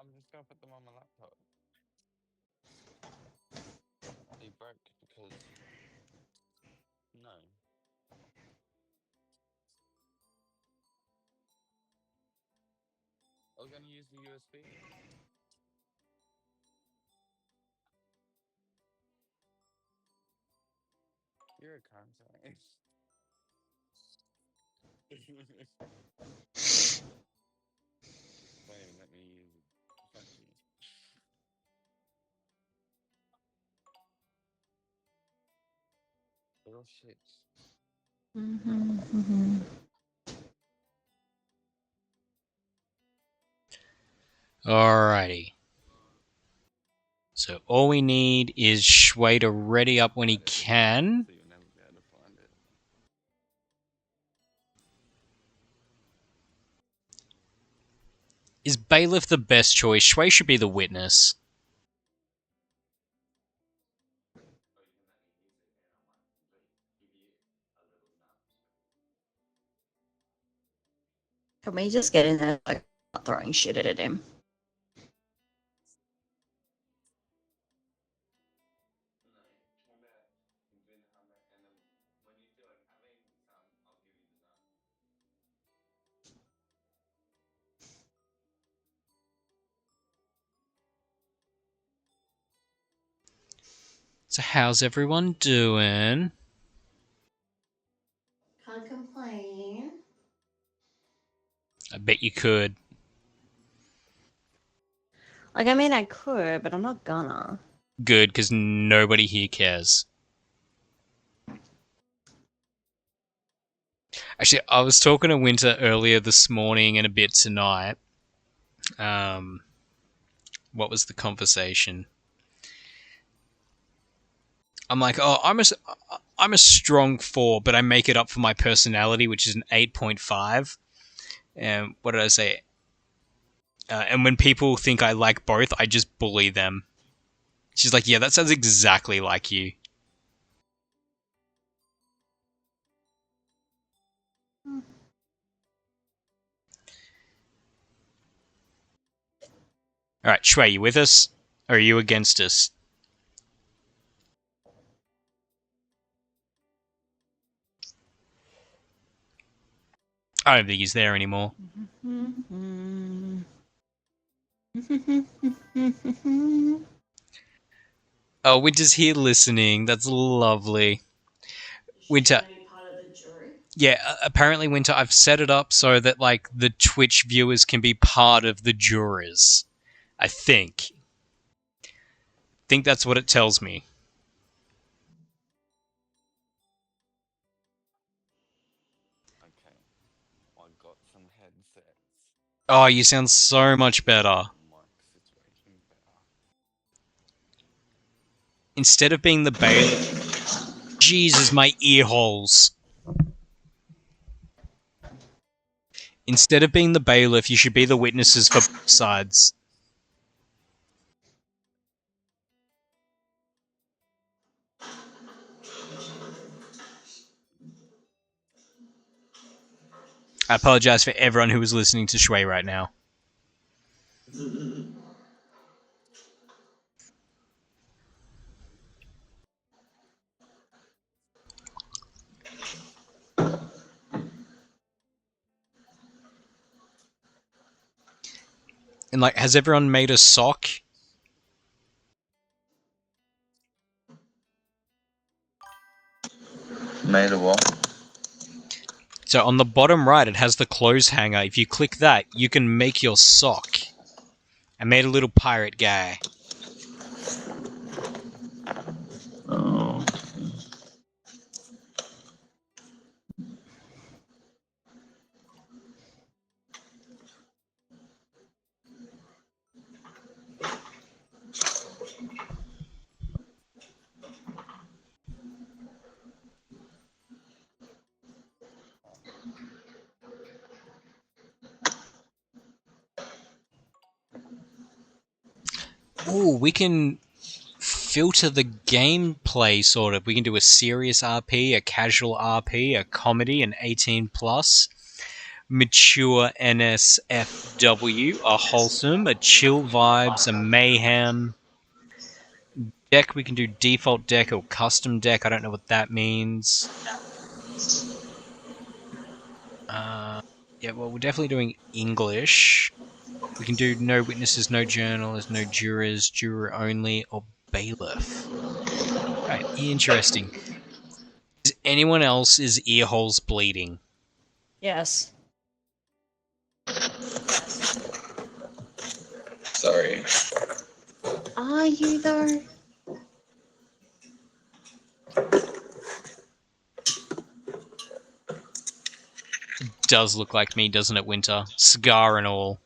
I'm just gonna put them on my laptop. They broke because no. I was gonna use the USB. You're a cunt. Don't even let me use it. Fuck you. Little shits. Alrighty. So all we need is Shui to ready up when he can. So you'll never be able to find it. Is Bailiff the best choice? Shui should be the witness. Can we just get in there like throwing shit at him? So how's everyone doing? Can't complain. I bet you could. Like, I mean, I could, but I'm not gonna. Good, because nobody here cares. Actually, I was talking to Winter earlier this morning and a bit tonight. What was the conversation? I'm like, oh, I'm a strong 4, but I make it up for my personality, which is an 8.5. And what did I say? And when people think I like both, I just bully them. She's like, yeah, that sounds exactly like you. Alright, Shui, you with us? Or are you against us? I don't think he's there anymore. Oh, Winter's here listening. That's lovely. Winter. Yeah, apparently, Winter, I've set it up so that, like, the Twitch viewers can be part of the jurors. I think. That's what it tells me. Okay. I got some headsets. Oh, you sound so much better. Mic situation better. Instead of being the bailiff... Jesus, my ear holes. Instead of being the bailiff, you should be the witnesses for both sides. I apologize for everyone who is listening to Shui right now. And, like, has everyone made a sock? Made a what? So on the bottom right, it has the clothes hanger. If you click that, you can make your sock. I made a little pirate guy. Oh. Ooh, we can filter the gameplay, sort of. We can do a serious RP, a casual RP, a comedy, an 18+. mature NSFW, a wholesome, a chill vibes, a mayhem. Deck, we can do default deck or custom deck. I don't know what that means. Yeah, well, we're definitely doing English. We can do no witnesses, no journalists, no jurors, juror only, or bailiff. Right, interesting. Is anyone else's ear holes bleeding? Yes. Sorry. Are you though? Does look like me, doesn't it, Winter? Scar and all.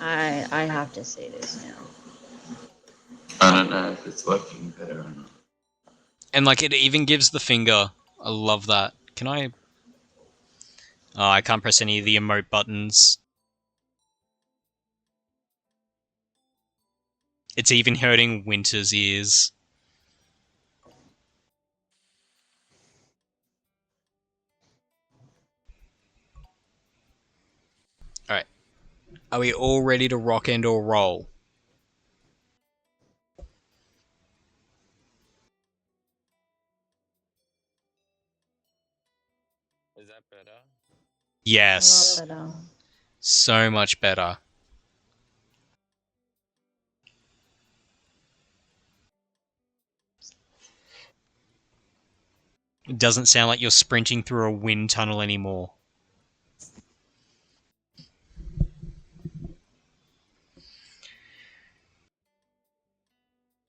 I have to see this now. I don't know if it's working better or not. And like it even gives the finger. I love that. Can I? Oh, I can't press any of the emote buttons. It's even hurting Winter's ears. Alright. Are we all ready to rock and or roll? Is that better? Yes. A lot better. So much better. It doesn't sound like you're sprinting through a wind tunnel anymore.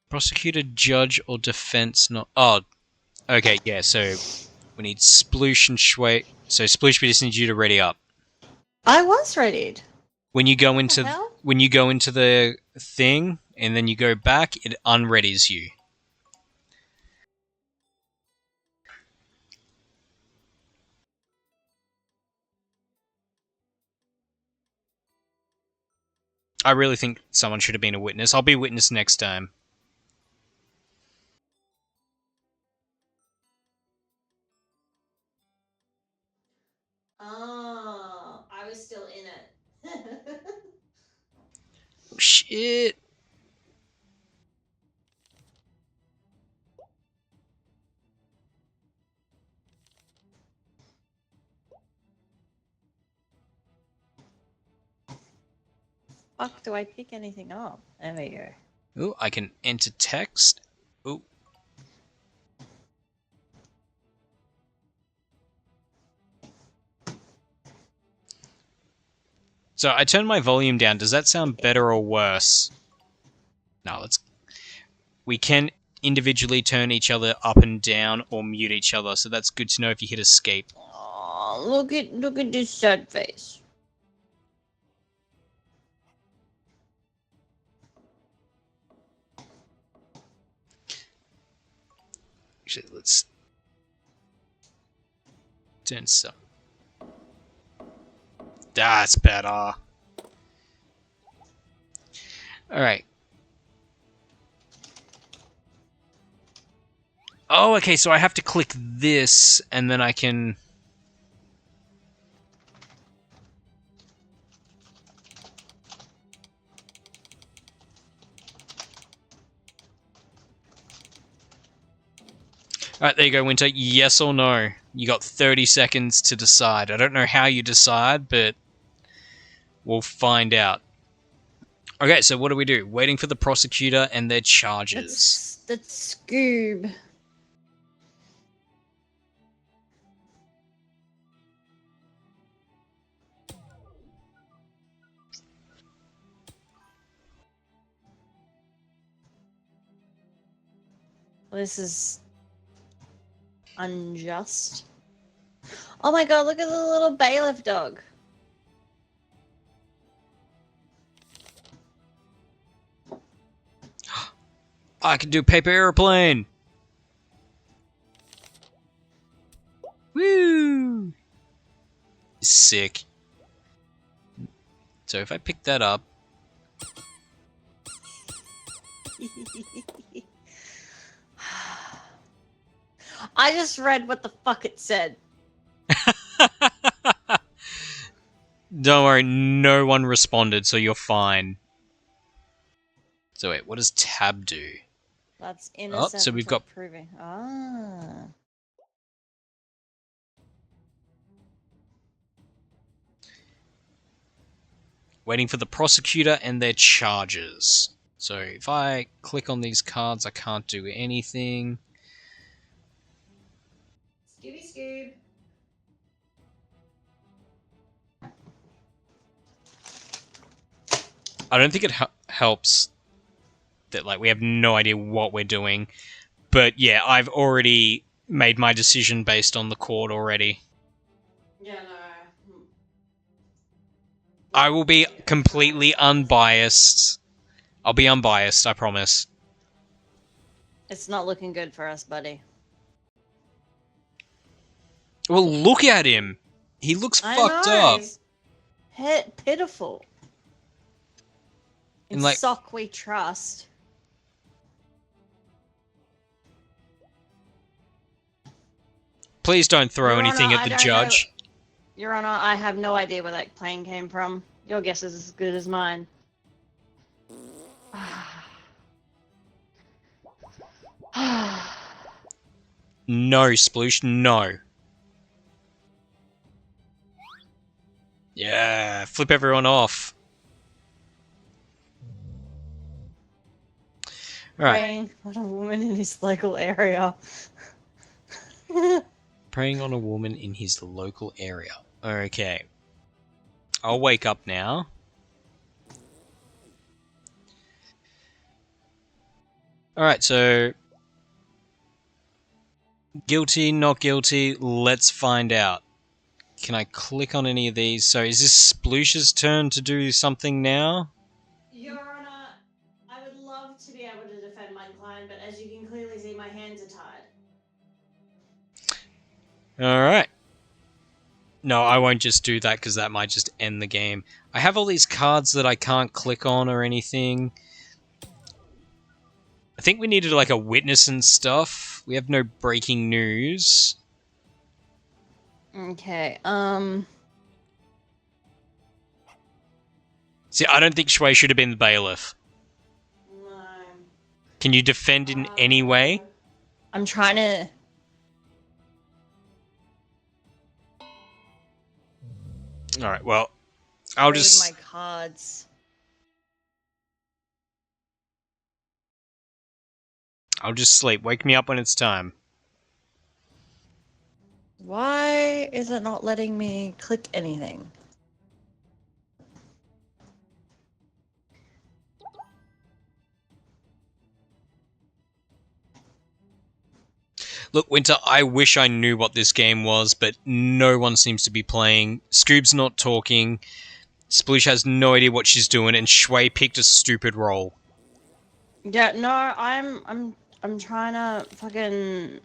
Prosecutor, judge, or defense not... Oh, okay, yeah, so we need Sploosh and Shway. So Sploosh, we just need you to ready up. I was readied. When you go What into the hell? when you go into the thing and then you go back, it unreadies you. I really think someone should have been a witness. I'll be a witness next time. Oh, I was still in it. Shit. Fuck, do I pick anything up? There we go. Ooh, I can enter text. Ooh. So I turned my volume down. Does that sound better or worse? No, let's... We can individually turn each other up and down or mute each other, so that's good to know if you hit escape. Oh, look at this sad face. Actually, let's turn some. That's better. Alright. Oh, okay, so I have to click this, and then I can... Alright, there you go, Winter. Yes or no? You got 30 seconds to decide. I don't know how you decide, but we'll find out. Okay, so what do we do? Waiting for the prosecutor and their charges. That's Scoob. This is unjust. Oh my god, look at the little bailiff dog. I can do paper airplane! Woo! Sick. So if I pick that up... I just read what the fuck it said. Don't worry, no one responded, so you're fine. So wait, what does tab do? That's innocent. so we've until got- proving. Ah. Waiting for the prosecutor and their charges. So if I click on these cards, I can't do anything. Scooby Scoob. I don't think it helps that like we have no idea what we're doing. But yeah, I've already made my decision based on the court already. Yeah, no. I will be completely unbiased. I'll be unbiased, I promise. It's not looking good for us, buddy. Well, look at him. He looks fucked up. He's pitiful. In And, like- sock we trust. Please don't throw Your anything Honor, at I the don't judge. Your Honor, I have no idea where that plane came from. Your guess is as good as mine. No, Sploosh, no. Yeah, flip everyone off. Alright, Praying on a woman in his local area. preying on a woman in his local area. Okay. I'll wake up now. Alright, so... Guilty, not guilty, let's find out. Can I click on any of these? So is this Sploosh's turn to do something now? Your Honor, I would love to be able to defend my client, but as you can clearly see, my hands are tied. Alright. No, I won't just do that because that might just end the game. I have all these cards that I can't click on or anything. I think we needed like a witness and stuff. We have no breaking news. Okay, See, I don't think Shui should have been the bailiff. no. Can you defend in any way? I'm trying to... Alright, well, I'll read just... my cards. I'll just sleep. Wake me up when it's time. Why is it not letting me click anything? Look, Winter, I wish I knew what this game was, but no one seems to be playing. Scoob's not talking. Sploosh has no idea what she's doing, and Shui picked a stupid role. Yeah, no, I'm trying to fucking...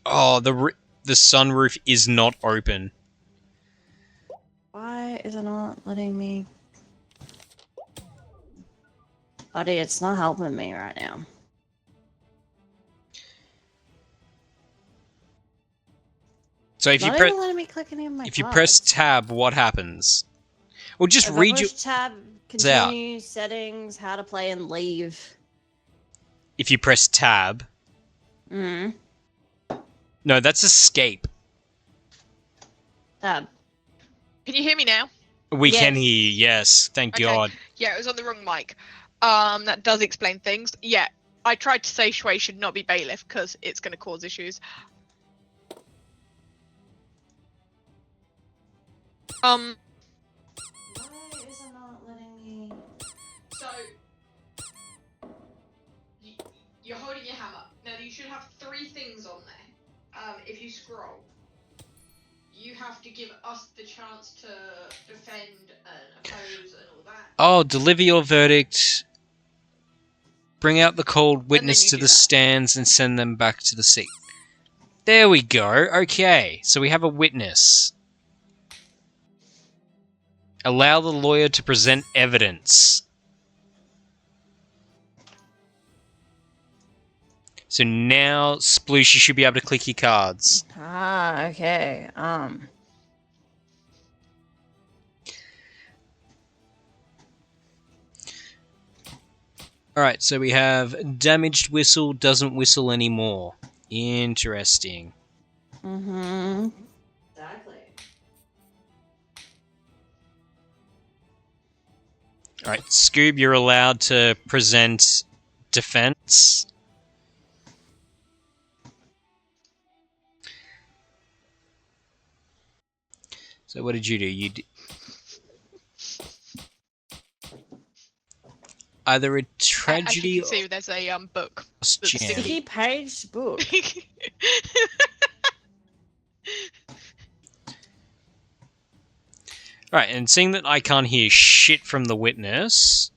Oh, the sunroof is not open. Why is it not letting me... Buddy, it's not helping me right now. So if Not you even letting me click any of my if you cards. press tab, what happens? Well, just If read I your. push tab, continue, settings, how to play, and leave. If you press tab, Mm. no, that's escape. Tab. Can you hear me now? We can Yes. hear you. Yes, thank Okay. God. Yeah, it was on the wrong mic. That does explain things. Yeah, I tried to say Shui should not be bailiff because it's going to cause issues. Why is it not letting me... So you're holding your hammer. Now you should have 3 things on there. If you scroll, you have to give us the chance to defend and oppose and all that. Oh, deliver your verdict. Bring out the called witness you to do the that. stands and send them back to the seat. There we go. Okay, so we have a witness. Allow the lawyer to present evidence. So now, Sploosh, you should be able to click your cards. Ah, okay. Alright, so we have damaged whistle doesn't whistle anymore. Interesting. Mm-hmm. Exactly. Alright, Scoob, you're allowed to present defense. So what did you do? Either a As you tragedy can see, there's a book. or that's jam. sticky. 50-page book. Right, and seeing that I can't hear shit from the witness,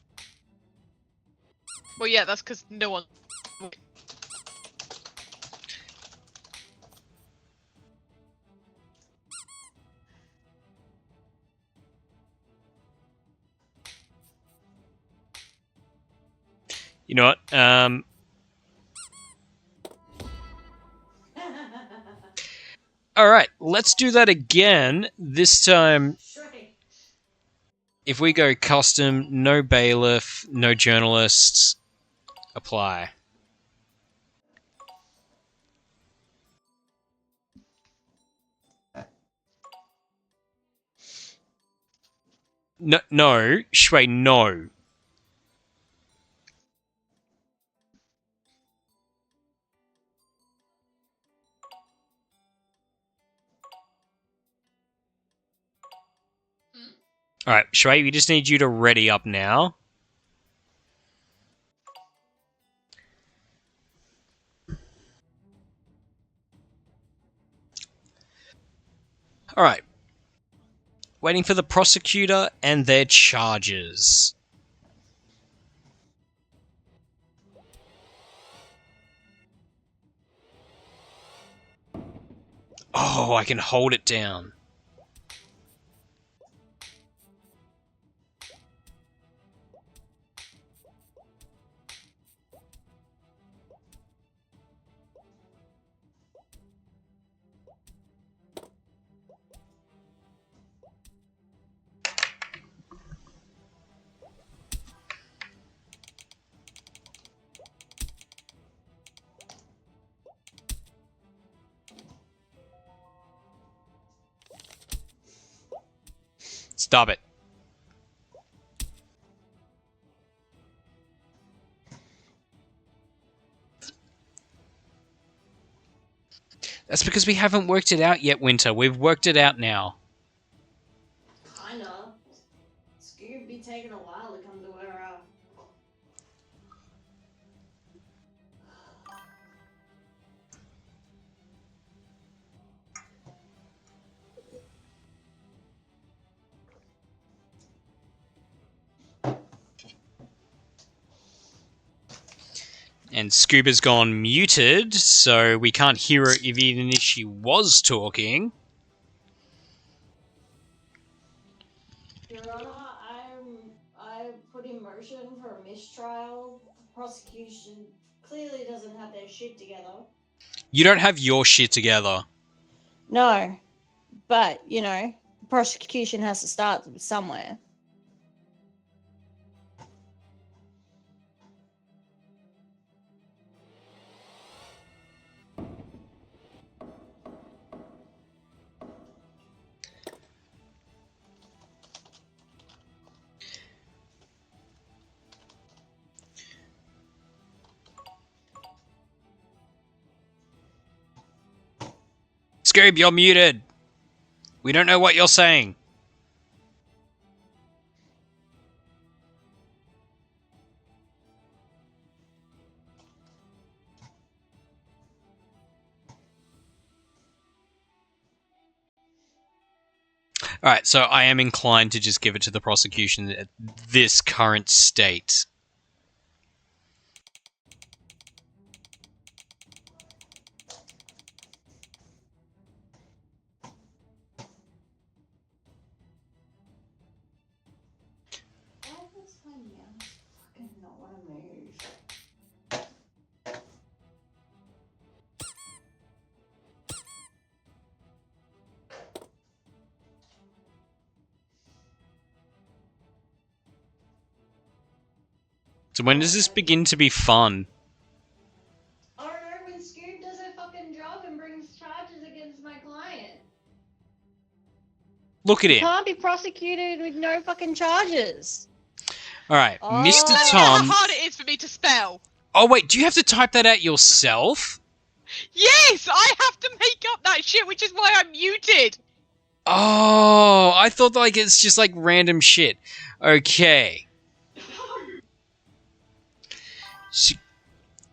Well, yeah, that's because no one. you know what? Alright, let's do that again. This time, Shrek. if we go custom, no bailiff, no journalists, apply. No, Shui, no. Alright, Shui, we just need you to ready up now. Alright. Waiting for the prosecutor and their charges. Oh, I can hold it down. Stop it. That's because we haven't worked it out yet, Winter. We've worked it out now. Kinda. Scoob be taking a while to come to where And Scuba's gone muted, so we can't hear her even if she was talking. Your Honor, I put in motion for a mistrial. Prosecution clearly doesn't have their shit together. You don't have your shit together. No, but, prosecution has to start somewhere. Scoob, you're muted. We don't know what you're saying. Alright, so I am inclined to just give it to the prosecution at this current state. Why does my mouse fucking not want to move? So when does this begin to be fun? I don't know, when Scoob does her fucking job and brings charges against my client. Look at You him. can't be prosecuted with no fucking charges. All right, Oh. Mr. You know Tom. how hard it is for me to spell. Oh wait, do you have to type that out yourself? Yes, I have to make up that shit, which is why I'm muted. Oh, I thought like it's just like random shit. Okay.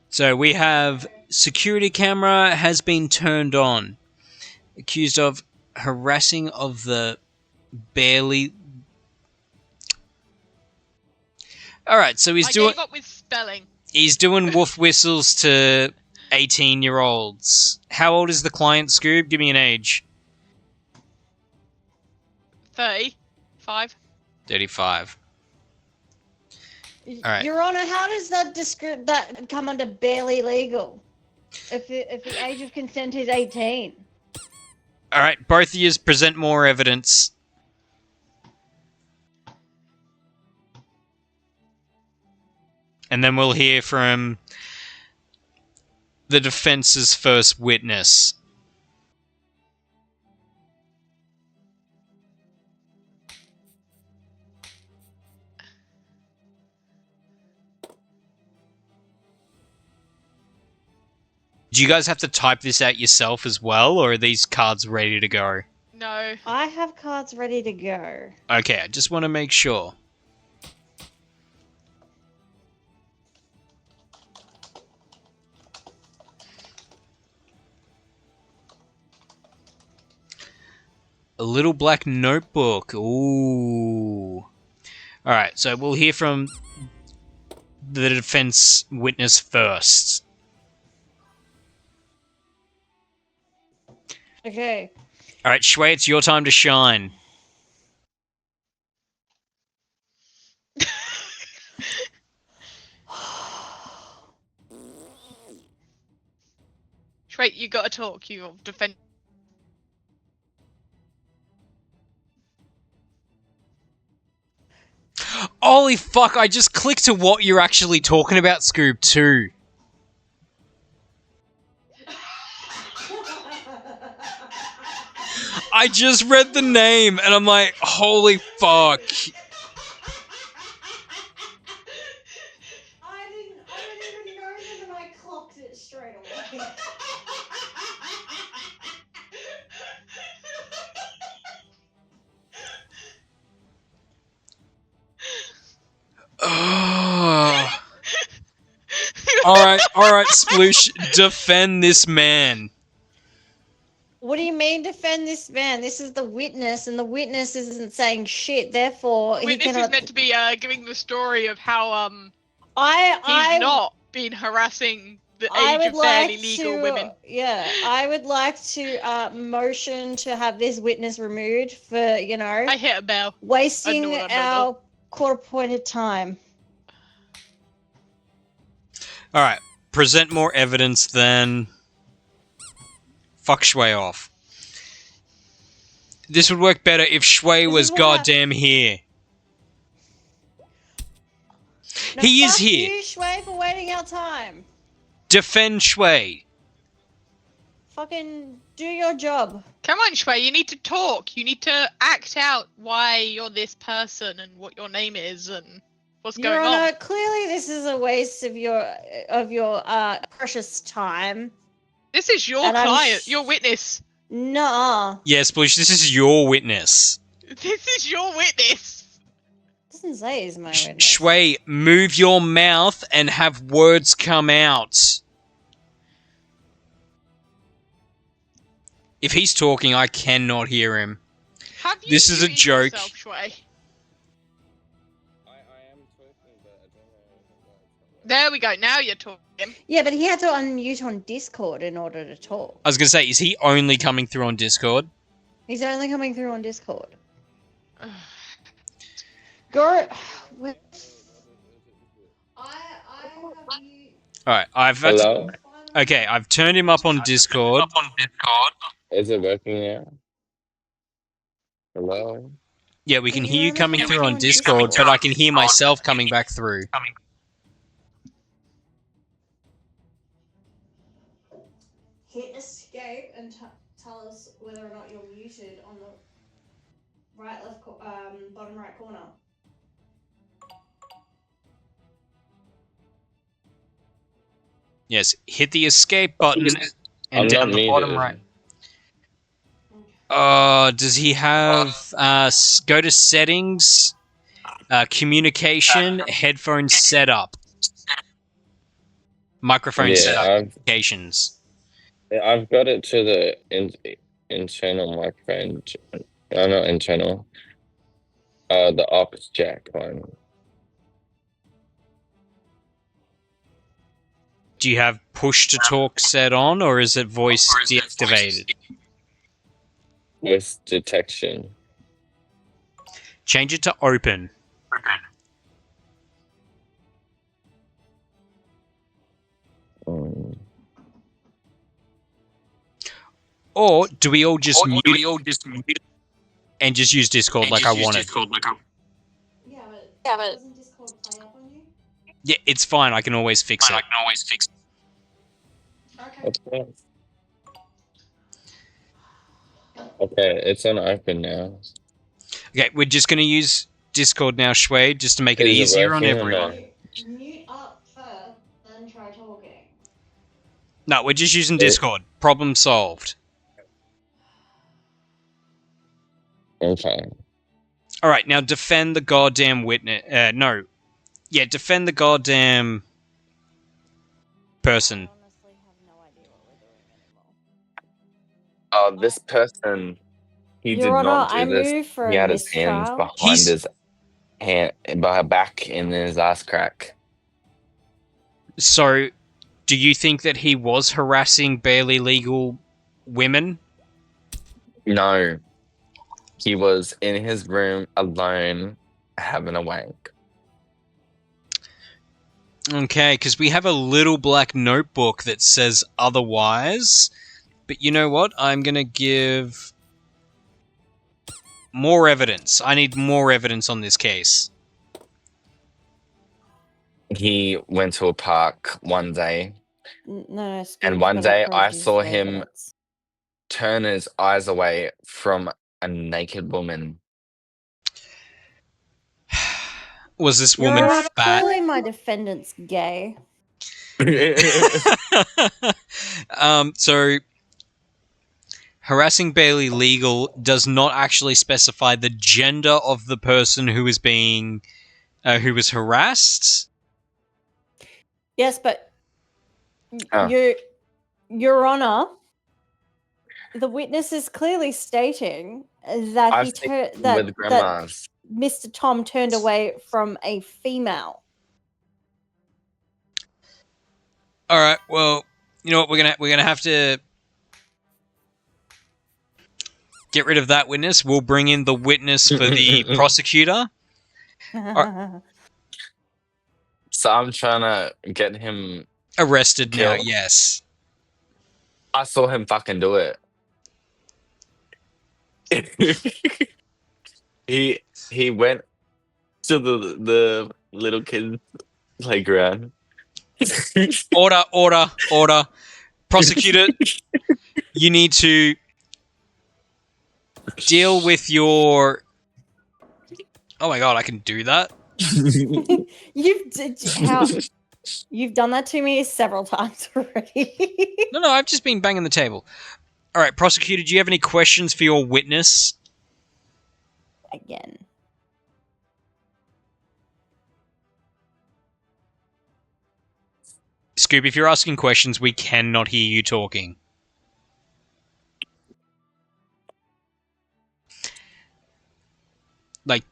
So we have security camera has been turned on. Accused of harassing of the barely. All right, so I gave up with spelling. he's doing wolf whistles to 18-year-olds. How old is the client, Scoob? Give me an age. 35. 35. Alright. Your Honor, how does that come under barely legal? If the age of consent is 18. All right, both of you present more evidence. And then we'll hear from the defense's first witness. Do you guys have to type this out yourself as well, or are these cards ready to go? No. I have cards ready to go. Okay, I just want to make sure. A little black notebook. Ooh. Alright, so we'll hear from the defense witness first. Okay. Alright, Shui, it's your time to shine. Wait, you gotta talk. You defend. Holy fuck, I just clicked to what you're actually talking about, Scoob, too. I just read the name, and I'm like, holy fuck. I didn't even know that, and I clocked it straight away. Ugh. Alright, Sploosh, defend this man. What do you mean defend this man? This is the witness, and the witness isn't saying shit. Therefore, he Witness cannot. is meant to be giving the story of how he's I not been harassing the I age would of barely like legal to, women. Yeah, I would like to motion to have this witness removed for, I hit a bell. wasting I know. our court-appointed time. Alright, present more evidence then. Fuck Shui off. This would work better if Shui This was is what goddamn here. No, He is fuck here. you, Shui, for waiting our time. Defend Shui. Fucking do your job. Come on, Shui, you need to talk. You need to act out why you're this person and what your name is and what's Your going Honor, on. clearly this is a waste of your precious time. This is your And I'm client, your witness. Nuh-uh. Yes, Sploosh, this is your witness. This is your witness. Doesn't say he's my witness. Shui, move your mouth and have words come out. If he's talking, I cannot hear him. Have you This is a muted joke. yourself, Shui? I am talking, but I don't know. There we go. Now you're talking. Yeah, but he had to unmute on Discord in order to talk. I was going to say, is he only coming through on Discord? He's only coming through on Discord. Go. I have you. Alright, Hello? Okay, I've turned him up on Discord. Is it working now? Hello? Yeah, we can Yeah, hear you I'm coming coming through through on on Discord, Discord. but I can hear myself coming back through. hit escape and tell us whether or not you're muted on the bottom right corner. Yes, hit the escape button and I'm down not the bottom muted. right. Does he have go to settings, communication, headphone setup, microphone setup, communications? I've got it to the internal microphone. Not internal. The aux jack one. Do you have push to talk set on, or is it voice deactivated? With detection. Change it to open. Or do we all just mute and just use Discord like I wanted? Yeah, but doesn't Discord play up on you? Yeah, it's fine. I can always fix it. Okay. Okay, it's on open now. Okay, we're just going to use Discord now, Shui, just to make it Is it easier on working or everyone. not? Mute up first, then try talking. No, we're just using Discord. Problem solved. Okay. All right, now defend the goddamn witness. No. Yeah, defend the goddamn person. I honestly have no idea what we're doing anymore. This person, he did Your Honor, not do I this. move for He a had his hands mistrial. behind his back and his ass crack. So, do you think that he was harassing barely legal women? No. He was in his room alone having a wank. Okay, because we have a little black notebook that says otherwise. But you know what? I'm going to give more evidence. I need more evidence on this case. He went to a park one day, No, and one day I saw him turn his eyes away from a naked woman. Was this woman fat? Clearly, my defendant's gay. So harassing barely legal does not actually specify the gender of the person who is being who was harassed. Yes, but Oh. Your Honor, the witness is clearly stating that I've he seen that with grandmas. Mr. Tom turned away from a female. All right. Well, you know what? We're gonna have to get rid of that witness. We'll bring in the witness for the prosecutor. So I'm trying to get him. Arrested now. Killed. Yes. I saw him fucking do it. he went to the little kid's playground. Order. Prosecutor, you need to deal with your... Oh my god, I can do that? You've done that to me several times already. No, I've just been banging the table. All right, prosecutor, do you have any questions for your witness? Again. Scoop, if you're asking questions, we cannot hear you talking. Like,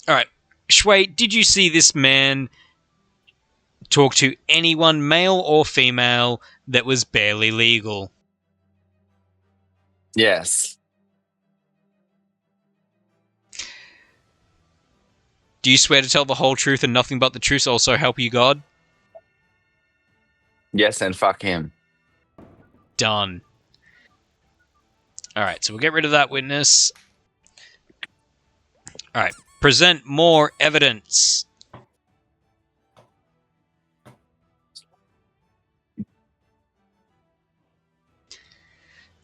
all right, Shui, did you see this man talk to anyone, male or female, that was barely legal? Yes. Do you swear to tell the whole truth and nothing but the truth, also help you God? Yes, and fuck him. Done. Alright, so we'll get rid of that witness. Alright, present more evidence.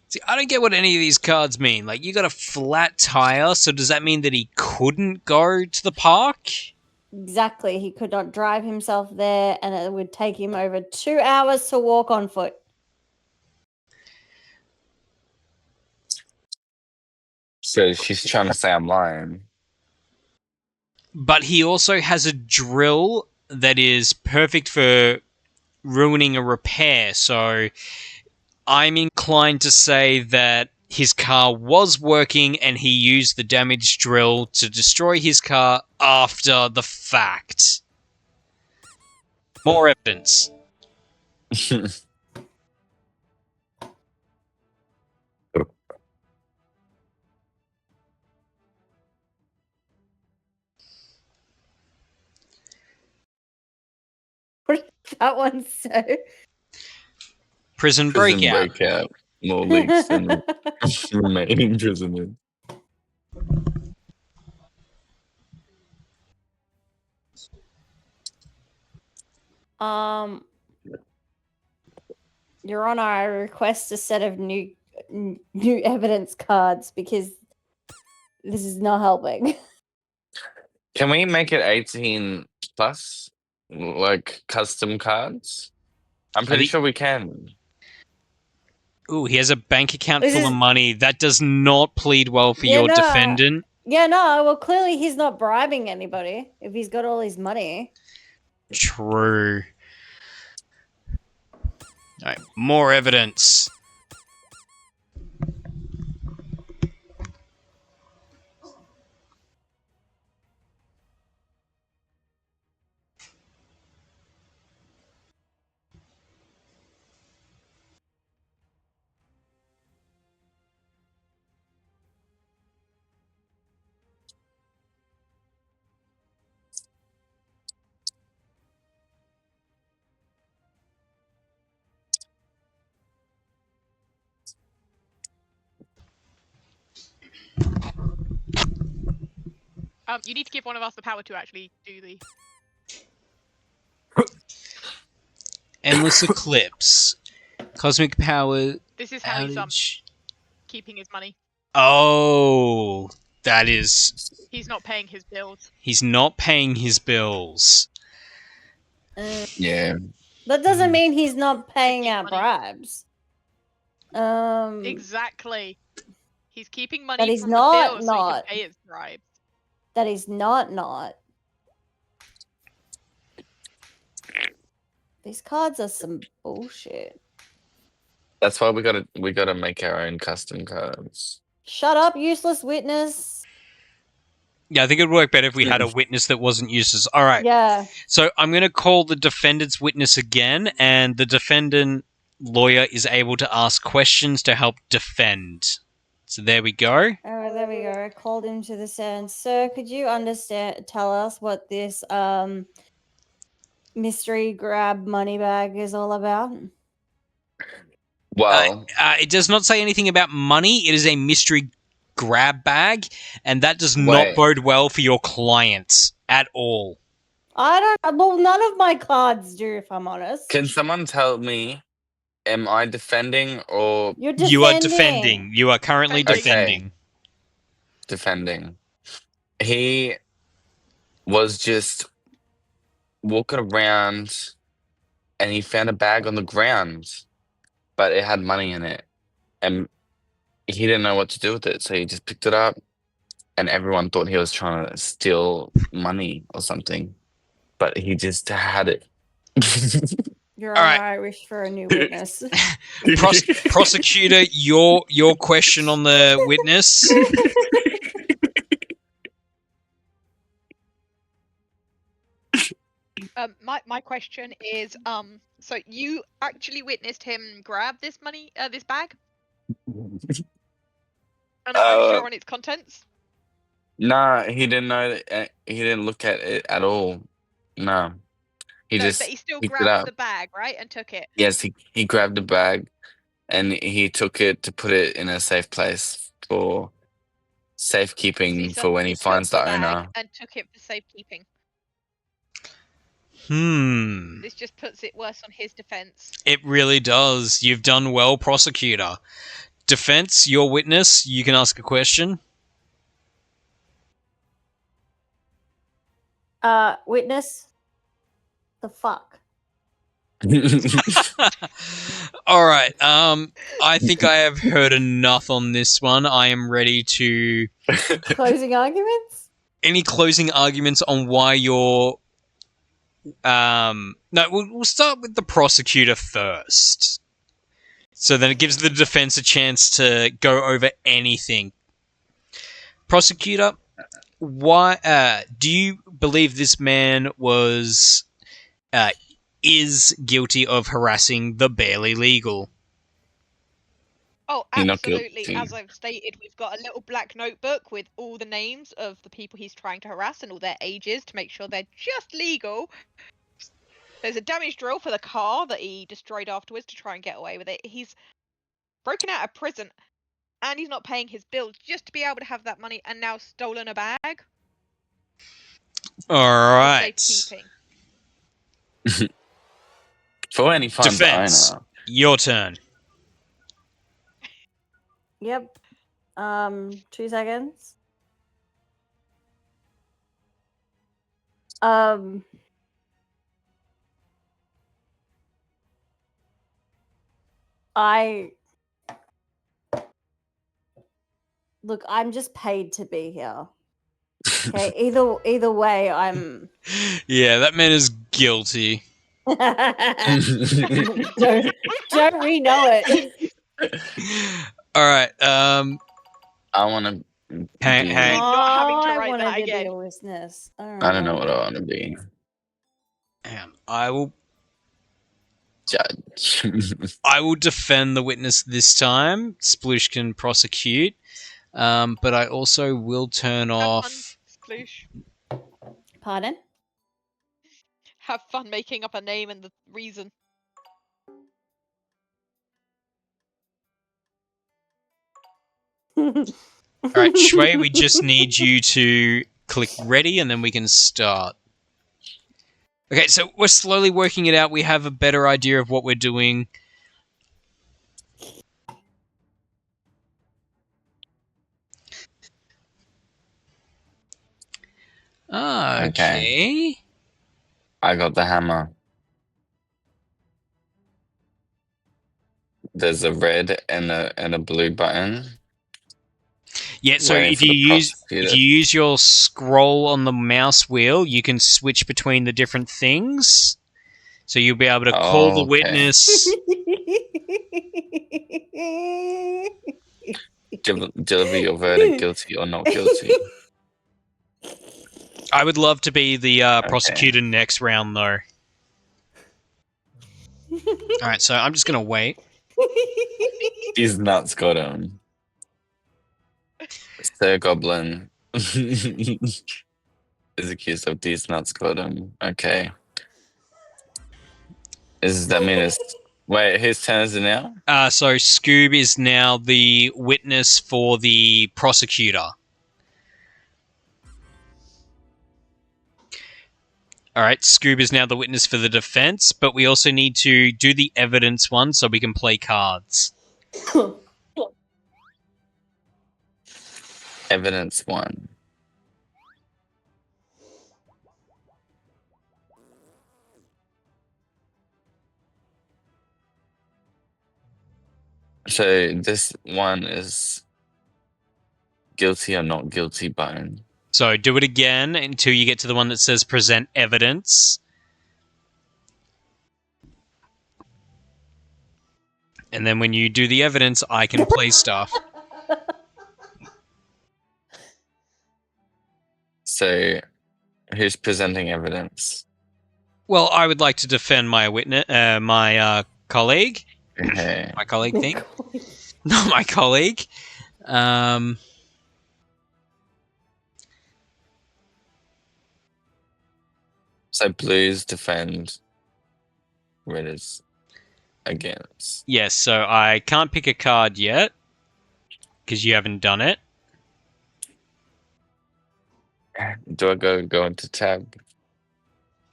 See, I don't get what any of these cards mean. Like, you got a flat tire, so does that mean that he couldn't go to the park? Exactly. He could not drive himself there, and it would take him over 2 hours to walk on foot. So she's trying to say I'm lying. But he also has a drill that is perfect for ruining a repair, so I'm inclined to say that his car was working and he used the damaged drill to destroy his car after the fact. More evidence. That one so. Prison Prison breakout. breakout. More leaks than remaining prisoners. Your Honor, I request a set of new evidence cards because this is not helping. Can we make it 18 plus? Like custom cards? I'm pretty think- sure we can. Ooh, he has a bank account This full of is- money. That does not plead well for Yeah, your no. defendant. Yeah, no, well, clearly he's not bribing anybody if he's got all his money. True. Alright, more evidence. You need to give one of us the power to actually do the. Endless eclipse. Cosmic power This is how he's outage. keeping his money. Oh, that is. He's not paying his bills. He's not paying his bills. Yeah. That doesn't mean he's not paying keep out money. bribes. Exactly. He's keeping money But he's from not the bill so he not. can pay his bribes. That is not. These cards are some bullshit. That's why we gotta make our own custom cards. Shut up, useless witness. Yeah, I think it'd work better if we had a witness that wasn't useless. All right. Yeah. So I'm going to call the defendant's witness again, and the defendant lawyer is able to ask questions to help defend. So there we go. All right, there we go. I called him to the stand. Sir, could you tell us what this mystery grab money bag is all about? Well, It does not say anything about money. It is a mystery grab bag, and that does not Wait. bode well for your clients at all. I don't. Well, none of my cards do, if I'm honest. can someone tell me, am I defending or You're defending. You are defending. You are currently Okay. defending. defending? He was just walking around and he found a bag on the ground, but it had money in it. And he didn't know what to do with it, so he just picked it up and everyone thought he was trying to steal money or something. But he just had it. Your All Honor, right. I wish for a new witness. Prosecutor, your question on the witness. My question is, so you actually witnessed him grab this money, this bag, and not sure on its contents? Nah, he didn't know that, he didn't look at it at all. No. He No, just but he still picked it grabbed up. the bag, right, and took it. Yes, he grabbed the bag and he took it to put it in a safe place for safekeeping So for when he took finds the bag owner. and took it for safekeeping. This just puts it worse on his defense. It really does. You've done well, prosecutor. Defense, your witness. You can ask a question. Witness. The fuck. All right. I think I have heard enough on this one. I am ready to. Closing arguments? Any closing arguments on why you're? No, we'll start with the prosecutor first. So then it gives the defense a chance to go over anything. Prosecutor, why do you believe this man is guilty of harassing the barely legal? Oh, You're not absolutely. guilty. As I've stated, we've got a little black notebook with all the names of the people he's trying to harass and all their ages to make sure they're just legal. There's a damage drill for the car that he destroyed afterwards to try and get away with it. He's broken out of prison and he's not paying his bills just to be able to have that money and now stolen a bag. All for right. safekeeping. For any fine Defense, owner. your turn. Yep. 2 seconds. Look, I'm just paid to be here. Okay, either way, I'm. Yeah, that man is guilty. don't we know it? All right. I want to. Hang. Not having to I write wanted that to be again. a witness. I don't know what I want to be. I will Judge. defend the witness this time. Sploosh can prosecute. But I also will turn Have fun, off. Sploosh. Pardon? Have fun making up a name and the reason. All right, Shui, we just need you to click ready and then we can start. Okay, so we're slowly working it out. We have a better idea of what we're doing. Okay. I got the hammer. There's a red and a blue button. Yeah, so Waiting if for the you prosecutor. use your scroll on the mouse wheel, you can switch between the different things. So you'll be able to call the Okay. witness. Deliver your verdict, guilty or not guilty. I would love to be the prosecutor next round, though. Alright, so I'm just going to wait. These nuts got him. Sir Goblin is accused of these nuts got him. Okay. That mean it's... Wait, whose turn is it now? So Scoob is now the witness for the prosecutor. Alright, Scoob is now the witness for the defense, but we also need to do the evidence one so we can play cards. Evidence 1. So this one is guilty or not guilty button. So do it again until you get to the one that says present evidence. And then when you do the evidence, I can play stuff. So who's presenting evidence? Well, I would like to defend my witness, my colleague. Okay. My colleague thing. Not my colleague. So blues defend, red is against. Yes, so I can't pick a card yet because you haven't done it. Do I go into tab?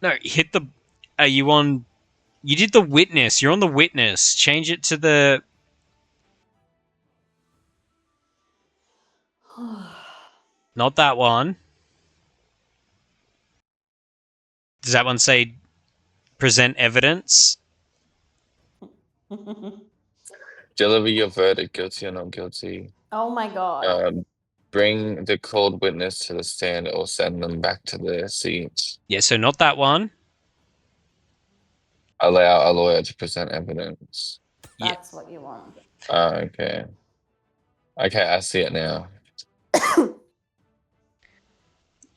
No, hit the. Are you on? You did the witness. You're on the witness. Change it to the. Not that one. Does that one say present evidence? Deliver your verdict, guilty or not guilty. Oh my god. Bring the called witness to the stand or send them back to their seats. Yeah, so not that one. Allow a lawyer to present evidence. Yeah. That's what you want. Okay. Okay, I see it now.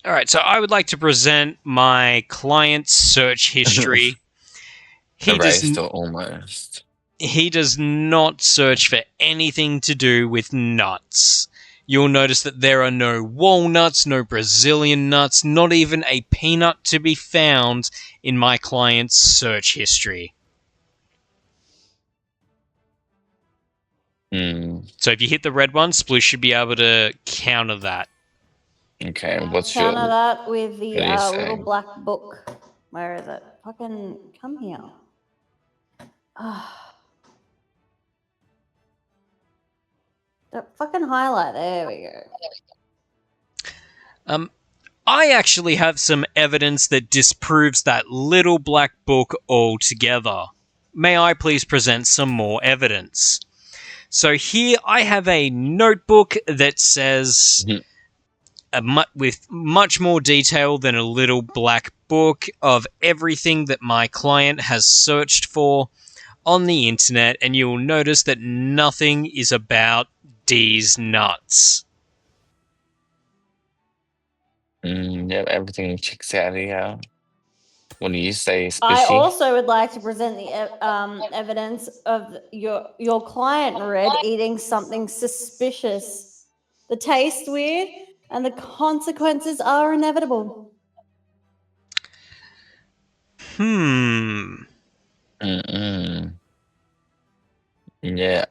All right, so I would like to present my client's search history. Erased or almost. He does not search for anything to do with nuts. You'll notice that there are no walnuts, no Brazilian nuts, not even a peanut to be found in my client's search history. So if you hit the red one, Sploosh should be able to counter that. Okay, what's your... Counter that with the what are you little saying? black book. Where is it? Fucking come here. The fucking highlight. There we go. I actually have some evidence that disproves that little black book altogether. May I please present some more evidence? So here I have a notebook that says, with much more detail than a little black book, of everything that my client has searched for on the internet, and you'll notice that nothing is about D's nuts. Yeah, everything checks out here. What do you say, Squishy? I also would like to present the evidence of your client, Red, eating something suspicious. The taste weird, and the consequences are inevitable. Yeah.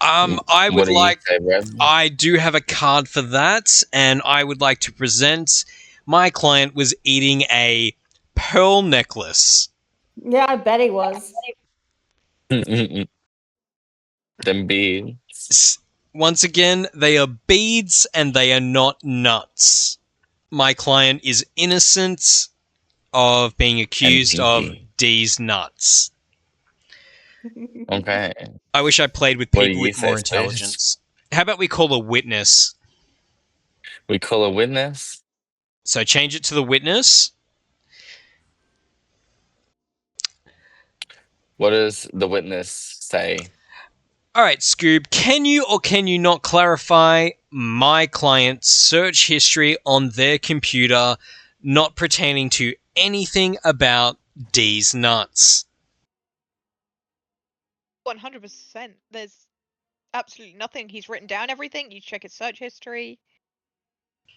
I would What do you like... say, Red? I do have a card for that, and I would like to present my client was eating a pearl necklace. Yeah, I bet he was. Them beads. Once again, they are beads and they are not nuts. My client is innocent of being accused of D's nuts. Okay. I wish I played with What do people you with say, more Space? intelligence. How about we call a witness? We call a witness? So change it to the witness. What does the witness say? All right, Scoob, can you or can you not clarify my client's search history on their computer not pertaining to anything about D's nuts? 100%. There's absolutely nothing. He's written down everything. You check his search history.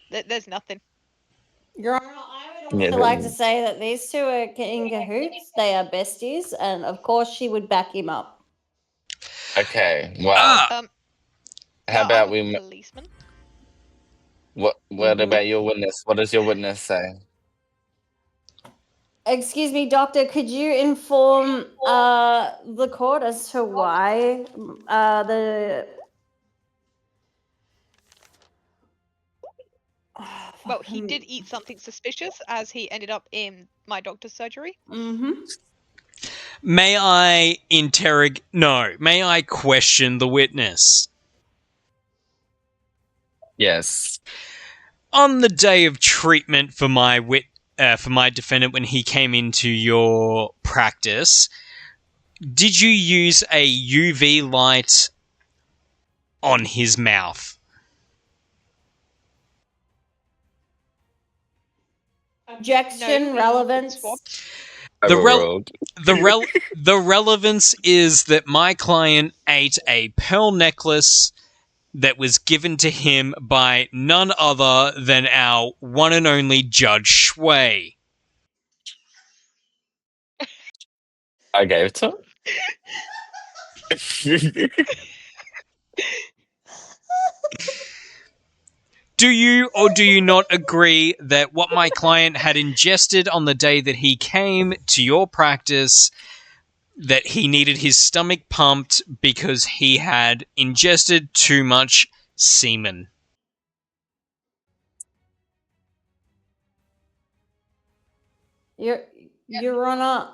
There's nothing. Your Honor, I would also like to say that these two are in cahoots. They are besties, and of course she would back him up. Okay, well, how about we... policeman? What about your witness? What does your witness say? Excuse me, Doctor, could you inform the court as to why Well, he did eat something suspicious as he ended up in my doctor's surgery. May I may I question the witness? Yes. On the day of treatment for my defendant when he came into your practice, did you use a UV light on his mouth? Objection, relevance. The relevance is that my client ate a pearl necklace that was given to him by none other than our one and only Judge Shui. I gave it to him. Do you or do you not agree that what my client had ingested on the day that he came to your practice, that he needed his stomach pumped because he had ingested too much semen? Your Honor,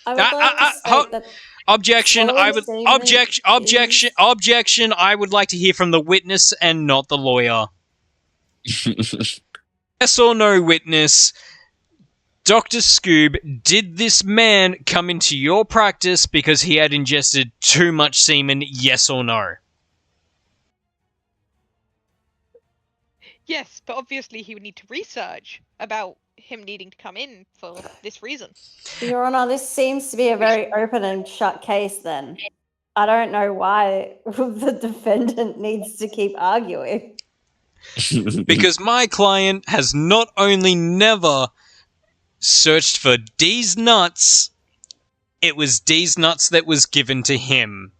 I would Uh, like to uh, uh, state that Objection! Swallowing I would semen objection! is- Objection! I would like to hear from the witness and not the lawyer. Yes or no, witness? Dr. Scoob, did this man come into your practice because he had ingested too much semen? Yes or no? Yes, but obviously he would need to research about him needing to come in for this reason. Your Honor, this seems to be a very open and shut case then. I don't know why the defendant needs to keep arguing. Because my client has not only never searched for D's nuts, it was D's nuts that was given to him.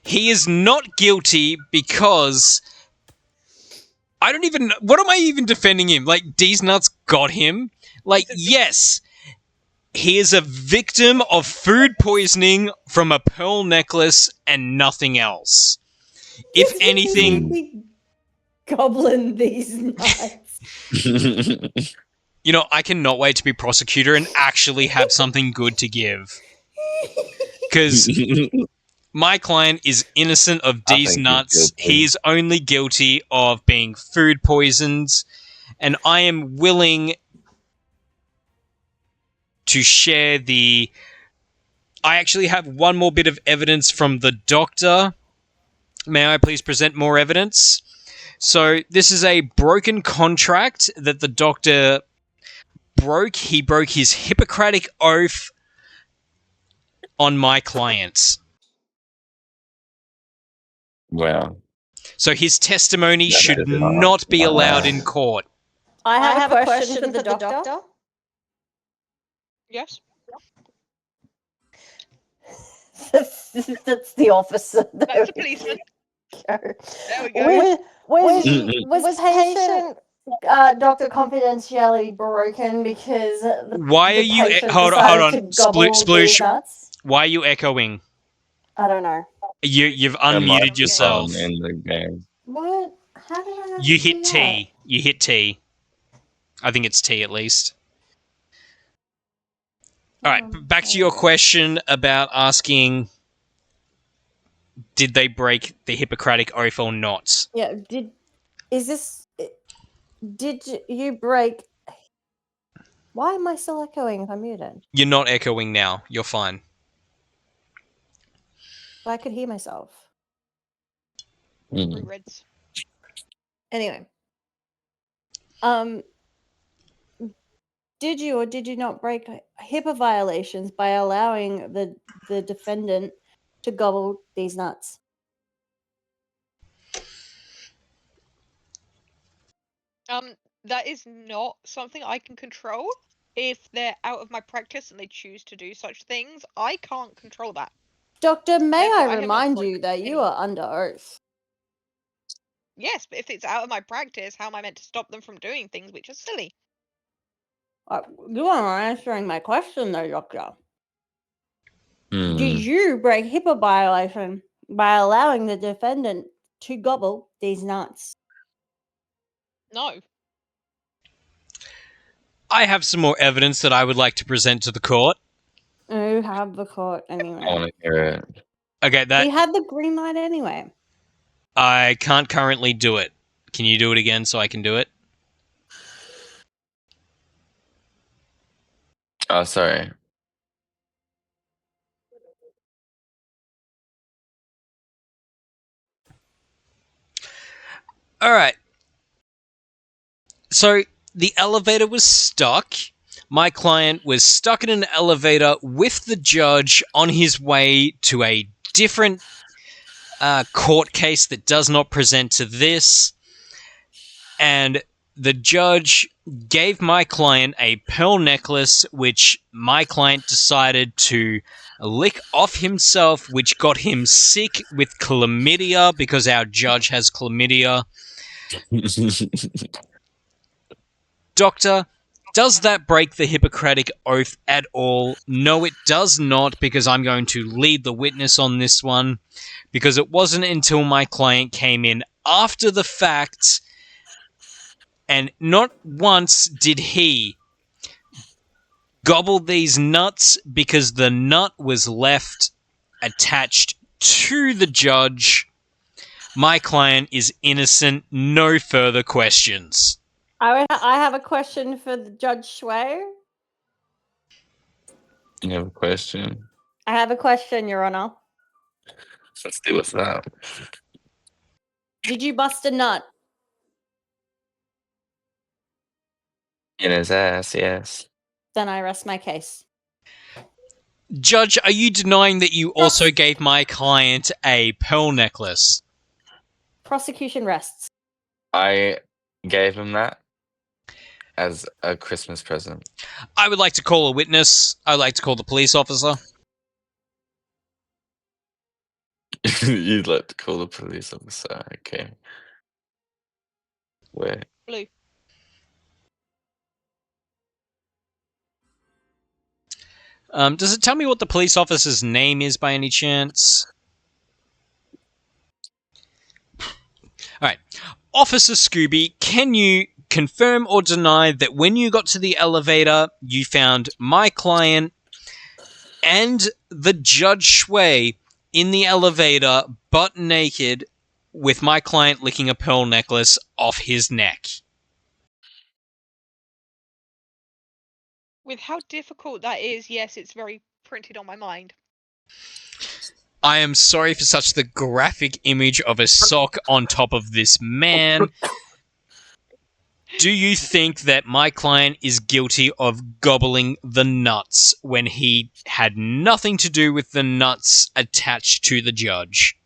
He is not guilty because I don't even... What am I even defending him? Like, D's nuts got him? Like, yes, he is a victim of food poisoning from a pearl necklace and nothing else. If anything... Goblin these nuts. You know, I cannot wait to be prosecutor and actually have something good to give. Because my client is innocent of I D's think he's nuts. guilty. He's only guilty of being food poisoned. And I am willing to share the... I actually have one more bit of evidence from the doctor. May I please present more evidence? So this is a broken contract that the doctor broke. He broke his Hippocratic oath on my clients. Well, So his testimony That should is not not be allowed allowed. in court. I have a question for the doctor. Yes. That's the officer. That's a policeman. There There we go. Was patient doctor confidentiality broken because Why the are you... patient hold decided on. to gobble Sploosh. nuts? Why are you echoing? I don't know. You've a unmuted microphone yourself. in the game. What? How did I have You to do hit that? T. You hit T. I think it's T at least. Alright, back to your question about asking... Did they break the Hippocratic oath or not? Yeah. Did you break? Why am I still echoing if I'm muted? You're not echoing now. You're fine. I could hear myself. Mm. Reds. Anyway. Did you or did you not break HIPAA violations by allowing the defendant to gobble these nuts? That is not something I can control. If they're out of my practice and they choose to do such things, I can't control that. Doctor, may Therefore, I I have not remind you broken that you any. are under oath. Yes, but if it's out of my practice, how am I meant to stop them from doing things which are silly? You are answering my question though, Doctor. Hmm. Did you break HIPAA violation by allowing the defendant to gobble these nuts? No. I have some more evidence that I would like to present to the court. You have the court I anyway. want to hear it. Okay, that You had the green light anyway. I can't currently do it. Can you do it again so I can do it? Oh, sorry. Alright. So, the elevator was stuck. My client was stuck in an elevator with the judge on his way to a different court case that does not present to this. And the judge gave my client a pearl necklace, which my client decided to lick off himself, which got him sick with chlamydia because our judge has chlamydia. Doctor, does that break the Hippocratic Oath at all? No, it does not, because I'm going to lead the witness on this one, because it wasn't until my client came in after the fact, and not once did he gobbled these nuts because the nut was left attached to the judge. My client is innocent. No further questions. I have a question for the Judge Shui. You have a question? I have a question, Your Honor. Let's see what's up. Did you bust a nut? In his ass, yes. Then I rest my case. Judge, are you denying that you also gave my client a pearl necklace? Prosecution rests. I gave him that as a Christmas present. I would like to call a witness. I'd like to call the police officer. You'd like to call the police officer, okay. Where? Blue. Does it tell me what the police officer's name is by any chance? Alright. Officer Scooby, can you confirm or deny that when you got to the elevator, you found my client and the Judge Shui in the elevator, butt naked, with my client licking a pearl necklace off his neck? With how difficult that is, yes, it's very printed on my mind. I am sorry for such the graphic image of a sock on top of this man. Do you think that my client is guilty of gobbling the nuts when he had nothing to do with the nuts attached to the judge?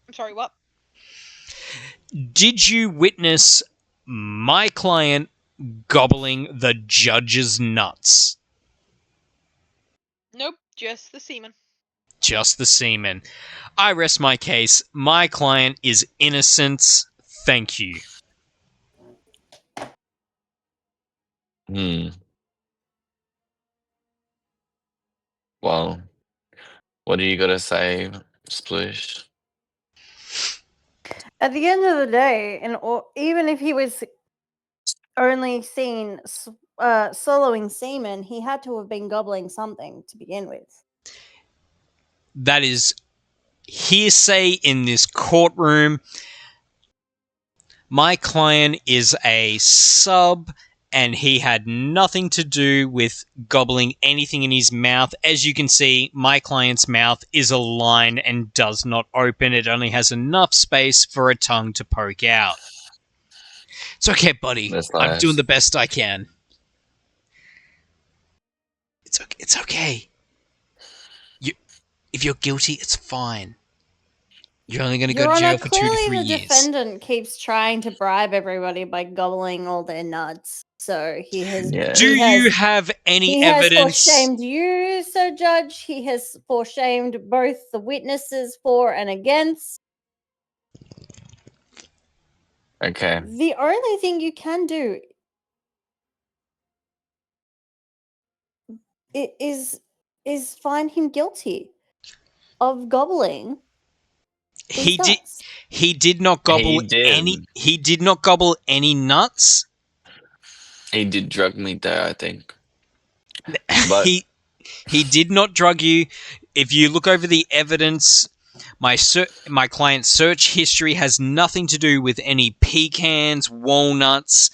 I'm sorry, what? Did you witness my client gobbling the judge's nuts? Nope, just the semen. Just the semen. I rest my case. My client is innocent. Thank you. Well, what do you gotta say, Splish? At the end of the day, even if he was only seen soloing semen, he had to have been gobbling something to begin with. That is hearsay in this courtroom. My client is a sub, and he had nothing to do with gobbling anything in his mouth. As you can see, my client's mouth is a line and does not open. It only has enough space for a tongue to poke out. It's okay, buddy. That's I'm nice. doing the best I can. It's okay. If you're guilty, it's fine. You're only going to go Your to jail Honor, for 2 to 3 clearly the years. defendant keeps trying to bribe everybody by gobbling all their nuts. So he has. Yeah. Do you have any He evidence? has foreshamed you, Sir Judge. He has foreshamed both the witnesses for and against. Okay. The only thing you can do is find him guilty of gobbling. He did. He did not gobble He did. any. He did not gobble any nuts. He did drug me there, I think. But He did not drug you. If you look over the evidence, my client's search history has nothing to do with any pecans, walnuts,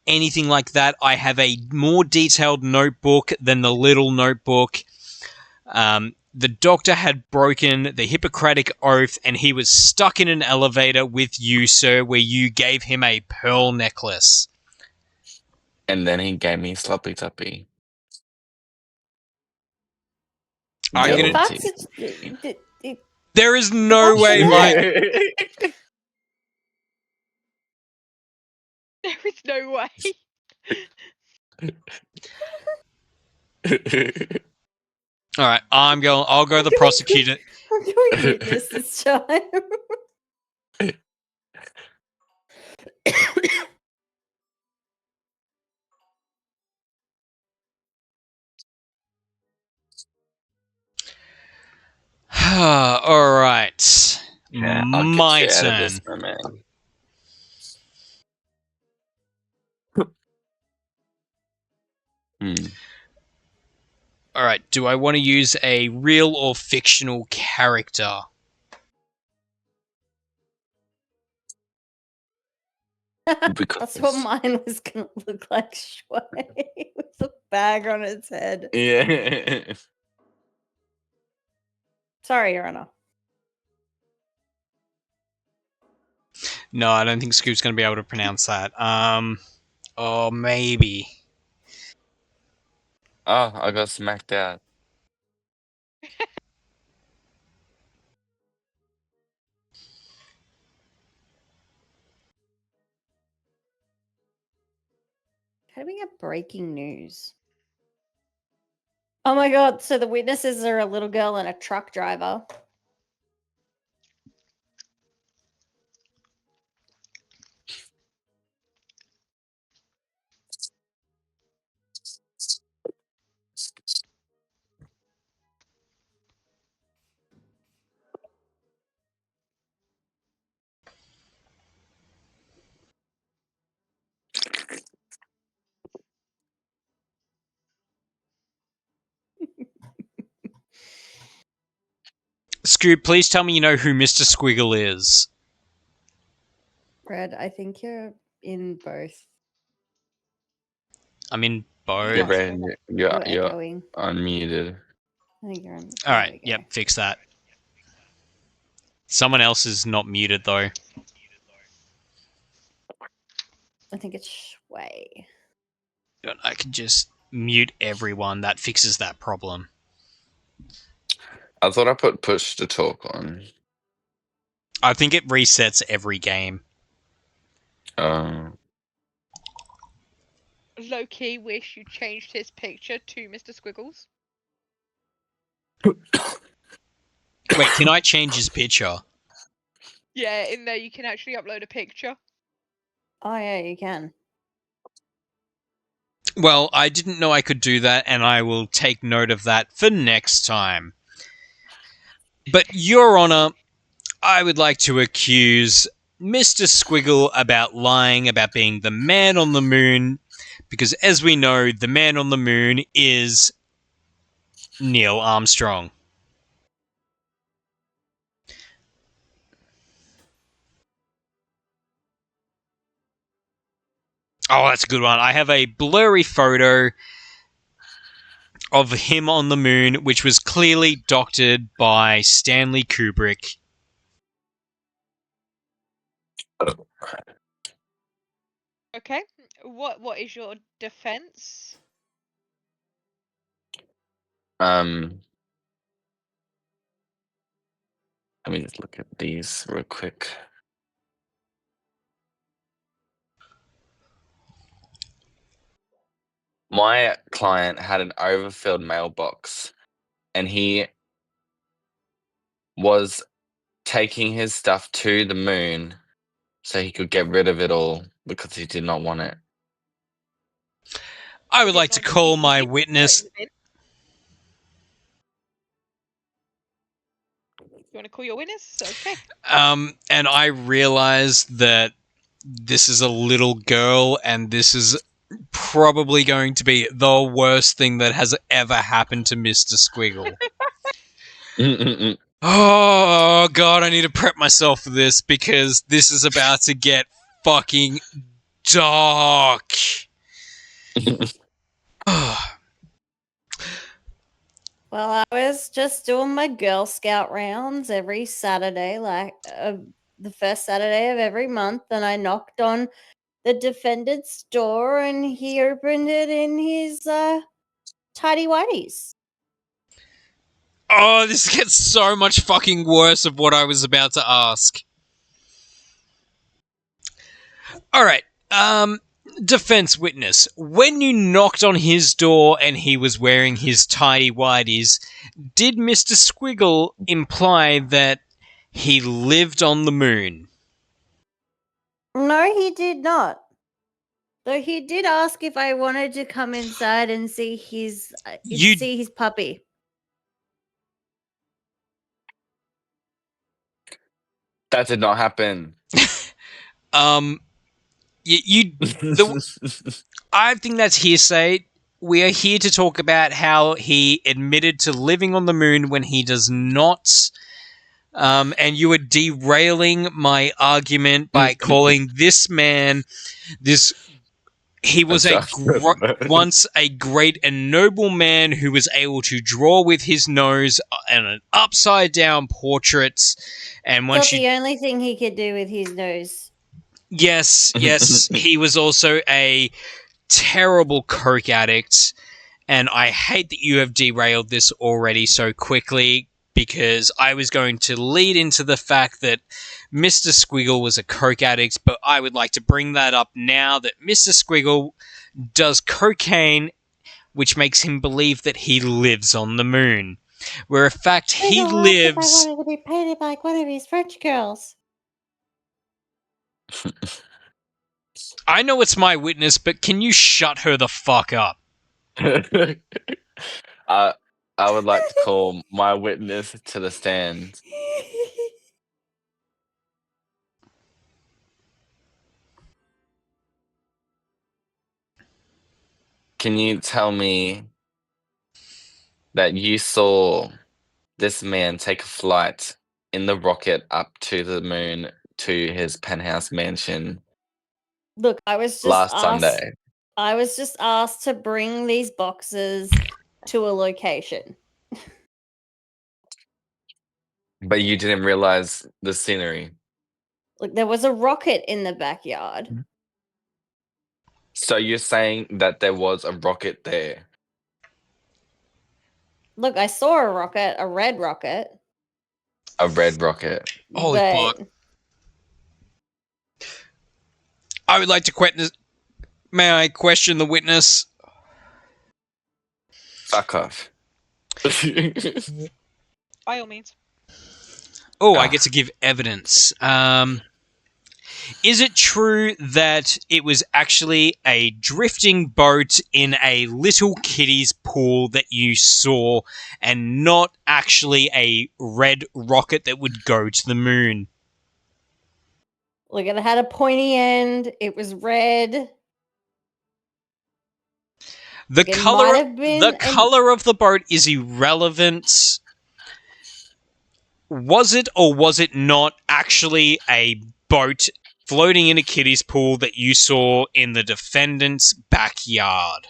anything like that. I have a more detailed notebook than the little notebook. The doctor had broken the Hippocratic Oath, and he was stuck in an elevator with you, sir, where you gave him a pearl necklace. and then he gave me sloppy toppy. I'm In gonna- fact, There is no way, Mike. There is no way. All right, I'll go the prosecutor. I'm doing this time. All right. Yeah, I'll get My you out of turn. this, my man. All right. Do I want to use a real or fictional character? That's what mine was gonna look like, Shui, with a bag on its head. Yeah. Sorry, Your Honor. No, I don't think Scoop's going to be able to pronounce that. Or maybe. Oh, I got smacked out. How do we get breaking news? Oh my god, so the witnesses are a little girl and a truck driver. Scoop, please tell me you know who Mr. Squiggle is. Red, I think you're in both. I'm in Yeah, both. Brandon, You're you're echoing. unmuted. I think you're on. All there right. we go. Yep. Fix that. Someone else is not muted though. I think it's Shui. I can just mute everyone. That fixes that problem. I thought I put push to talk on. I think it resets every game. Low key wish you changed his picture to Mr. Squiggles. Wait, can I change his picture? Yeah, in there you can actually upload a picture. Oh yeah, you can. Well, I didn't know I could do that, and I will take note of that for next time. But, Your Honor, I would like to accuse Mr. Squiggle about lying about being the man on the moon, because as we know, the man on the moon is Neil Armstrong. Oh, that's a good one. I have a blurry photo of him on the moon, which was clearly doctored by Stanley Kubrick. Okay. What is your defense? Let me just look at these real quick. My client had an overfilled mailbox, and he was taking his stuff to the moon so he could get rid of it all because he did not want it. I would like to call my You witness. want to call your witness? Okay. And I realize that this is a little girl, and this is probably going to be the worst thing that has ever happened to Mr. Squiggle. Oh, God, I need to prep myself for this, because this is about to get fucking dark. Well, I was just doing my Girl Scout rounds every Saturday, like the first Saturday of every month, and I knocked on the defendant's door, and he opened it in his tidy whities. Oh, this gets so much fucking worse of what I was about to ask. Alright, defense witness. When you knocked on his door and he was wearing his tidy whities, did Mr. Squiggle imply that he lived on the moon? No, he did not. Though he did ask if I wanted to come inside and see his puppy. That did not happen. I think that's hearsay. we are here to talk about how he admitted to living on the moon when he does not. And you are derailing my argument by calling this man this. He was once a great and noble man who was able to draw with his nose and an upside down portrait. And Not once you the only thing he could do with his nose. yes, he was also a terrible coke addict. And I hate that you have derailed this already so quickly, because I was going to lead into the fact that Mr. Squiggle was a coke addict, but I would like to bring that up now that Mr. Squiggle does cocaine, which makes him believe that he lives on the moon. Where in fact he lives. I wanted to be painted like one of these French girls. I know it's my witness, but can you shut her the fuck up? I would like to call my witness to the stand. Can you tell me that you saw this man take a flight in the rocket up to the moon to his penthouse mansion Look, I was just last asked. Sunday? I was just asked to bring these boxes to a location. But you didn't realize the scenery. Look, there was a rocket in the backyard. So you're saying that there was a rocket there? Look, I saw a rocket, a red rocket. A red rocket. Holy but fuck. I would like to question. May I question the witness? Fuck off. By all means. Oh, I get to give evidence. Is it true that it was actually a drifting boat in a little kiddie's pool that you saw, and not actually a red rocket that would go to the moon? Look, it had a pointy end. It was red. The It color, might have been the an- color of the boat is irrelevant. Was it or was it not actually a boat floating in a kiddie's pool that you saw in the defendant's backyard?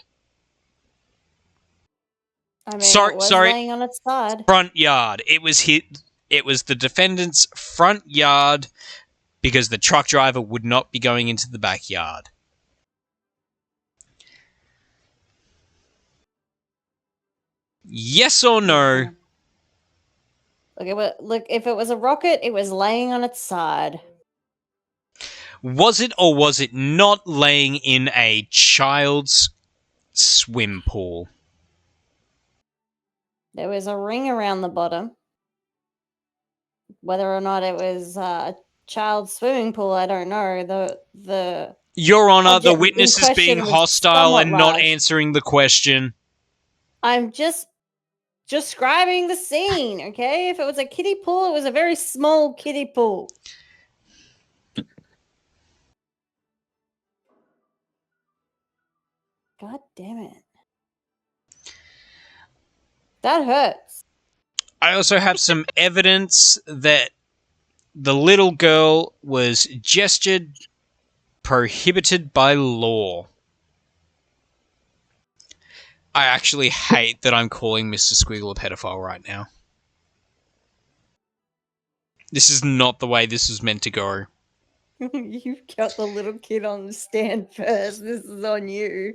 I mean, Sorry- it was sorry. laying on its side. Front yard. It was the defendant's front yard, because the truck driver would not be going into the backyard. Yes or no? Look, if it was a rocket, it was laying on its side. Was it or was it not laying in a child's swim pool? There was a ring around the bottom. Whether or not it was a child's swimming pool, I don't know. The Your Honor, the object in witness is being question was hostile somewhat and not large. answering the question. I'm just describing the scene, okay? If it was a kiddie pool, it was a very small kiddie pool. God damn it. That hurts. I also have some evidence that the little girl was gestured prohibited by law. I actually hate that I'm calling Mr. Squiggle a pedophile right now. This is not the way this was meant to go. You've got the little kid on the stand first. This is on you.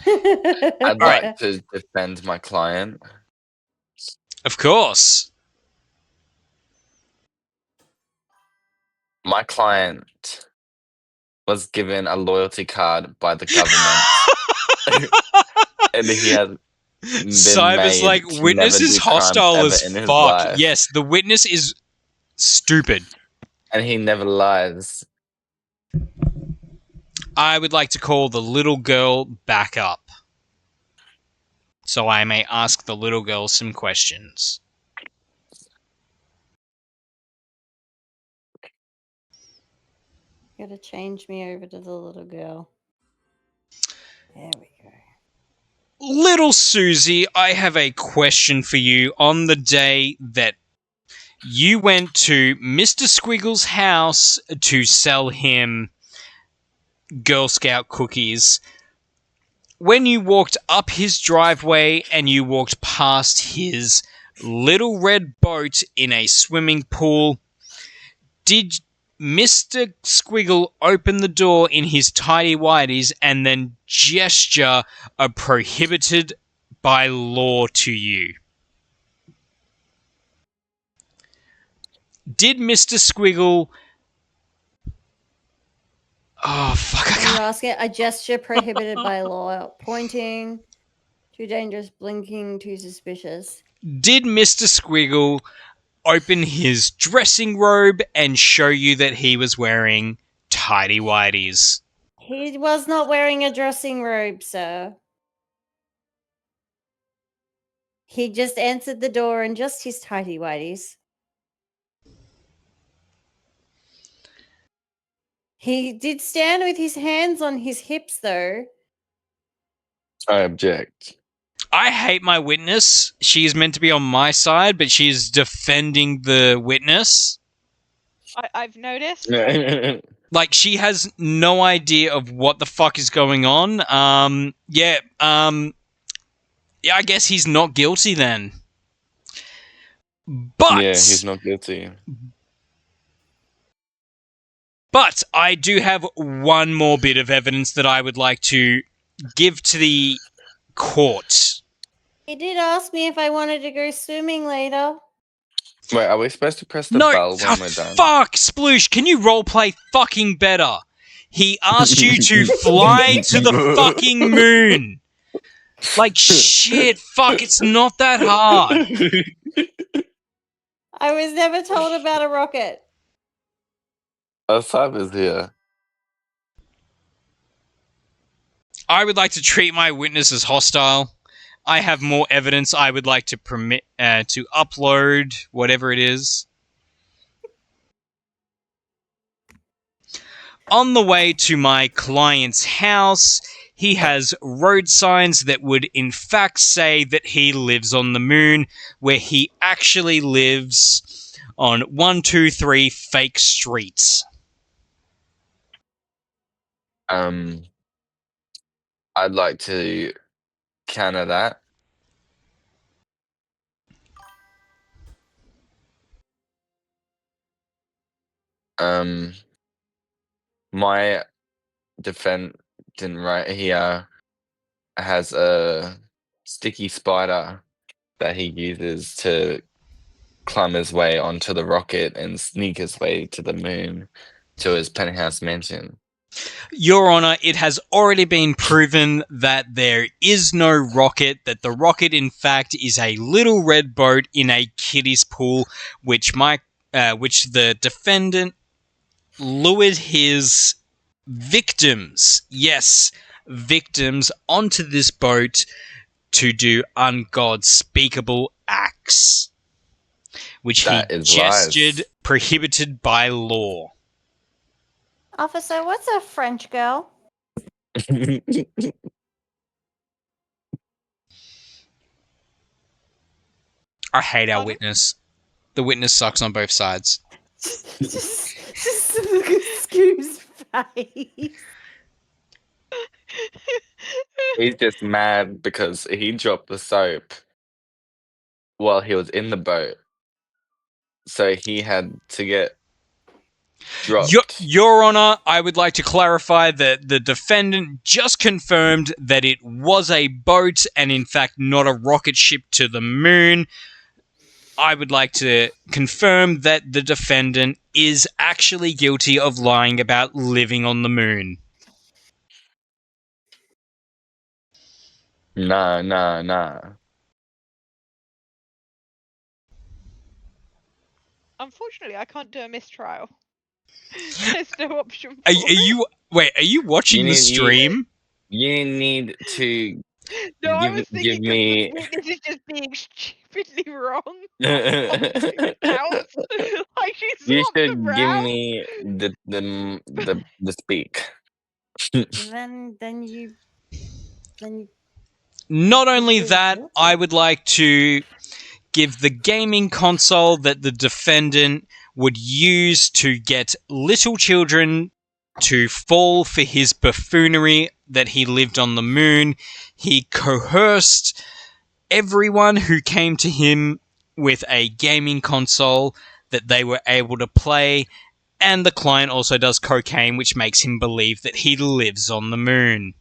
I'd like to defend my client. Of course. My client was given a loyalty card by the government. And he has been Cyber's made like, to witness never is do crimes hostile ever as in his fuck. life. Yes, the witness is stupid. And he never lies. I would like to call the little girl back up, so I may ask the little girl some questions. Gotta change me over to the little girl. There we go. Little Susie, I have a question for you. On the day that you went to Mr. Squiggle's house to sell him Girl Scout cookies, when you walked up his driveway and you walked past his little red boat in a swimming pool, did Mr. Squiggle open the door in his tighty-whities and then gesture a prohibited by law to you? Did Mr. Squiggle... Oh, fuck, I You're can't... asking a gesture prohibited by law. Pointing, too dangerous, blinking, too suspicious. Did Mr. Squiggle open his dressing robe and show you that he was wearing tighty-whities? He was not wearing a dressing robe, sir. He just answered the door in just his tighty whities. He did stand with his hands on his hips, though. I object. I hate my witness. She is meant to be on my side, but she is defending the witness. I've noticed. Like, she has no idea of what the fuck is going on. Yeah, I guess he's not guilty then. But Yeah, he's not guilty. But I do have one more bit of evidence that I would like to give to the court. He did ask me if I wanted to go swimming later. Wait, are we supposed to press the No, bell when we're done? fuck, Sploosh, can you roleplay fucking better? He asked you to fly to the fucking moon. Like, shit, fuck, it's not that hard. I was never told about a rocket. Asab is here. I would like to treat my witness as hostile. I have more evidence I would like to permit to upload, whatever it is. On the way to my client's house, he has road signs that would in fact say that he lives on the moon, where he actually lives on 123 fake streets. I'd like to counter that. My defendant right here has a sticky spider that he uses to climb his way onto the rocket and sneak his way to the moon to his penthouse mansion. Your Honor, it has already been proven that there is no rocket, that the rocket in fact is a little red boat in a kiddie's pool, which the defendant lured his victims, yes, victims, onto this boat to do ungodspeakable acts, which That he is gestured lies. prohibited by law. Officer, what's a French girl? I hate our Pardon? witness. The witness sucks on both sides. Just look at Scoob's face. He's just mad because he dropped the soap while he was in the boat. So he had to get dropped. Your Honor, I would like to clarify that the defendant just confirmed that it was a boat and in fact not a rocket ship to the moon. I would like to confirm that the defendant is actually guilty of lying about living on the moon. Nah. Unfortunately, I can't do a mistrial. There's no option. Are for it. you watching You the need- stream? You need to No, I give- was thinking give me- this is just being stupidly wrong. you Counts. Like she swapped should them give round. me the speak. Then you Not only Very that, guilty. I would like to give the gaming console that the defendant would use to get little children to fall for his buffoonery that he lived on the moon. He coerced everyone who came to him with a gaming console that they were able to play, and the client also does cocaine, which makes him believe that he lives on the moon.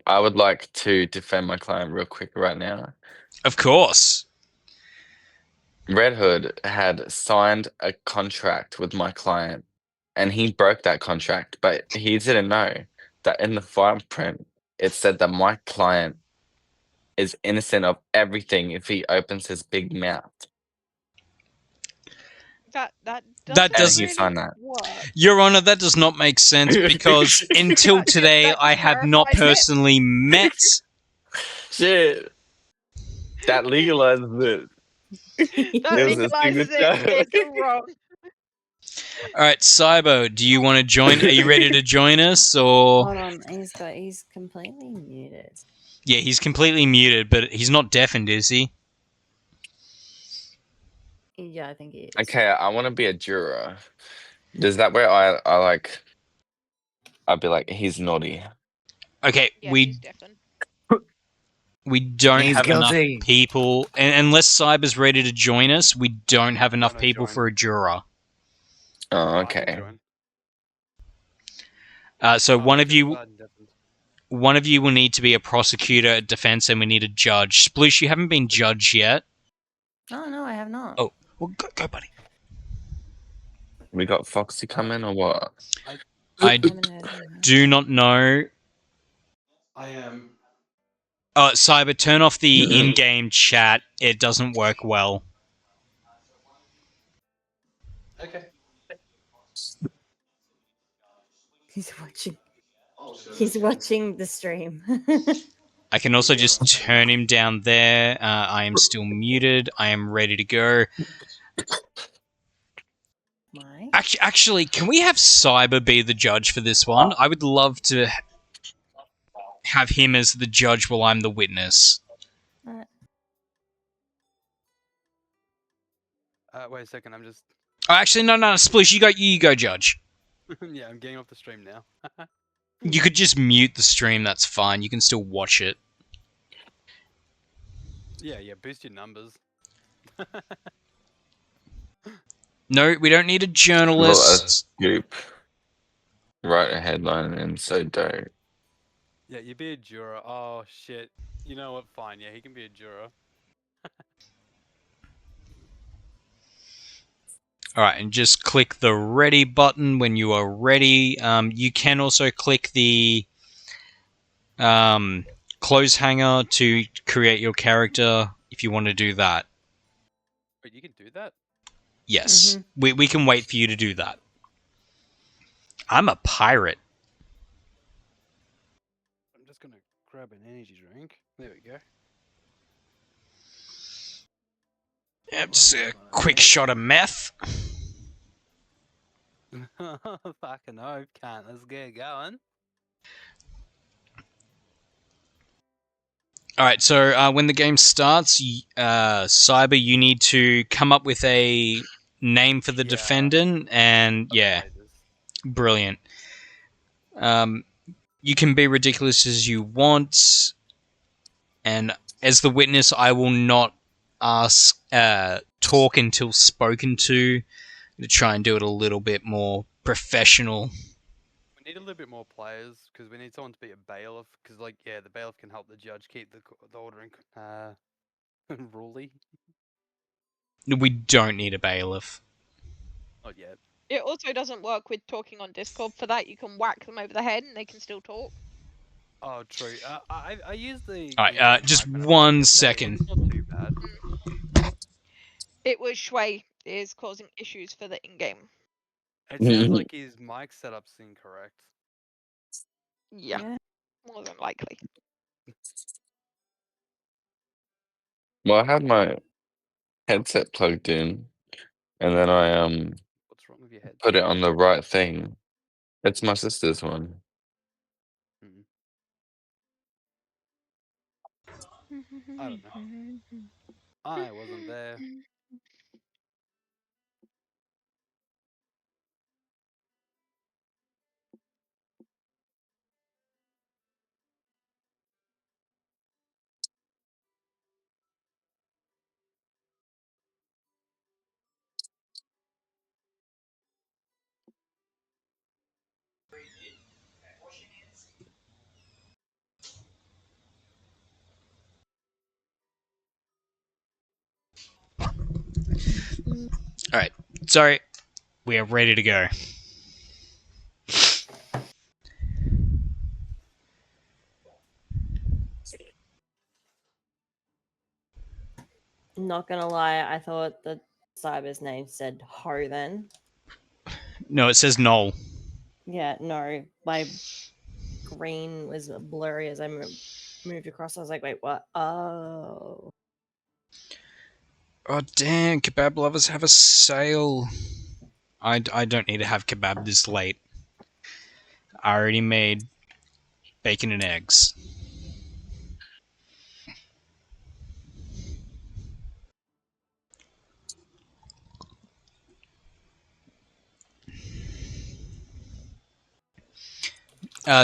I would like to defend my client real quick right now. Of course. Red Hood had signed a contract with my client, and he broke that contract, but he didn't know that in the fine print it said that my client is innocent of everything if he opens his big mouth. That That doesn't does- really sign that. work. Your Honor, that does not make sense because until That- today that I have not clarifies it. personally met. Shit. That legalizes it. That It was a legalizes it. signature. It's wrong. Alright, Cybo, do you want to join? Are you ready to join us? Or Hold on, he's completely muted. yeah, he's completely muted, but he's not deafened, is he? Yeah, I think he is. Okay, I want to be a juror. Does that way I'd be like, he's naughty. Okay, Yeah, we he's deafened. don't He's have guilty. enough people, and unless Cyber's ready to join us, we don't have enough Wanna people join? for a juror. Oh, I can okay. join. So Oh, one of too you, bad and deafened. one of you will need to be a prosecutor at defense, and we need a judge. Sploosh, you haven't been judged yet. Oh no, I have not. Oh. Well, go, buddy. We got Foxy coming or what? I haven't heard of that. do not know. I am. Cyber, turn off the in-game chat. It doesn't work well. Okay. He's watching. Oh, sure. He's watching the stream. I can also just turn him down there. I am still muted. I am ready to go. Mike? Actually, can we have Cyber be the judge for this one? I would love to have him as the judge while I'm the witness. Wait a second. I'm just. Oh, actually, no, Splish, you go, judge. Yeah, I'm getting off the stream now. You could just mute the stream. That's fine. You can still watch it. Yeah, boost your numbers. No, we don't need a journalist. Scoop. Write a headline and so dope. Yeah, you be a juror. Oh shit. You know what? Fine. Yeah, he can be a juror. All right, and just click the ready button when you are ready. You can also click the close hanger to create your character if you want to do that. Wait, you can do that? Yes, we can wait for you to do that. I'm a pirate. I'm just gonna grab an energy drink. There we go. Yep, just a quick shot of meth. Fucking hope, can't. Let's get going. All right, so when the game starts, Cyber, you need to come up with a name for the Yeah. defendant, and yeah, Okay, this- brilliant. You can be ridiculous as you want, and as the witness, I will not talk until spoken to try and do it a little bit more professional. We need a little bit more players because we need someone to be a bailiff. Because, like, yeah, the bailiff can help the judge keep the order in ruly. We don't need a bailiff. Not yet. It also doesn't work with talking on Discord. For that, you can whack them over the head and they can still talk. Oh, true. I use the. Alright, just microphone 1 it's second. not too bad. It was Shui is causing issues for the in-game. It sounds like his mic setup's incorrect. Yeah, Yeah. more than likely. Well, I had my headset plugged in, and then I What's wrong with your head? put it on the right thing. It's my sister's one. I don't know. I wasn't there. Alright, sorry. We are ready to go. Not gonna lie, I thought the cyber's name said Ho then. No, it says Noel. Yeah, no. My green was blurry as I moved across. I was like, wait, what? Oh. Oh, damn. Kebab lovers have a sale. I don't need to have kebab this late. I already made bacon and eggs.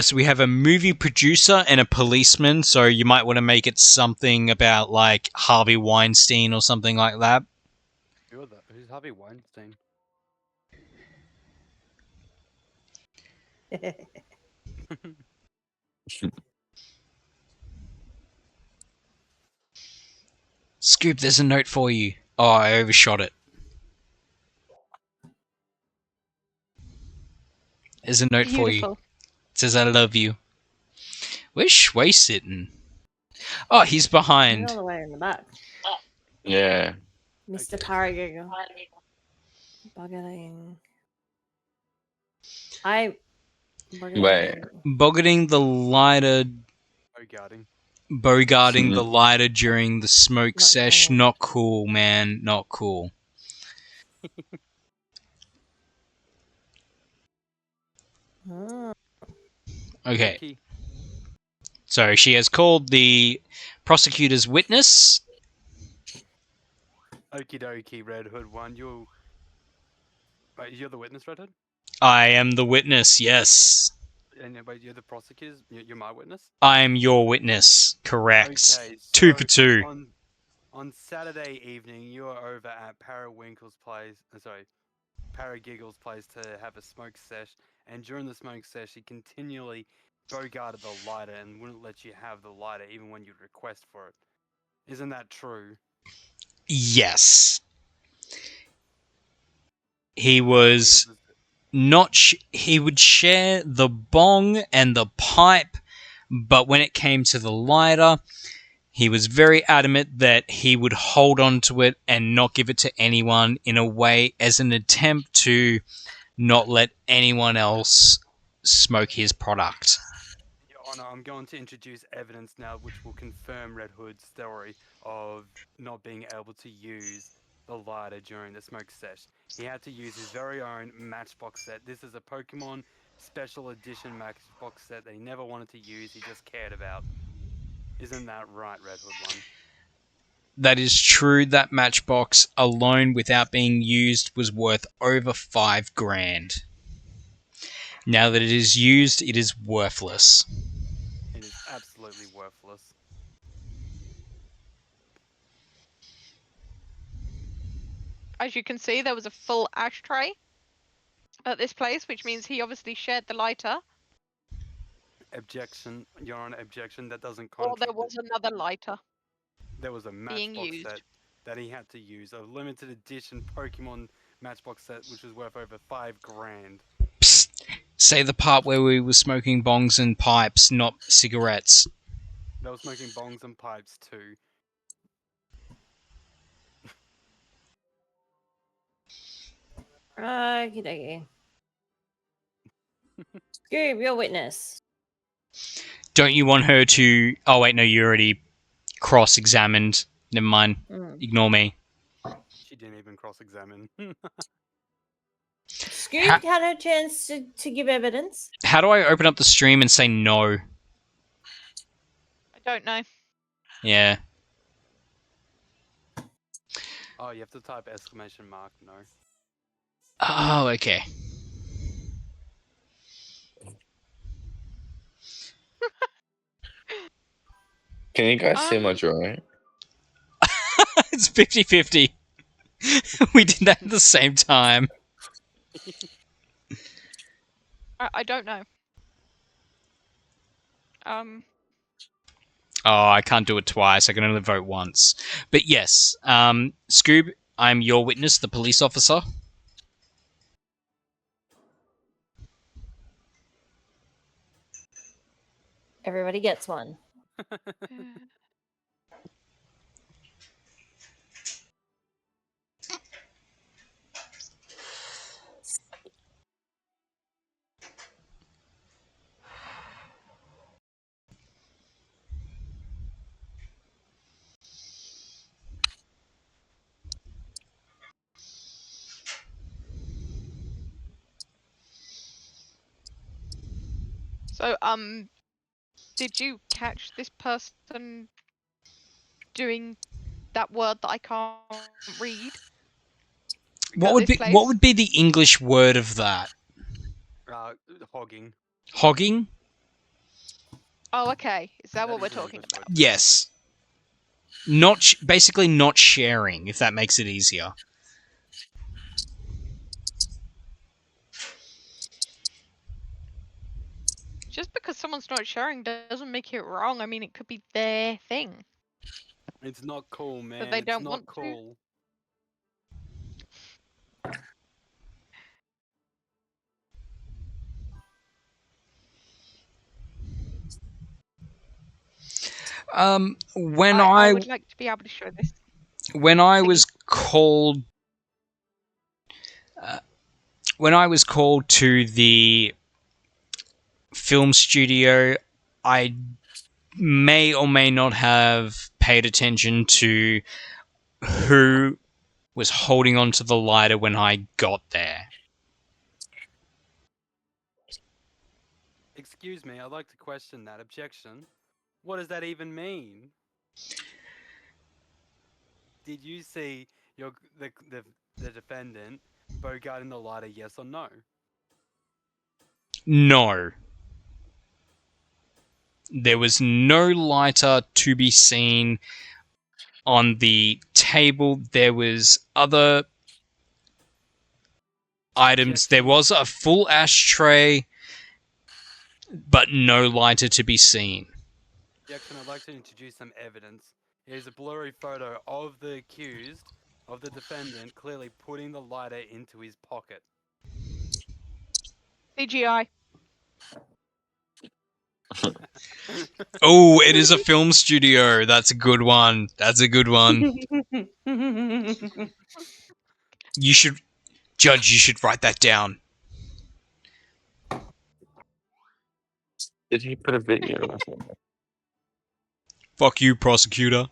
So we have a movie producer and a policeman, so you might want to make it something about, like, Harvey Weinstein or something like that. Who's Harvey Weinstein? Scoop, there's a note for you. Oh, I overshot it. There's a note for you. Beautiful. It says, I love you. Where's Shui sitting? Oh, he's He's behind. all the way in the back. Yeah. Mr. Okay. Paragiggle. Bugging. I. Wait. Bogarting the lighter, bogarting the lighter during the smoke Not sesh. cool. Not cool, man. Not cool. Oh. Okay. Okey. So she has called the prosecutor's witness. Okie dokie, Red Hood 1. Wait, you're the witness, Red Hood? I am the witness, yes. And wait, you're the prosecutors? You're my witness? I am your witness, correct. Okay, 2 for 2. On Saturday evening, you are over at Paragiggle's place to have a smoke sesh, and during the smoke sesh, he continually bogarted the lighter and wouldn't let you have the lighter even when you'd request for it. Isn't that true? Yes. He was not... he would share the bong and the pipe, but when it came to the lighter, he was very adamant that he would hold on to it and not give it to anyone, in a way as an attempt to not let anyone else smoke his product. Your Honor, I'm going to introduce evidence now which will confirm Red Hood's story of not being able to use the lighter during the smoke sesh. He had to use his very own Matchbox set. This is a Pokemon Special Edition Matchbox set that he never wanted to use, he just cared about. Isn't that right, Red Hood 1? That is true. That matchbox alone, without being used, was worth over $5,000. Now that it is used, it is worthless. It is absolutely worthless. As you can see, there was a full ashtray at this place, which means he obviously shared the lighter. Objection, Your Honor, objection. That doesn't Or there contradict. was another lighter. There was a being Matchbox used. set that he had to use, a limited edition Pokemon Matchbox set, which was worth over $5,000. Psst. Say the part where we were smoking bongs and pipes, not cigarettes. They were smoking bongs and pipes too. Okie dokie. Scoob, your witness. Don't you want her to... Oh, wait, no, you already cross-examined. Never mind. Ignore me. She didn't even cross-examine. Scoob had a chance to give evidence. How do I open up the stream and say no? I don't know. Yeah. Oh, you have to type exclamation mark. No. Oh, okay. Can you guys see my drawing? It's 50-50. We did that at the same time. I don't know. Oh, I can't do it twice. I can only vote once. But yes, Scoob, I'm your witness, the police officer. Everybody gets one. So, did you catch this person doing that word that I can't read? What At would this be what place? would be the English word of that? Hogging. Hogging? Oh, okay. Is that That what is we're an talking English about? word. Yes. Not basically not sharing, if that makes it easier. Just because someone's not sharing doesn't make it wrong. I mean, it could be their thing. It's not cool, man. they It's don't not want to. cool. When I would like to be able to show this. when I Thingy. was called when I was called to the film studio, I may or may not have paid attention to who was holding onto the lighter when I got there. Excuse me, I'd like to question that. Objection. What does that even mean? Did you see the defendant bogarting the lighter, yes or no? No. There was no lighter to be seen on the table. There was other items. There was a full ashtray, but no lighter to be seen. Objection, I'd like to introduce some evidence. Here's a blurry photo of the accused, of the defendant, clearly putting the lighter into his pocket. CGI. Oh, it is a film studio. That's a good one. That's a good one. You should, Judge, you should write that down. Did he put a video? Fuck you, prosecutor.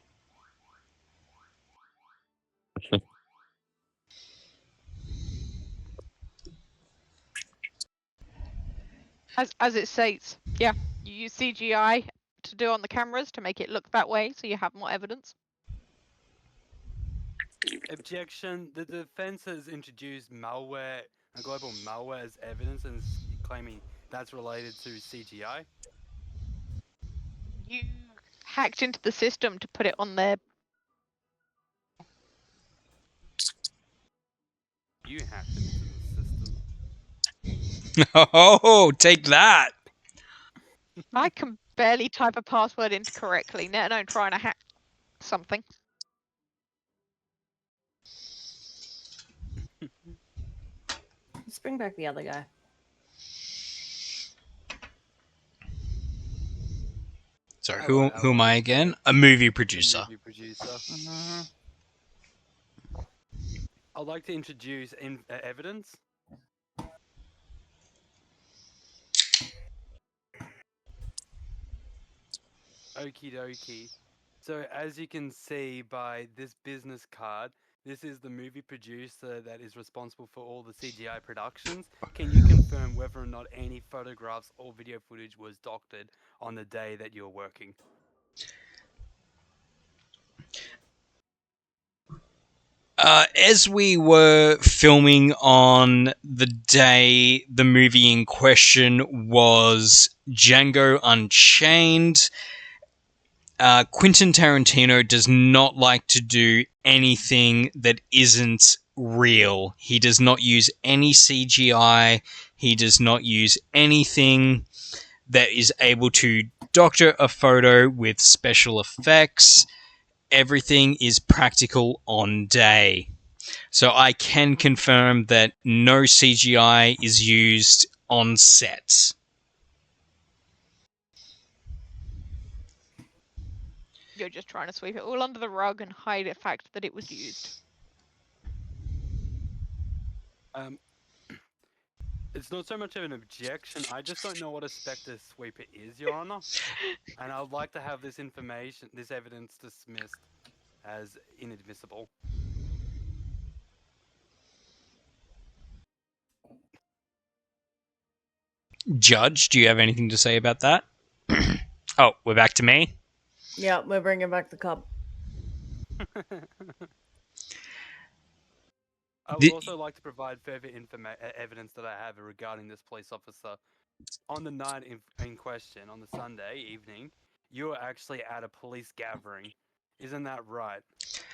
As it states, yeah, you use CGI to do on the cameras to make it look that way, so you have more evidence. Objection, the defense has introduced malware, a global malware as evidence and is claiming that's related to CGI. You hacked into the system to put it on there. You hacked into the system. Oh, take that. I can barely type a password into correctly, let alone trying to hack something. Let's bring back the other guy. Sorry, who am I again? A movie producer. Movie producer. Mm-hmm. I'd like to introduce evidence. Okie dokie. So as you can see by this business card, this is the movie producer that is responsible for all the CGI productions. Can you confirm whether or not any photographs or video footage was doctored on the day that you're working? As we were filming on the day the movie in question was Django Unchained, Quentin Tarantino does not like to do anything that isn't real. He does not use any CGI. He does not use anything that is able to doctor a photo with special effects. Everything is practical on day. So I can confirm that no CGI is used on set. You're just trying to sweep it all under the rug and hide the fact that it was used. It's not so much of an objection. I just don't know what a spectre sweeper is, Your Honor. And I would like to have this evidence dismissed as inadmissible. Judge, do you have anything to say about that? Oh, we're back to me? Yeah, we're bringing back the cup. I would also like to provide further evidence that I have regarding this police officer. On the night in question, on the Sunday evening, you were actually at a police gathering. Isn't that right?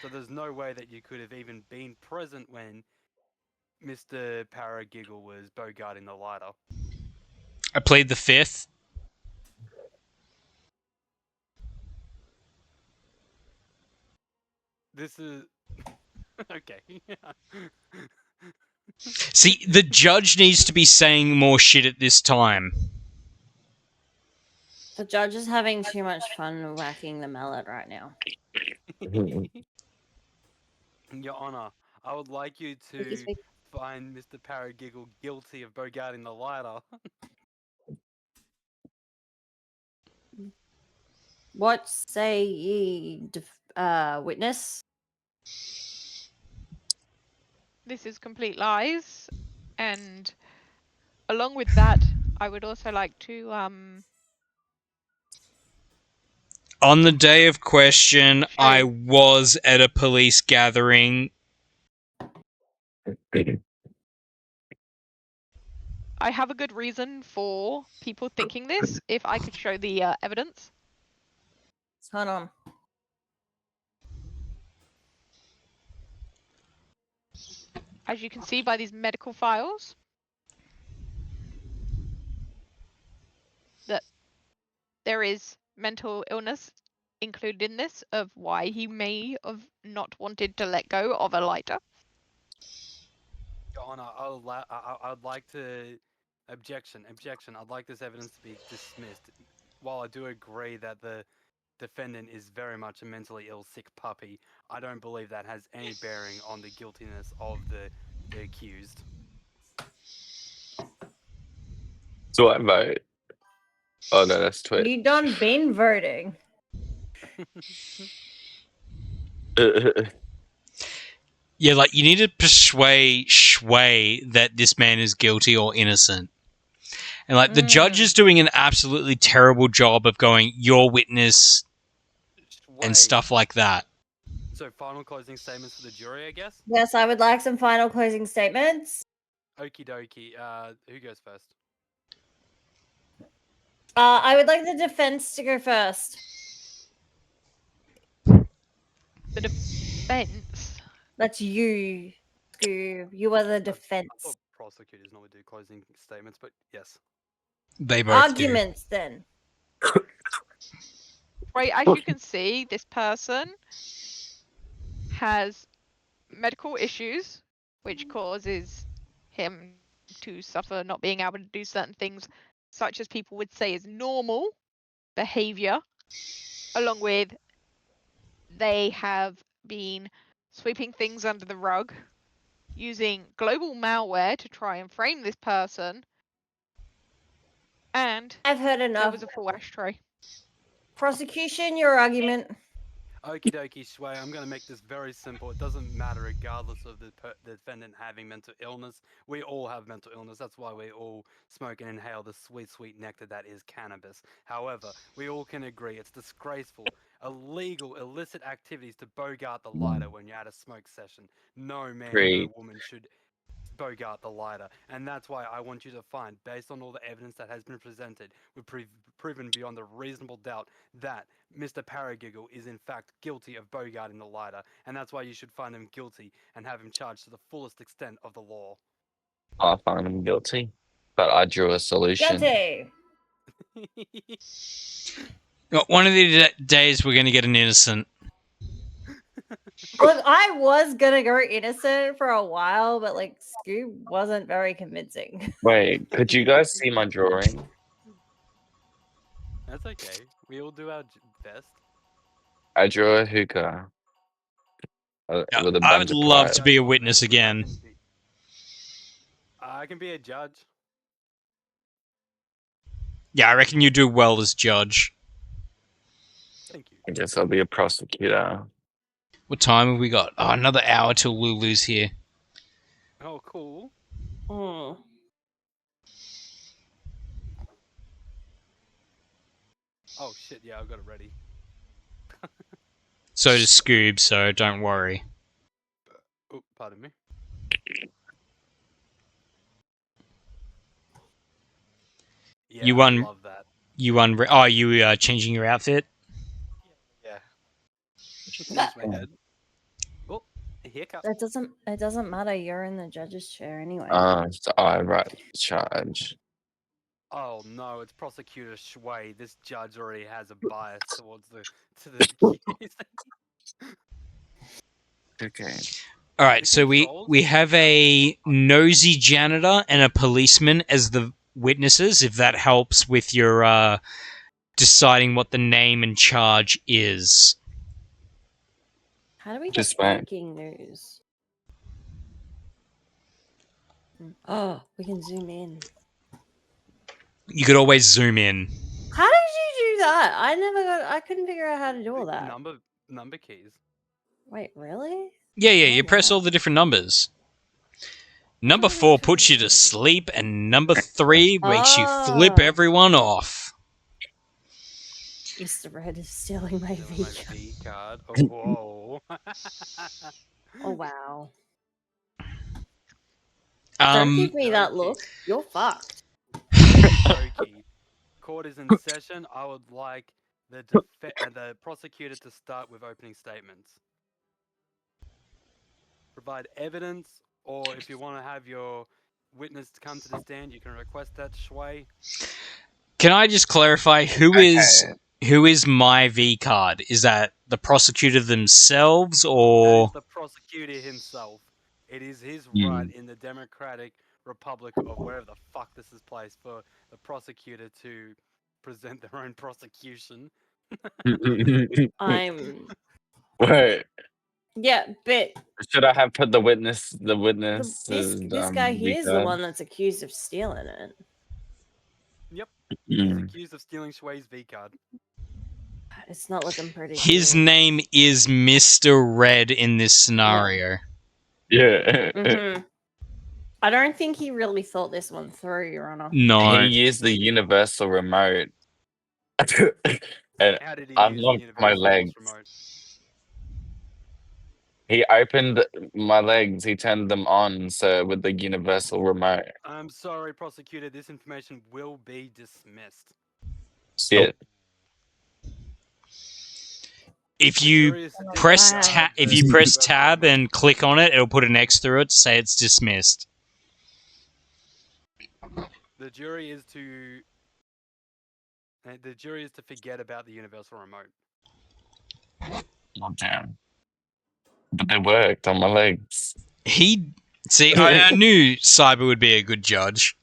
So there's no way that you could have even been present when Mr. Paragiggle was bogarting the lighter. I played the fifth. This is... okay. See, the judge needs to be saying more shit at this time. The judge is having too much fun whacking the mallet right now. Your Honor, I would like you to find Mr. Paragiggle guilty of bogarting the lighter. What say ye, witness? This is complete lies, and along with that, I would also like to On the day of question, I was at a police gathering. I have a good reason for people thinking this, if I could show the evidence. Hold on. As you can see by these medical files, that there is mental illness included in this of why he may have not wanted to let go of a lighter. Your Honor, I would like to... Objection. I'd like this evidence to be dismissed. While I do agree that the defendant is very much a mentally ill, sick puppy, I don't believe that has any bearing on the guiltiness of the accused. So I vote. Oh no, that's Twitch. You done been voting. Yeah, like, you need to persuade Shui that this man is guilty or innocent. And, like, the judge is doing an absolutely terrible job of going, your witness, and stuff like that. So, final closing statements for the jury, I guess? Yes, I would like some final closing statements. Okie dokie. Who goes first? I would like the defense to go first. The defense? That's you, Scoob. You are the defense. I thought prosecutors normally do closing statements, but yes. They both Arguments, then. Right, as you can see, this person has medical issues, which causes him to suffer not being able to do certain things, such as people would say is normal behavior, along with they have been sweeping things under the rug, using global malware to try and frame this person, and I've heard there enough. was a full ashtray. Prosecution, your argument. Okie dokie, Shui. I'm going to make this very simple. It doesn't matter regardless of the defendant having mental illness. We all have mental illness. That's why we all smoke and inhale the sweet, sweet nectar that is cannabis. However, we all can agree it's disgraceful, illegal, illicit activities to bogart the lighter when you're at a smoke session. No man, Agreed. no woman should bogart the lighter. And that's why I want you to find, based on all the evidence that has been presented, we've proven beyond a reasonable doubt that Mr. Paragiggle is in fact guilty of bogarting the lighter. And that's why you should find him guilty and have him charged to the fullest extent of the law. I find him guilty, but I drew a solution. Guilty. One of the days we're going to get an innocent. Look, I was gonna go innocent for a while, but like Scoob wasn't very convincing. Wait, could you guys see my drawing? That's okay. We all do our best. I drew a hookah with a I would bunch of love pipe. to be a witness again. I can be a judge. Yeah, I reckon you do well as judge. Thank you. I guess I'll be a prosecutor. What time have we got? Oh, another hour till Lulu's here. Oh, cool. Mm. Oh shit! Yeah, I've got it ready. So does Scoob, so don't worry. Oh, pardon me. Yeah, You I won- love that. Oh, you changing your outfit? Yeah. That- Scratch my head. Oh, a haircut. It doesn't matter. You're in the judge's chair anyway. So I write charge. Oh no, it's prosecutor Shui. This judge already has a bias towards the accused. Okay. All right, The so we controls? have a nosy janitor and a policeman as the witnesses, if that helps with your deciding what the name and charge is. How do we get Just wait. breaking news? Oh, we can zoom in. You could always zoom in. How did you do that? I couldn't figure out how to do all that. Number keys. Wait, really? Yeah, you Oh, press wow. all the different numbers. Number Oh, 4 okay. puts you to sleep, and number 3 makes you flip Ah. everyone off. Mr. Red is stealing my Stealing my V. V card. Oh, whoa. Oh wow! Don't give me that Okey. look. You're fucked. Okey-dokey. Court is in session. I would like the prosecutor to start with opening statements. Provide evidence, or if you want to have your witness to come to the stand, you can request that, Shui. Can I just clarify who is my V card? Is that the prosecutor themselves, That or is the prosecutor himself. It is his Hmm. right in the Democratic Republic of wherever the fuck this is placed for the prosecutor to present their own prosecution. I'm. Wait, Yeah, but should I have put the witness? this guy here is the one that's accused of stealing it. He's Mm. accused of stealing Shui's V card. It's not looking pretty. his good. name is Mr. Red in this scenario? Yeah. Mhm. I don't think he really thought this one through, Your Honor. No. He used the universal remote. And How did he I've use locked my Universal legs. Remote? he opened my legs. He turned them on. So with the universal remote. I'm sorry, prosecutor. This information will be dismissed. Shit. If The you jury is to press Wow. tab, if the you press universal tab remote. and click on it, it'll put an X through it to say it's dismissed. The jury is to forget about the universal remote. Oh damn. But they worked on my legs. I knew Cyber would be a good judge.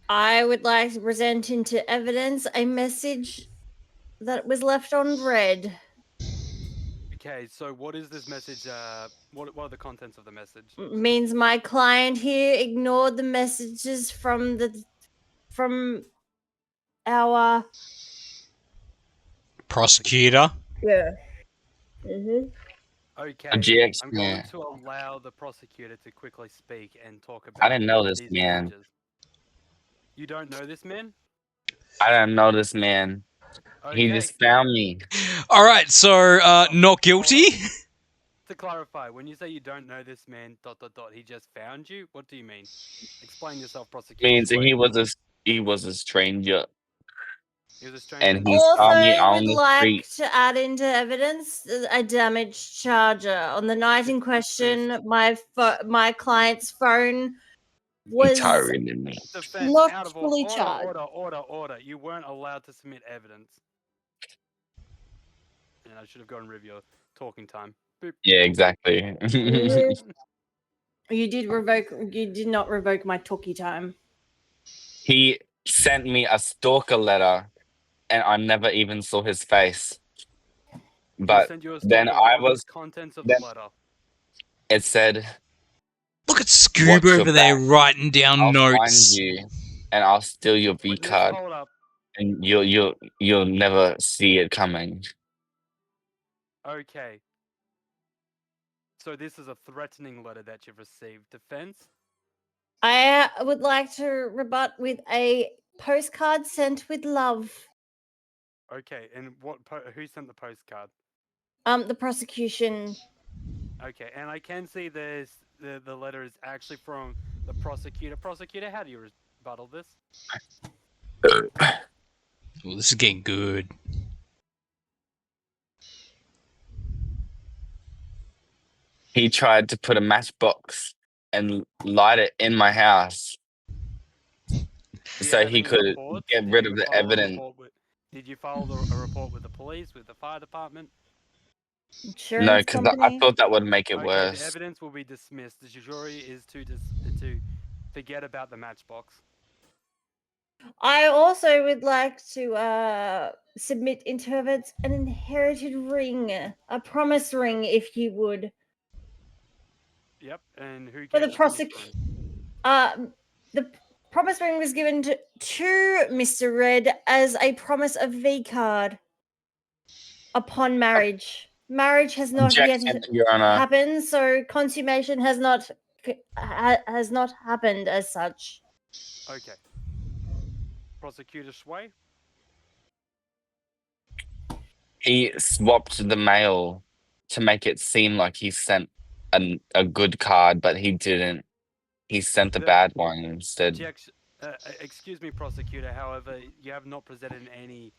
I would like to present into evidence a message that was left on red. Okay, so what is this message? What are the contents of the message? Means my client here ignored the messages from our Prosecutor. yeah. Mm-hmm. Okay, GX I'm going man. to allow the prosecutor to quickly speak and talk about I didn't know this these man. images. You don't know this man? I didn't know this man. He Okay. just found me. All right, so not guilty. To clarify, when you say you don't know this man, ... he just found you. What do you mean? Explain yourself, prosecutor. Means he was a stranger He was a stranger. and And he saw me Also, on would the like street. to add into evidence a damaged charger on the night in question. My client's phone He was tolerated me. defense, not out of fully order, charged. order. You weren't allowed to submit evidence. And I should have gotten rid of your talking time. Boop. Yeah, exactly. You did not revoke my talkie time. He sent me a stalker letter and I never even saw his face. He But sent you a then stalker. I What were was the contents of then the letter? it said, Look at Scoob "Watch your over there back. writing down I'll find notes. you and I'll steal your V Witness, card hold up. and you'll never see it coming." Okay. So this is a threatening letter that you've received. Defense? I would like to rebut with a postcard sent with love. Okay, and who sent the postcard? The prosecution. Okay, and I can see there's the letter is actually from the prosecutor. Prosecutor, how do you rebuttal this? Well, this is getting good. He tried to put a matchbox and light it in my house Do you so have he any could reports? get Did rid you of the file a evidence. report with- Did you file a report with the police, with the fire department? No, Insurance because I company. thought that would make it Okay, the worse. evidence will be dismissed. The jury is to forget about the matchbox. I also would like to submit into evidence an inherited ring, a promise ring, if you would. Yep, and who For the gave the promise ring? The promise ring was given to Mr. Red as a promise of V card upon marriage. Marriage has not yet Objection, Your Honor. happened, so consummation has not happened as such. Okay. Prosecutor Sway? He swapped the mail to make it seem like he sent a good card, but he didn't. He sent the The- bad one instead. Objection. Excuse me, prosecutor. However, you have not presented any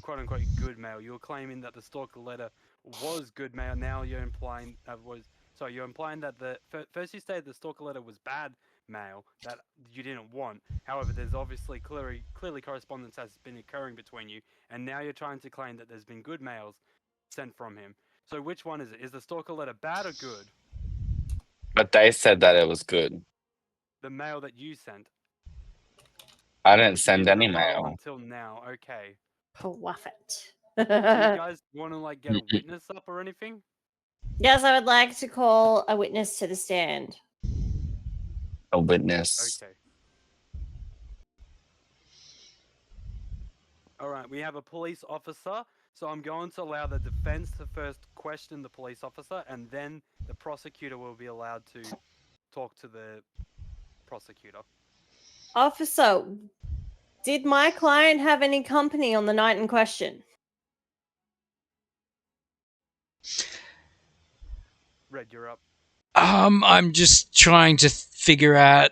quote-unquote good mail. You're claiming that the stalker letter was good mail. Now you're implying you're implying that first you stated the stalker letter was bad mail that you didn't want. However, there's obviously clearly correspondence has been occurring between you, and now you're trying to claim that there's been good mails sent from him. So which one is it? Is the stalker letter bad or good? But they said that it was good. The mail that you sent. I didn't You send didn't any rebuttal mail. until now. Okay. Perfect. Do you guys want to like get a witness up or anything? Yes, I would like to call a witness to the stand. A witness. Okay. All right, we have a police officer, so I'm going to allow the defense to first question the police officer, and then the prosecutor will be allowed to talk to the prosecutor. Officer, did my client have any company on the night in question? Red, you're up. I'm just trying to figure out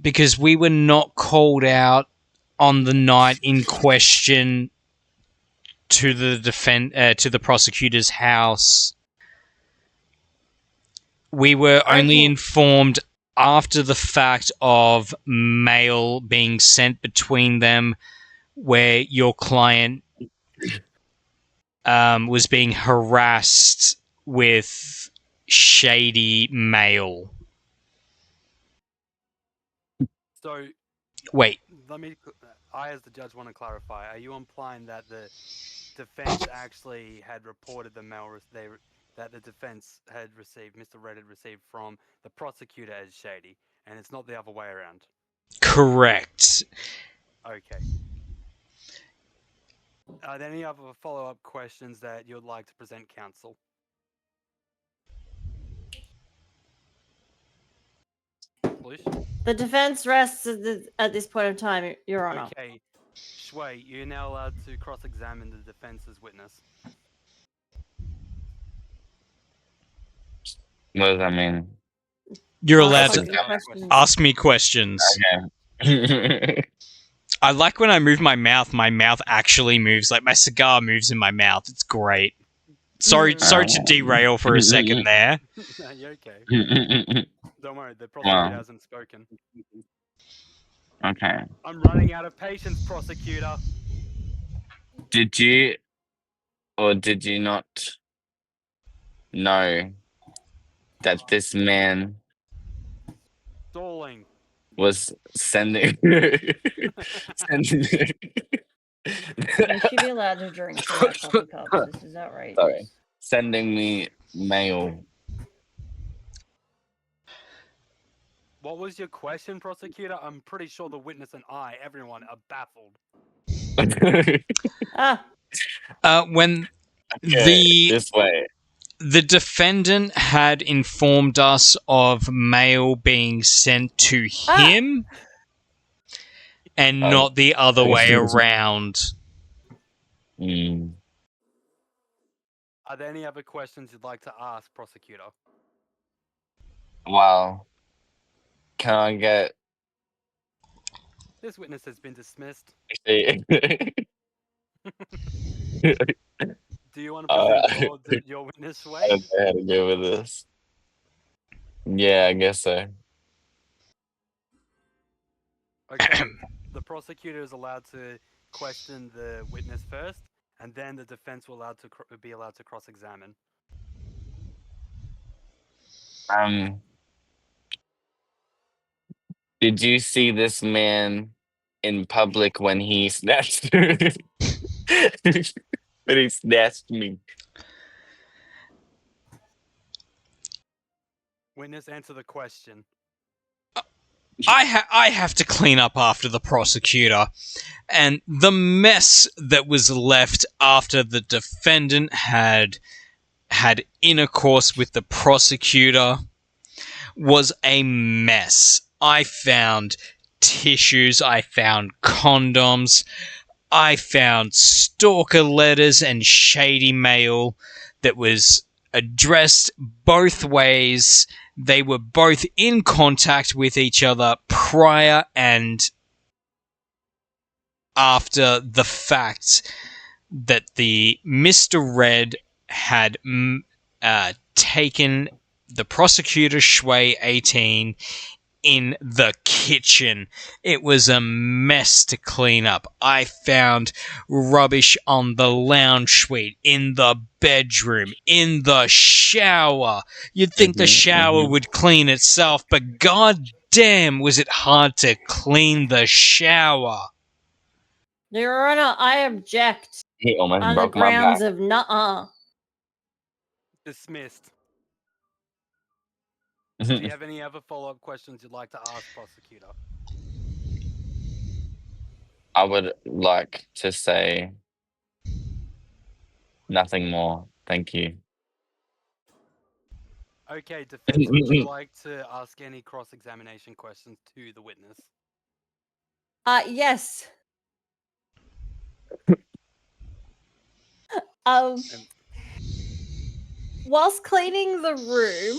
because we were not called out on the night in question to the prosecutor's house. We were only Okay. informed after the fact of mail being sent between them where your client was being harassed with shady mail. So, Wait, I as the judge want to clarify. Are you implying that the defense actually had reported the mail that the defense had received, Mr. Red had received from the prosecutor as shady, and it's not the other way around? correct. Okay. Are there any other follow-up questions that you'd like to present, counsel? Bush? The defense rests at this point in time, Your Honor. Okay. Shui, you're now allowed to cross-examine the defense's witness. What does that mean? You're Ask allowed some to questions. ask me questions. Okay. I like when I move my mouth actually moves. Like my cigar moves in my mouth. It's great. Sorry to derail for a second there. No, you're okay. Don't worry, the prosecutor Wow. hasn't spoken. Okay. I'm running out of patience, prosecutor. Did you or did you not know that this man Stalling. was sending sending You should be allowed to drink from my coffee cups. This is outrageous. Sorry. Sending me mail? What was your question, prosecutor? I'm pretty sure the witness and everyone, are baffled. Ah, When Okay, this way. the defendant had informed us of mail being sent to him and Oh. not the other way around. Mm. Are there any other questions you'd like to ask, prosecutor? Wow. Can I get This witness has been dismissed. a Do you want to present Uh, your witness, I Wei? don't know how to go with this. Yeah, I guess so. Okay. The prosecutor is allowed to question the witness first, and then the defense will be allowed to cross-examine. Did you see this man in public when he snatched when he snatched me? Witness, answer the question. I have to clean up after the prosecutor, and the mess that was left after the defendant had intercourse with the prosecutor was a mess. I found tissues, I found condoms, I found stalker letters and shady mail that was addressed both ways. They were both in contact with each other prior and after the fact that the Mr. Red had taken the prosecutor Shui 18 in the kitchen. It was a mess to clean up. I found rubbish on the lounge suite, in the bedroom, in the shower. You'd think the shower would clean itself, but god damn was it hard to clean the shower. Your Honor, I object He almost on the broke my grounds back. of nuh-uh. Dismissed. Do you have any other follow-up questions you'd like to ask, prosecutor? I would like to say nothing more. Thank you. Okay, defense, would you like to ask any cross-examination questions to the witness? Yes. Whilst cleaning the room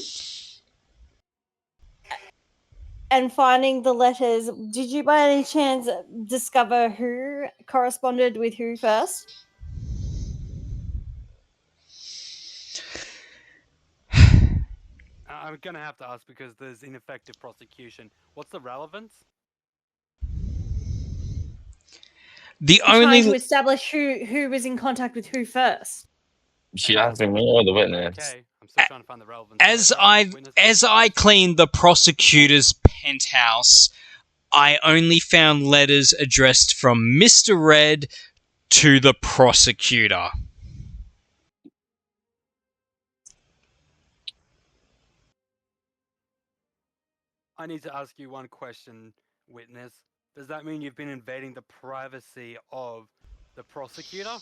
and finding the letters, did you by any chance discover who corresponded with who first? I'm gonna have to ask because there's ineffective prosecution. What's the relevance? The I'm trying to only establish who was in contact with who first. She asking me or the witness? Okay, I'm still trying to find the relevance. as I cleaned the prosecutor's penthouse, I only found letters addressed from Mr. Red to the prosecutor. I need to ask you one question, witness. Does that mean you've been invading the privacy of The prosecutor?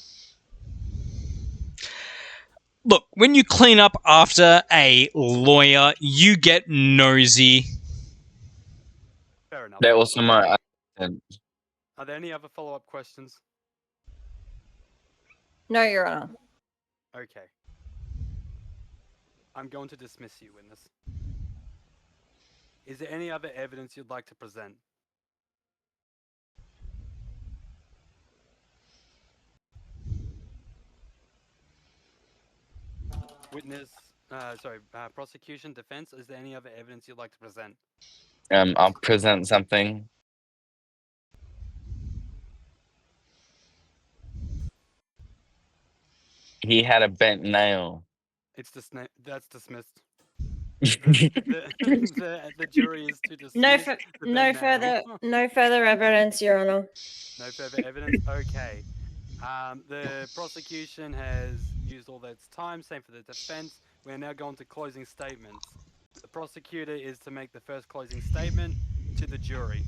Look, when you clean up after a lawyer, you get nosy. Fair enough. They're also my assistant. Are there any other follow-up questions? No, Your Honor. Okay. I'm going to dismiss you, witness. Is there any other evidence you'd like to present? Witness, prosecution, defense, is there any other evidence you'd like to present? I'll present something. He had a bent nail. That's dismissed. The jury is to dismiss. No, the no bent further, nail. no further evidence, Your Honor. No further evidence? Okay. The prosecution has used all its time, same for the defense. We're now going to closing statements. The prosecutor is to make the first closing statement to the jury.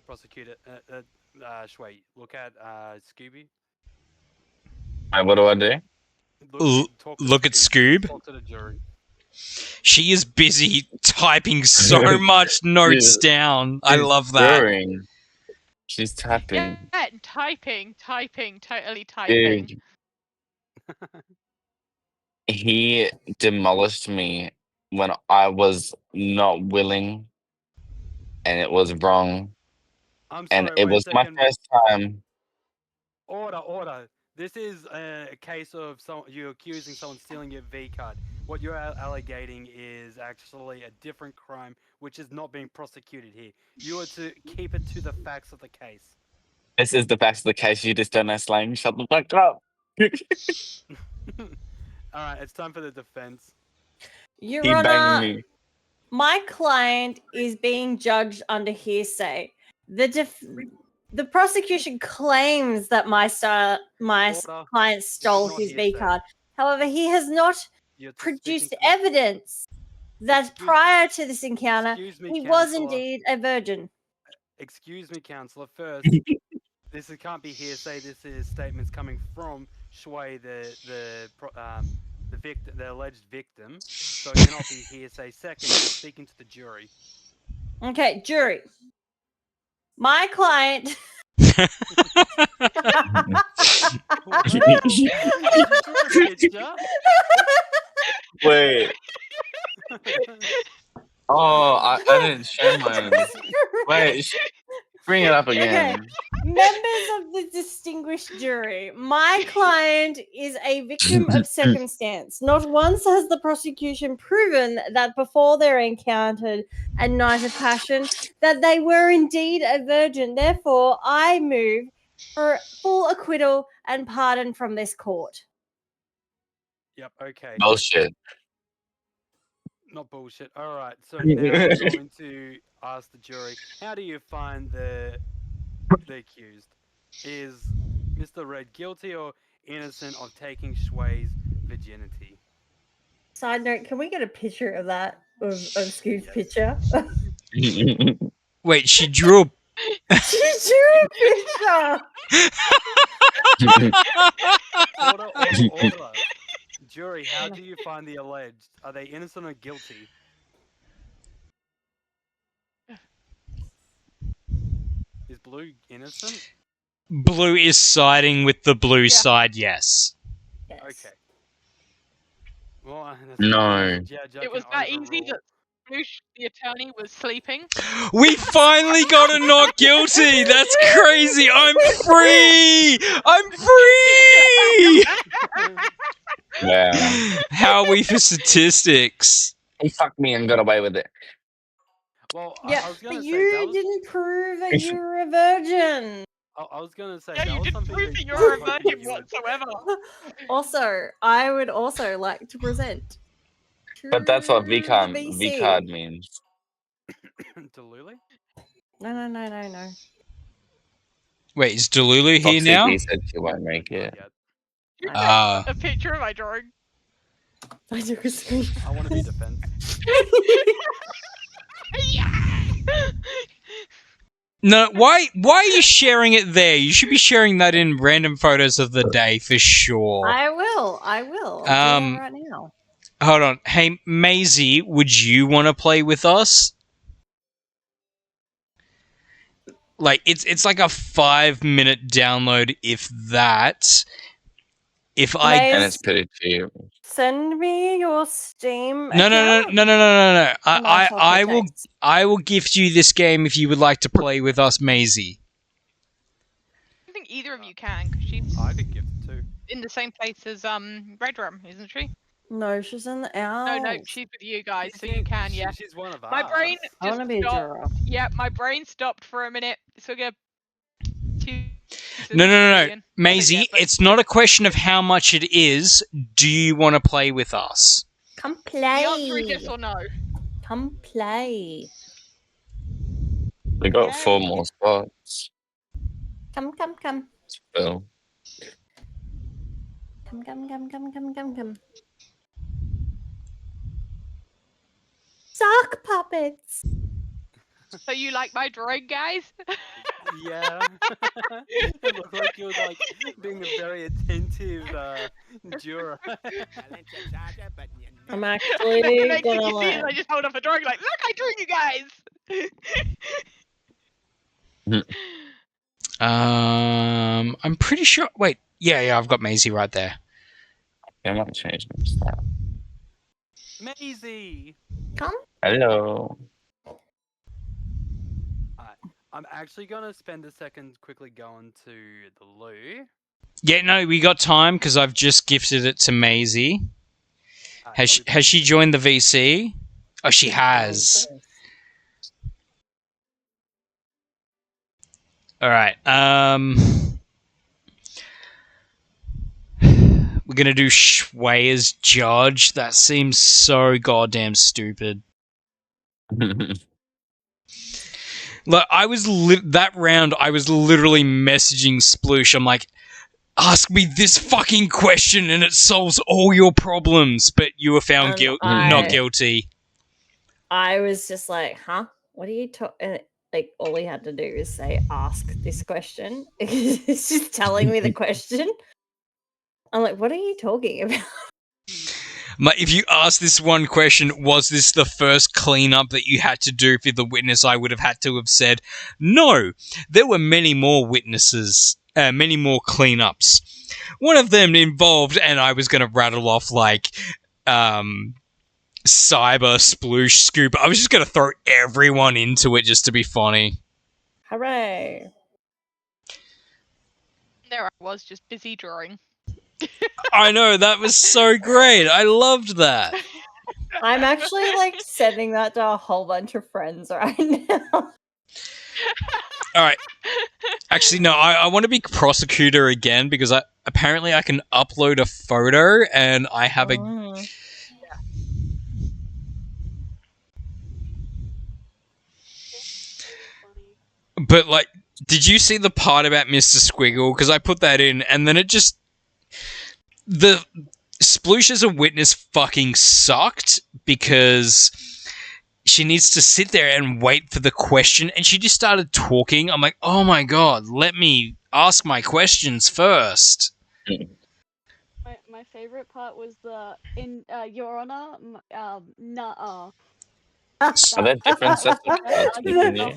Prosecutor, Shui, look at Scooby. What do I do? Look at Scoob. Talk to the jury. She is busy typing so much notes down. I love that. Drawing. She's tapping. Yeah, typing, totally typing. Dude. He demolished me when I was not willing, and it was wrong. I'm sorry, And it wait a was my second. first time. Order. This is a case of you accusing someone stealing your V card. What you're allegating is actually a different crime, which is not being prosecuted here. You are to keep it to the facts of the case. This is the facts of the case. You just don't know slang. Shut the fuck up. Alright, it's time for the defense. Your He banged Honor, me. my client is being judged under hearsay. The prosecution claims that my Order. client stole not his V hearsay. card. However, he has not You're produced speaking to- evidence that Excuse- prior to this encounter, Excuse me, he was Counselor. indeed a virgin. Excuse me, Counselor. First, can't be hearsay. This is statements coming from Shui, the victim, the alleged victim. So it cannot be hearsay. Second, you're speaking to the jury. Okay, jury. My client. Wait. Oh, I didn't share mine. Wait, bring it up again. Members of the distinguished jury, my client is a victim of circumstance. Not once has the prosecution proven that before their encounter and night of passion, that they were indeed a virgin. Therefore, I move for full acquittal and pardon from this court. Yep. Okay. Bullshit. Not bullshit. All right. So now we're going to ask the jury: how do you find the accused? Is Mr. Red guilty or innocent of taking Shui's virginity? Side note, can we get a picture of that? Of Scoop's Yes. picture? Wait, she drew a... She drew a picture! Order. Jury, how do you find the alleged? Are they innocent or guilty? Is Blue innocent? Blue is siding with the blue side, yes. Yes. Okay. Well, that's No. the judge, I It was can that easy overrule. that Bloosh, the attorney, was sleeping. We finally got a not guilty! That's crazy! I'm free! I'm free! Yeah. How are we for statistics? He fucked me and got away with it. Well, I Yeah, was but gonna say you that was, didn't prove that you were a virgin. I was gonna say Yeah, that you was didn't something prove that that you're a fucking virgin you would- whatsoever. Also, I would also like to present. But that's what to the V card means. Delulu? No. Wait, is Delulu here Foxy now? B said she won't make it. Yeah. You took Ah. a picture of my drawing. I took a screen. I want to be defense. No, why are you sharing it there? You should be sharing that in random photos of the day for sure. I will. I'll do Um, that right now. Hold on. Hey, Maisie, would you want to play with us? Like, it's like a 5-minute download, if that. If I And Maze, it's pretty cheap. send me your Steam no. account. I and I'll talk I with will text. I will gift you this game if you would like to play with us, Maisie. I don't think either of you can, because she's I could give it too. in the same place as Redrum, isn't she? No, she's in the No, no, owls. she's with you guys, She's so you can, yeah. She's one of us. My brain I want just to be a stopped. juror. Yeah, my brain stopped for a minute. So we're gonna. No. Maisie, it's not a question of how much it is. Do you want to play with us? Come The answer is play. yes or no. Come play. We got Yeah. 4 more spots. Come. So Come. Sock puppets. So you like my drawing, guys? Yeah. It looked like you was like being a very attentive juror. I'm And actually then next thing gonna you see is I just hold up a drawing like, look, I drew you guys. I'm pretty sure. Wait, yeah, I've got Maisie right there. I might change my style. Maisie! come. Hello. I'm actually gonna spend a second quickly going to the loo. Yeah, no, we got time because I've just gifted it to Maisie. Has she joined the VC? Oh, she has. All right. We're gonna do Shui as judge. That seems so goddamn stupid. Look, I was that round. I was literally messaging Sploosh. I'm like, ask me this fucking question and it solves all your problems. But you were found not guilty. I was just like, huh? What are you talking? Like, all he had to do is say, ask this question. It's just telling me the question. I'm like, what are you talking about? If you ask this one question, was this the first cleanup that you had to do for the witness? I would have had to have said, no, there were many more witnesses, many more cleanups. One of them involved, and I was going to rattle off like Cyber, Sploosh, Scoop. I was just going to throw everyone into it just to be funny. Hooray. There I was, just busy drawing. I know, that was so great. I loved that. I'm actually like sending that to a whole bunch of friends right now. All right. Actually, no, I want to be prosecutor again because apparently I can upload a photo and I have a... But, like, did you see the part about Mr. Squiggle? Because I put that in, and then it just... The Sploosh as a witness fucking sucked because she needs to sit there and wait for the question, and she just started talking. I'm like, oh my god, let me ask my questions first. My favorite part was the Your Honor, nuh-uh. Are there different sets of cards we can use?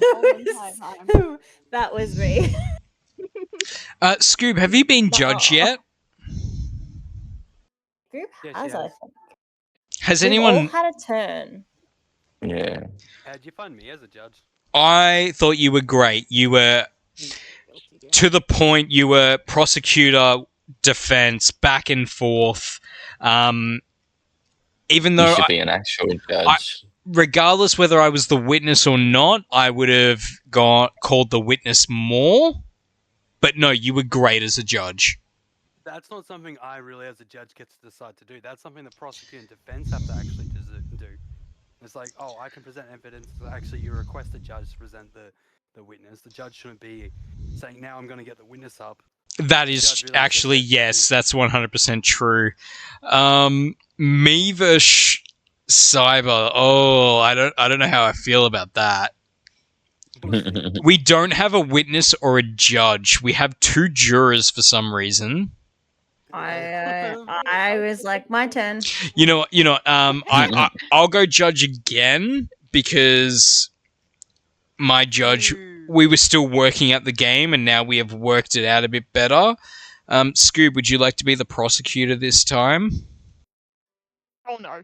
That was me. Scoob, have you been judged yet? Group Yeah, has, she I has. think. Has We've anyone... all had a turn. Yeah. How'd you find me as a judge? I thought you were great. You were to the point. You were prosecutor, defense, back and forth. Even You though, should be an actual judge. regardless whether I was the witness or not, I would have called the witness more. But no, you were great as a judge. That's not something I really, as a judge, get to decide to do. That's something the prosecutor and defense have to actually do. It's like, oh, I can present evidence. Actually, you request the judge to present the witness. The judge shouldn't be saying, now I'm going to get the witness up. That is actually, yes, that's 100% true. Me versus Cyber. Oh, I don't know how I feel about that. We don't have a witness or a judge. We have 2 jurors for some reason. I was like, my turn. I'll go judge again because my judge, we were still working at the game and now we have worked it out a bit better. Scoob, would you like to be the prosecutor this time? Oh no.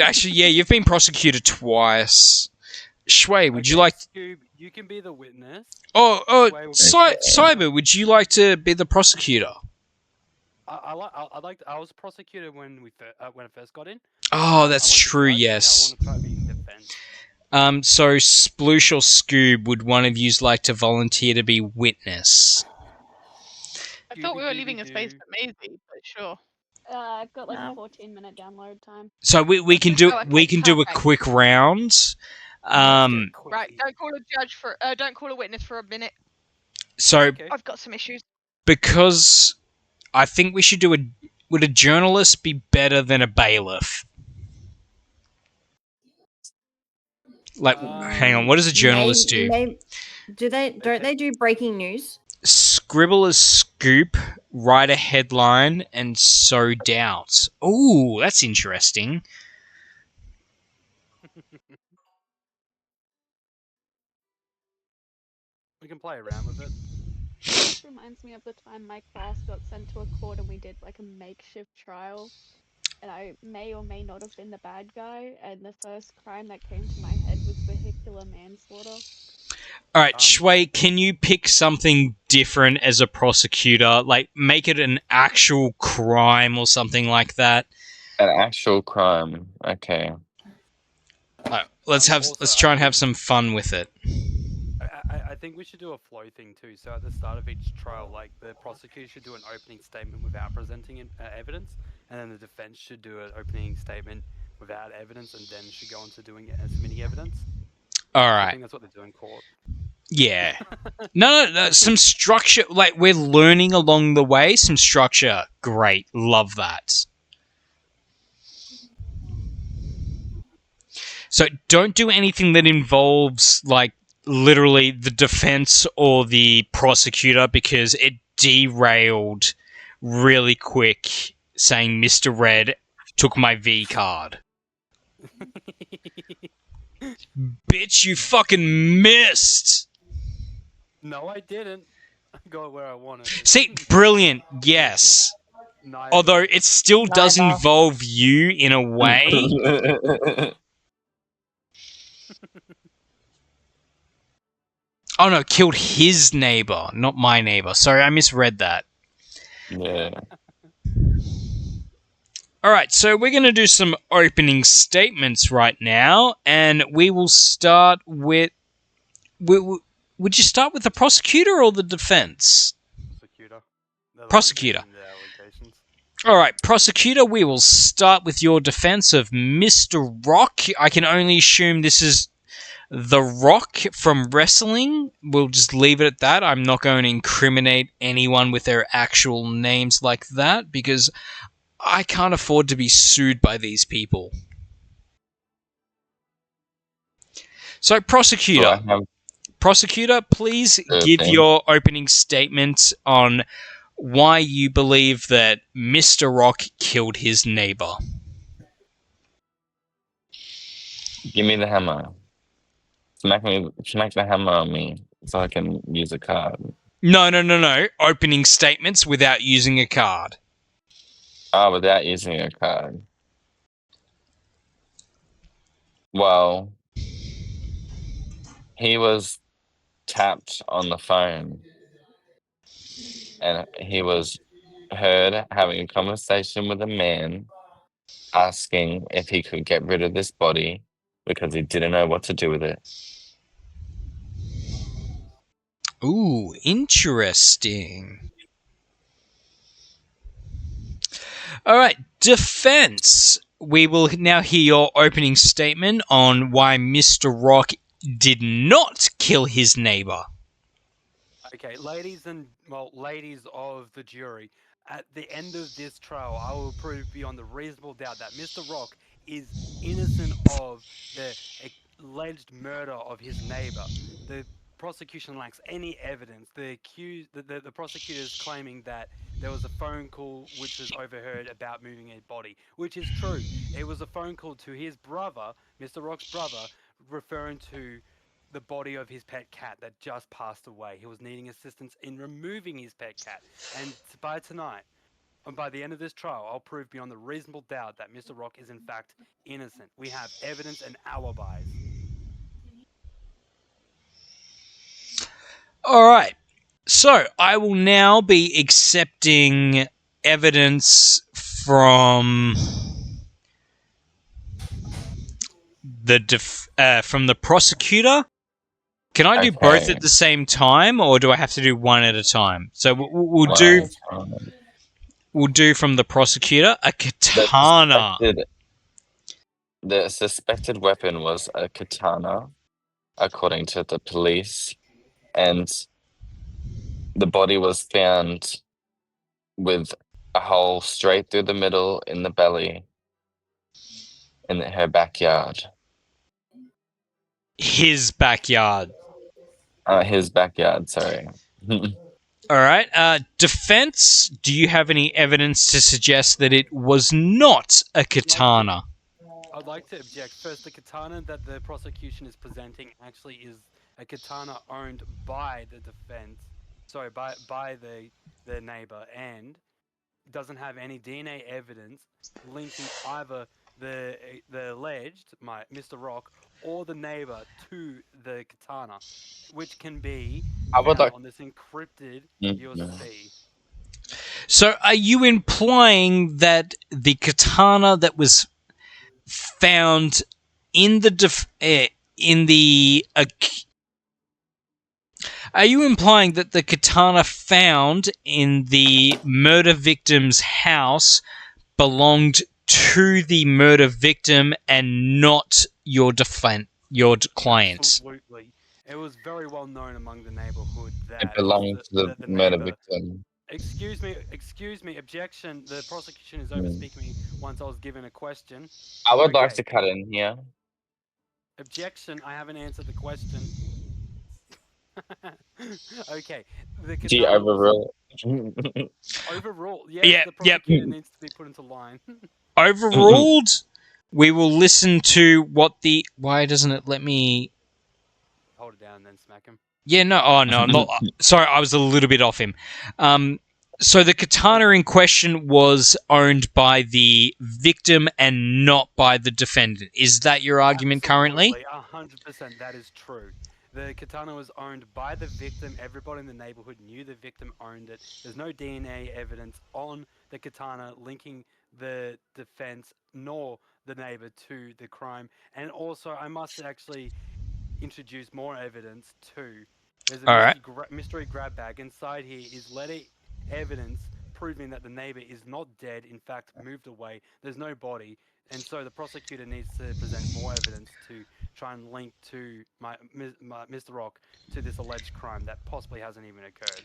Actually, yeah, you've been prosecuted twice. Shui, would you like... Scoob, you can be the witness. Cyber, would you like to be the prosecutor? I was prosecutor when I first got in. Oh, that's I true, wanted to yes. try, now I want to try being defense. So Sploosh or Scoob, would one of you like to volunteer to be witness? I thought we were leaving a space for Maisie, but sure. I've got like a 14-minute download time. So we can do a quick round. Right, don't call a judge for don't call a witness for a minute. So Okay. I've got some issues. because I think we should do would a journalist be better than a bailiff? Like, hang on, what does a journalist do? Don't they do breaking news? Scribble a scoop, write a headline, and sow doubt. Ooh, that's interesting. We can play around with it. This reminds me of the time my class got sent to a court and we did like a makeshift trial. And I may or may not have been the bad guy, and the first crime that came to my head was vehicular manslaughter. Alright, Shui, can you pick something different as a prosecutor? Like, make it an actual crime or something like that? An actual crime. Okay. Let's try and have some fun with it. I think we should do a flow thing too. So at the start of each trial, like the prosecutor should do an opening statement without presenting evidence, and then the defense should do an opening statement without evidence, and then should go on to doing it as submitting evidence. I Alright. think that's what they do in court. Yeah. No, some structure. Like, we're learning along the way. Some structure. Great. Love that. So don't do anything that involves, like, literally the defense or the prosecutor, because it derailed really quick saying Mr. Red took my V card. Bitch, you fucking missed! No, I didn't. I got where I wanted. See, brilliant, yes. Neither. Although it still does involve you in a way. Oh no, killed his neighbor, not my neighbor. Sorry, I misread that. Yeah. Alright, so we're going to do some opening statements right now, and we will start with... Would you start with the prosecutor or the defense? Prosecutor. Prosecutor. Alright, prosecutor, we will start with your defense of Mr. Rock. I can only assume this is The Rock from wrestling. We'll just leave it at that. I'm not going to incriminate anyone with their actual names like that, because I can't afford to be sued by these people. So, prosecutor. Prosecutor, please give your opening statement on why you believe that Mr. Rock killed his neighbor. Give me the hammer. Smack the hammer on me so I can use a card. No. Opening statements without using a card. Oh, without using a card. Well, he was tapped on the phone and he was heard having a conversation with a man asking if he could get rid of this body because he didn't know what to do with it. Ooh, interesting. Alright, defense. We will now hear your opening statement on why Mr. Rock did not kill his neighbor. Okay, ladies of the jury, at the end of this trial, I will prove beyond a reasonable doubt that Mr. Rock is innocent of the alleged murder of his neighbor. The prosecution lacks any evidence. The prosecutor is claiming that there was a phone call which was overheard about moving a body, which is true. It was a phone call to his brother, Mr. Rock's brother, referring to the body of his pet cat that just passed away. He was needing assistance in removing his pet cat. And by tonight, and by the end of this trial, I'll prove beyond a reasonable doubt that Mr. Rock is in fact innocent. We have evidence and alibis. All right. So I will now be accepting evidence from the prosecutor. Can I do both Okay. at the same time, or do I have to do one at a time? So we'll do from the prosecutor a katana. The suspected weapon was a katana, according to the police, and the body was found with a hole straight through the middle in the belly in her backyard. His backyard. His backyard, sorry. All right. Defense, do you have any evidence to suggest that it was not a katana? I'd like to object. First, the katana that the prosecution is presenting actually is a katana owned by the defense. Sorry, by the neighbor, and doesn't have any DNA evidence linking either the alleged Mr. Rock or the neighbor to the katana, which can be found on this encrypted USB. So, are you implying that the katana that was found in are you implying that the katana found in the murder victim's house belonged to the murder victim and not your client? Absolutely. It was very well known among the neighborhood that It belonged to the murder victim. Excuse me, objection. The prosecution is overspeaking me once I was given a question. I would like to cut in here. Objection, I haven't answered the question. Okay. Do you overrule? Overrule, yes, the prosecutor needs to be put into line. Overruled? We will listen to what the... Why doesn't it let me... Hold it down and then smack him. Yeah, no, I'm not... Sorry, I was a little bit off him. So the katana in question was owned by the victim and not by the defendant. Is that your argument currently? 100%, that is true. The katana was owned by the victim. Everybody in the neighborhood knew the victim owned it. There's no DNA evidence on the katana linking the defense nor the neighbor to the crime. And also, I must actually introduce more evidence too. There's a mystery grab bag. Inside here is letter evidence proving that the neighbor is not dead, in fact moved away. There's no body, and so the prosecutor needs to present more evidence to try and link to Mr. Rock to this alleged crime that possibly hasn't even occurred.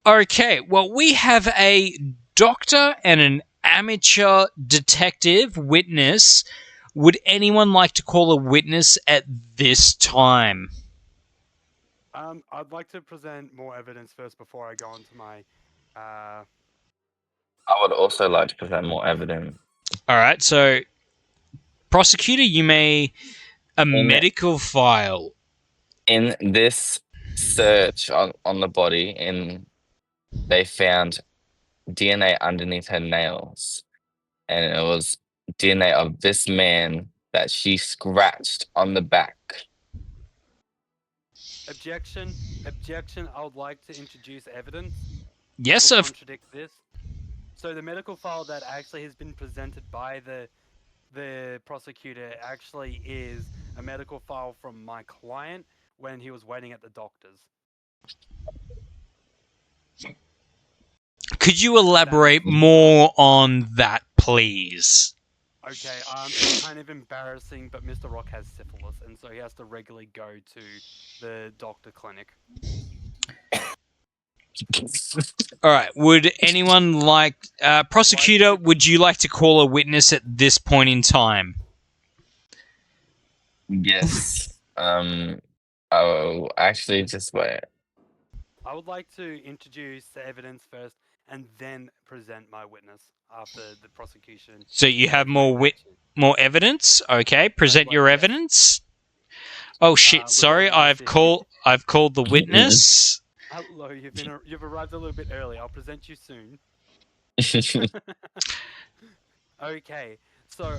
Okay, well, we have a doctor and an amateur detective witness. Would anyone like to call a witness at this time? I'd like to present more evidence first before I go on to my... I would also like to present more evidence. All right, so prosecutor, you may... medical file. In this search on the body, they found DNA underneath her nails. And it was DNA of this man that she scratched on the back. Objection. I would like to introduce evidence. Yes, sir. Contradict this. So the medical file that actually has been presented by the prosecutor actually is a medical file from my client when he was waiting at the doctor's. Could you elaborate more on that, please? Okay, it's kind of embarrassing, but Mr. Rock has syphilis, and so he has to regularly go to the doctor clinic. All right, would anyone like... prosecutor, would you like to call a witness at this point in time? Yes. I'll actually just wait. I would like to introduce the evidence first and then present my witness after the prosecution. So you have has more made more evidence. Okay, present your yes. evidence. Oh shit! Sorry, Lieutenant I've called the witness. Hello, you've arrived a little bit early. I'll present you soon. Okay, so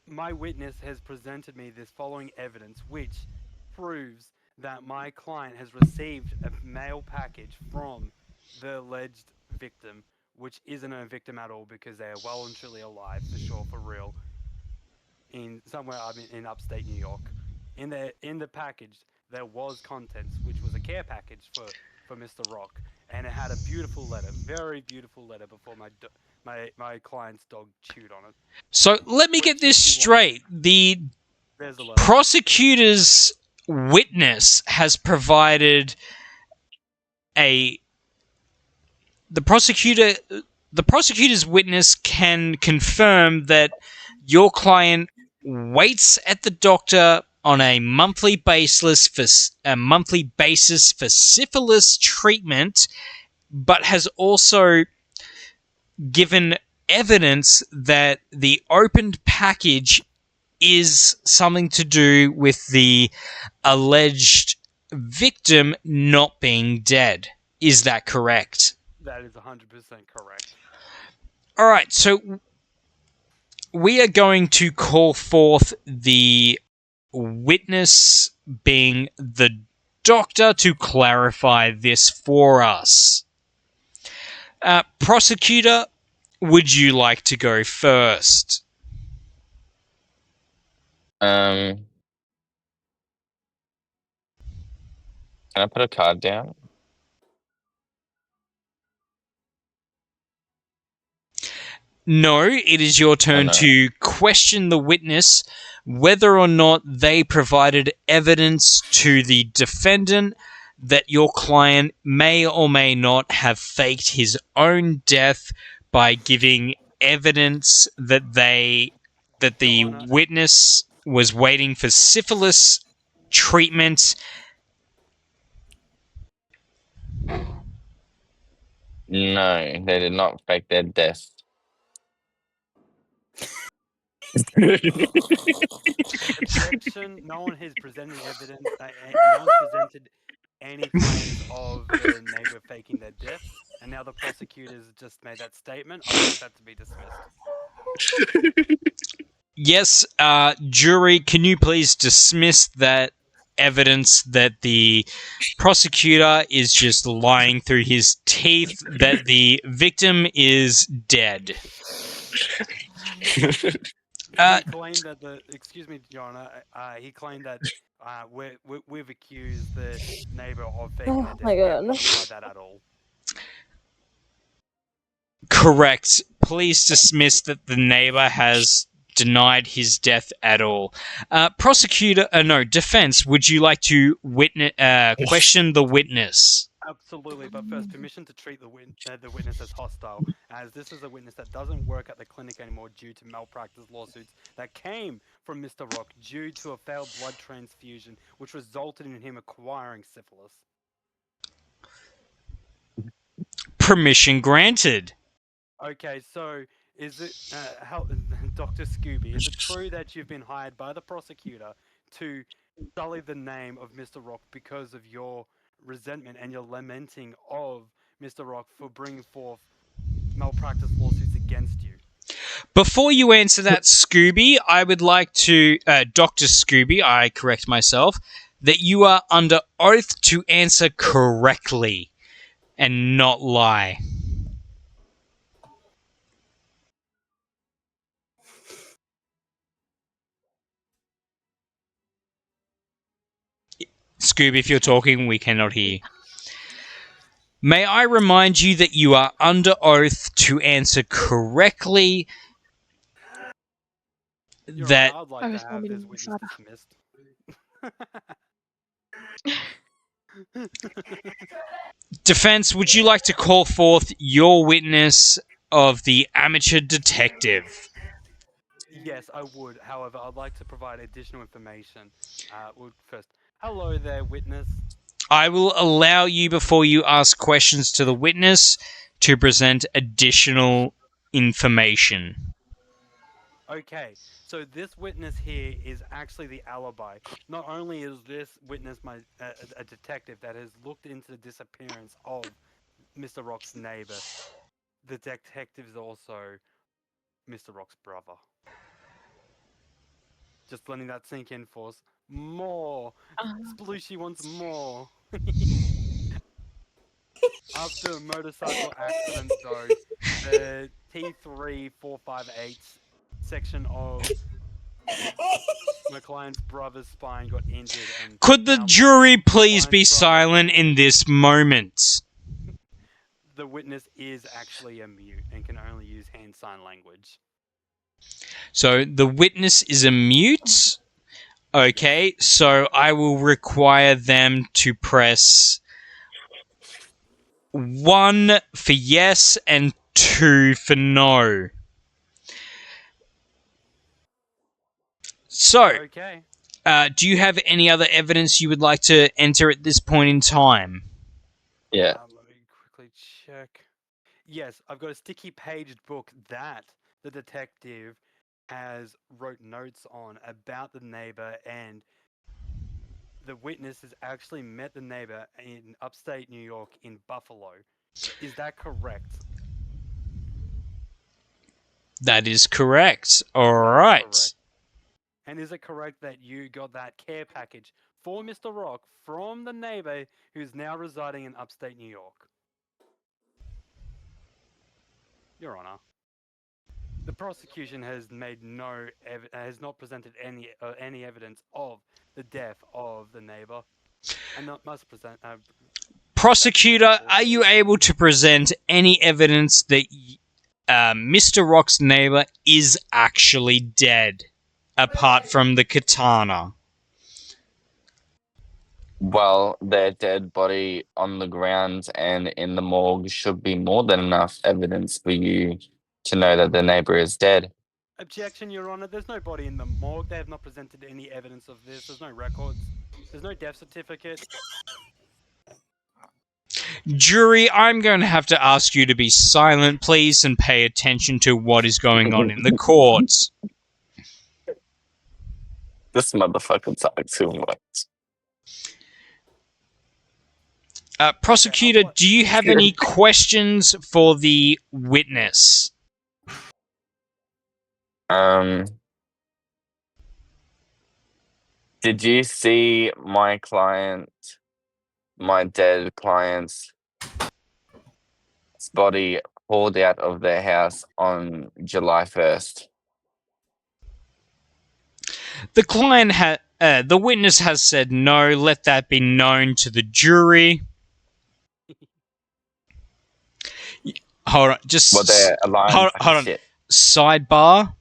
my witness has presented me this following evidence, which proves that my client has received a mail package from the alleged victim, which isn't a victim at all because they are well and truly alive, for sure, for real, in somewhere in upstate New York. In the package, there was contents, which was a care package for Mr. Rock, and it had a beautiful letter, very beautiful letter, before my client's dog chewed on it. So let me get this straight: the There's a letter. prosecutor's witness has provided the prosecutor's witness can confirm that your client waits at the doctor on a monthly basis for syphilis treatment, but has also given evidence that the opened package is something to do with the alleged victim not being dead. Is that correct? That is 100% correct. All right, so we are going to call forth the witness, being the doctor, to clarify this for us. Prosecutor, would you like to go first? Can I put a card down? No, it is your turn no. to question the witness whether or not they provided evidence to the defendant that your client may or may not have faked his own death by giving evidence that the witness was waiting for syphilis treatment. No, they did not fake their death. Objection. No one has presented evidence. No one presented any claims of the neighbor faking their death, and now the prosecutors just made that statement. I want that to be dismissed. Yes, jury, can you please dismiss that evidence that the prosecutor is just lying through his teeth that the victim is dead? He claimed that excuse me, Your Honor. He claimed that we've accused the neighbor of faking their death. my We haven't God. quantified that at all. Correct. Please dismiss that the neighbor has denied his death at all. Prosecutor, defense, would you like to question the witness? Absolutely, but first, permission to treat the witness as hostile, as this is a witness that doesn't work at the clinic anymore due to malpractice lawsuits that came from Mr. Rock due to a failed blood transfusion, which resulted in him acquiring syphilis. Permission granted. Okay, so is it, Dr. Scooby, is it true that you've been hired by the prosecutor to sully the name of Mr. Rock because of your resentment and your lamenting of Mr. Rock for bringing forth malpractice lawsuits against you? Before you answer that, Scooby, I would like to, Dr. Scooby, I correct myself, that you are under oath to answer correctly and not lie. Scooby, if you're talking, we cannot hear. May I remind you that you are under oath to answer correctly that... I'd like to have this witness dismissed. Defense, would you like to call forth your witness of the amateur detective? Yes, I would. However, I'd like to provide additional information. Well, first, hello there, witness. I will allow you, before you ask questions to the witness, to present additional information. Okay, so this witness here is actually the alibi. Not only is this witness a detective that has looked into the disappearance of Mr. Rock's neighbor, the detective is also Mr. Rock's brother. Just letting that sink in for us. More! Splooshy wants more! After a motorcycle accident, though, the T3458 section of my client's brother's spine got injured, and Could the now my jury please be client's brother- silent in this moment? The witness is actually a mute and can only use hand sign language. So the witness is a mute. Okay, so I will require them to press 1 for yes and 2 for no. So, Okay. do you have any other evidence you would like to enter at this point in time? Yeah. Let me quickly check. Yes, I've got a sticky paged book that the detective has wrote notes on about the neighbor, and the witness has actually met the neighbor in upstate New York in Buffalo. Is that correct? That is correct. All right. Correct. And is it correct that you got that care package for Mr. Rock from the neighbor who's now residing in upstate New York? Your Honor, the prosecution has made has not presented any evidence of the death of the neighbor, and must present. Prosecutor, are you able to present any evidence that Mr. Rock's neighbor is actually dead, apart from the katana? Well, their dead body on the ground and in the morgue should be more than enough evidence for you to know that the neighbor is dead. Objection, Your Honor. There's no body in the morgue. They have not presented any evidence of this. There's no records. There's no death certificate. Jury, I'm going to have to ask you to be silent, please, and pay attention to what is going on in the court. This motherfucker talks too much. Prosecutor, do you have any questions for the witness? Did you see my dead client's body hauled out of their house on July 1st? The witness has said no. Let that be known to the jury. Hold on, just Well, they're alive. hold on. Shit. Sidebar.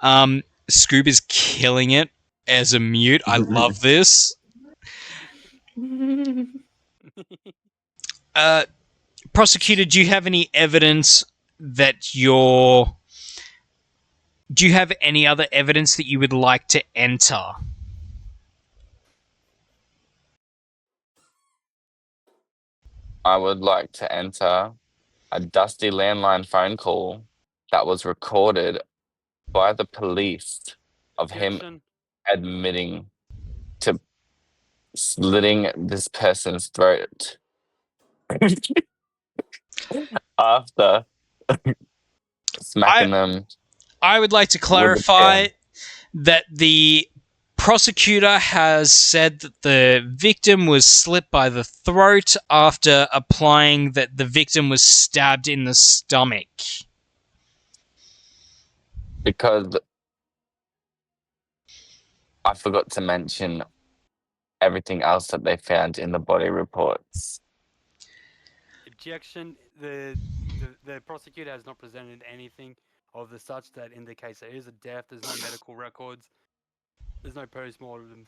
Scoob is killing it as a mute. I love this. Prosecutor, do you have any evidence that do you have any other evidence that you would like to enter? I would like to enter a dusty landline phone call that was recorded by the police of him Objection. admitting to slitting this person's throat after smacking them. I would like to clarify that the prosecutor has said that the victim was slit by the throat after applying that the victim was stabbed in the stomach. Because I forgot to mention everything else that they found in the body reports. Objection. The prosecutor has not presented anything of the such that indicates there is a death. There's no medical records. There's no post-mortem.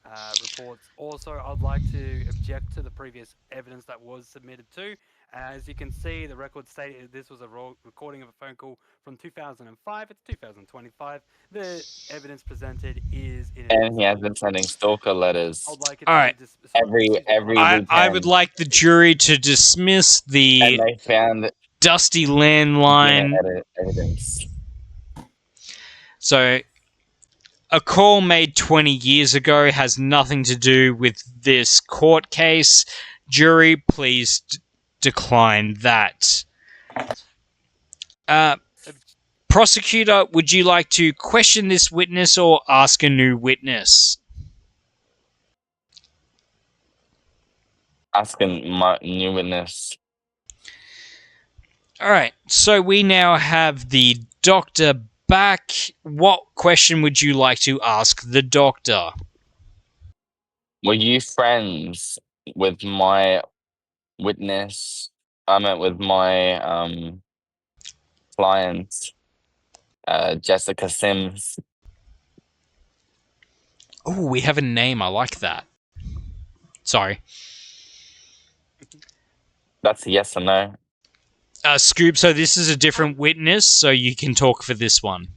reports. Also, I'd like to object to the previous evidence that was submitted too. As you can see, the record stated this was a recording of a phone call from 2005. It's 2025. The evidence presented is And he has been sending stalker letters I'd like it All to right. be sorry, every excuse me, every I'd like- I would weekend. like the jury to dismiss And the they found dusty DNA landline. evidence. So, a call made 20 years ago has nothing to do with this court case. Jury, please decline that. Prosecutor, would you like to question this witness or ask a new witness? Asking my new witness. Alright, so we now have the doctor back. What question would you like to ask the doctor? Were you friends with my witness? I meant with my client, Jessica Sims. Oh, we have a name. I like that. Sorry. That's a yes or no. Scoop, so this is a different witness, so you can talk for this one.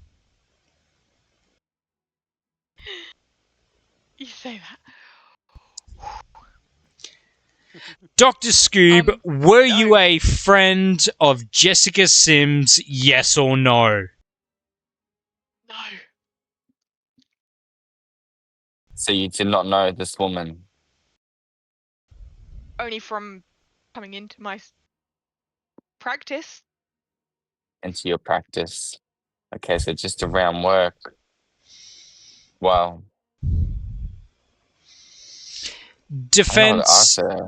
You say that. Dr. Scoob, were no. you a friend of Jessica Sims, yes or no? No. So you did not know this woman. Only from coming into my practice. Into your practice. Okay, so just around work. Wow. Defense, I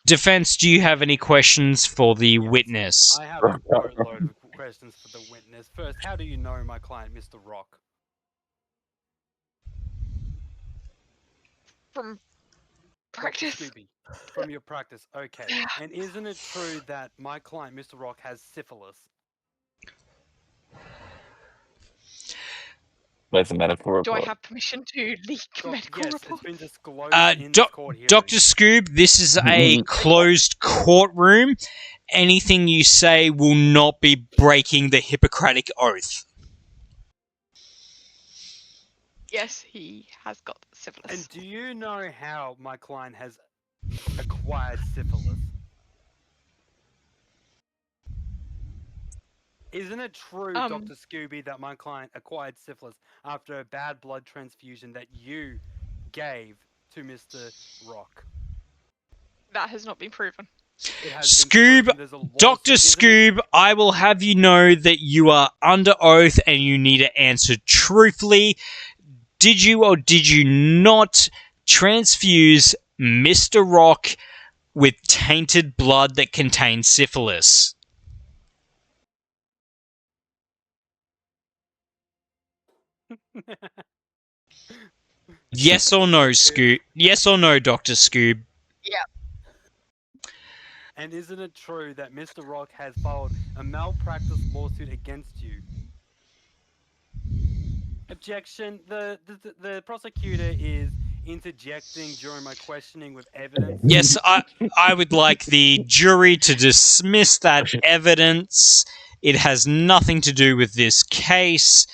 defense, do you have any questions for the witness? I have a boatload of questions for the witness. First, how do you know my client, Mr. Rock? From Dr. practice. Scooby, from your practice, okay. And isn't it true that my client, Mr. Rock, has syphilis? Where's the medical report? Do I have permission to leak medical Yes, report? it's been disclosed in this court hearing. Dr. Scoob, this is a closed courtroom. Anything you say will not be breaking the Hippocratic Oath. Yes, he has got syphilis. And do you know how my client has acquired syphilis? Isn't it true, Dr. Scooby, that my client acquired syphilis after a bad blood transfusion that you gave to Mr. Rock? That has not been proven. It has been proven. There's a Scoob, lawsuit, Dr. isn't it? Scoob, I will have you know that you are under oath and you need to answer truthfully. Did you or did you not transfuse Mr. Rock with tainted blood that contained syphilis? Yes or no, Scoob? Yes or no, Dr. Scoob? Yeah. And isn't it true that Mr. Rock has filed a malpractice lawsuit against you? Objection. The prosecutor is interjecting during my questioning with evidence. Yes, I would like the jury to dismiss that evidence. It has nothing to do with this case.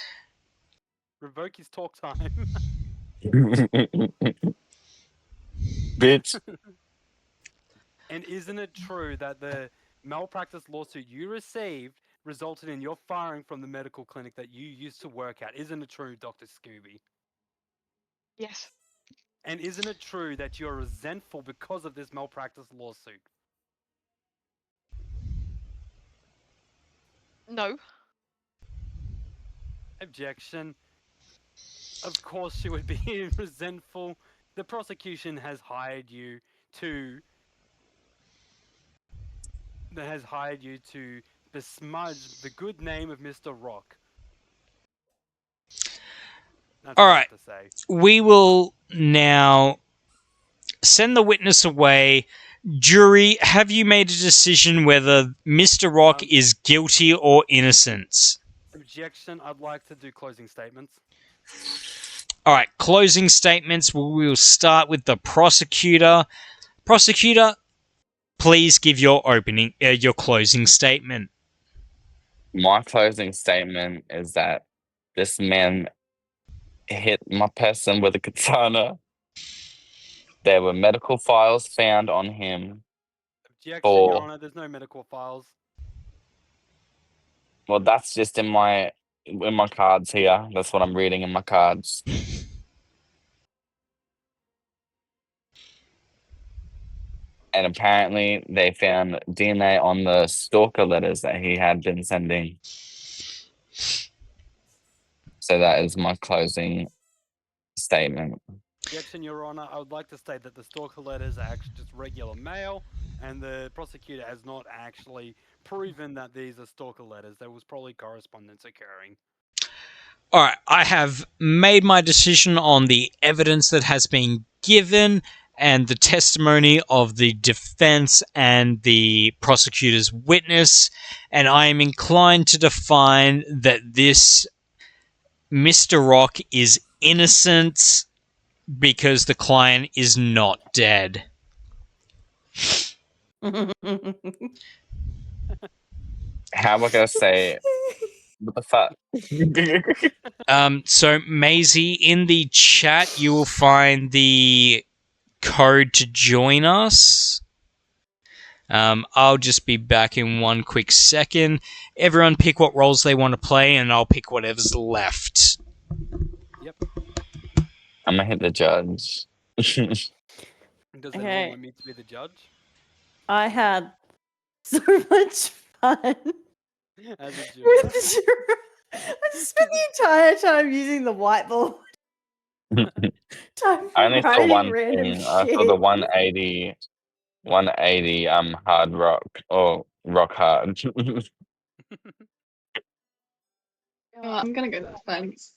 Revoke his talk time. Bitch. And isn't it true that the malpractice lawsuit you received resulted in your firing from the medical clinic that you used to work at? Isn't it true, Dr. Scooby? Yes. And isn't it true that you're resentful because of this malpractice lawsuit? No. Objection. Of course she would be resentful. The prosecution has hired you to besmudge the good name of Mr. Rock. That's All all I right. have to say. We will now send the witness away. Jury, have you made a decision whether Mr. Rock is guilty or innocent? Objection. I'd like to do closing statements. All right, closing statements. We will start with the prosecutor. Prosecutor, please give your closing statement. My closing statement is that this man hit my person with a katana. There were medical files found on him. Objection, Your For Honor. There's no medical files. well, that's just in my cards here. That's what I'm reading in my cards. And apparently, they found DNA on the stalker letters that he had been sending. So that is my closing statement. Objection, Your Honor. I would like to state that the stalker letters are actually just regular mail, and the prosecutor has not actually proven that these are stalker letters. There was probably correspondence occurring. All right, I have made my decision on the evidence that has been given and the testimony of the defense and the prosecutor's witness, and I am inclined to define that this Mr. Rock is innocent because the client is not dead. How am I gonna say? What the fuck? So Maisie, in the chat, you will find the code to join us. I'll just be back in one quick second. Everyone pick what roles they want to play, and I'll pick whatever's left. Yep. I'm gonna hit the judge. Does anyone Okay. want me to be the judge? I had so much fun As a with juror? the juror. I just spent the entire time using the whiteboard. Time I only saw writing one random thing. I saw the shit. 180 hard rock or rock hard. I'm gonna go defense.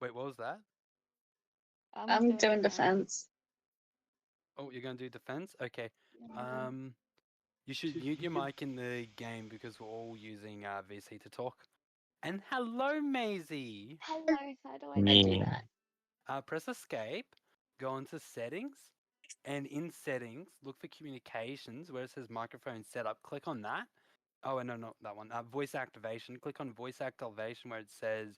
Wait, what was that? I'm doing defense. Oh, you're gonna do defense? Okay. You should mute your mic in the game because we're all using VC to talk. And hello, Maisie. Hello, how do I do that? Press escape, go into settings, and in settings, look for communications where it says microphone setup. Click on that. Oh, no, not that one. Voice activation. Click on voice activation where it says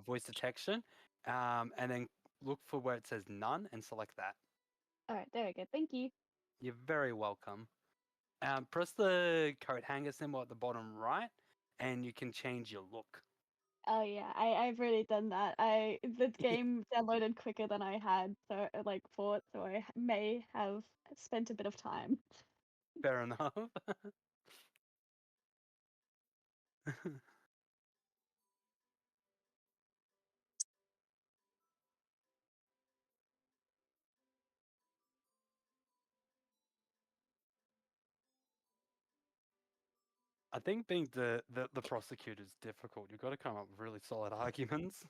voice detection, and then look for where it says none and select that. Alright, there we go. Thank you. You're very welcome. Press the coat hanger symbol at the bottom right, and you can change your look. Oh yeah, I've really done that. The game downloaded quicker than I had, so thought, so I may have spent a bit of time. Fair enough. I think being the prosecutor is difficult. You've got to come up with really solid arguments.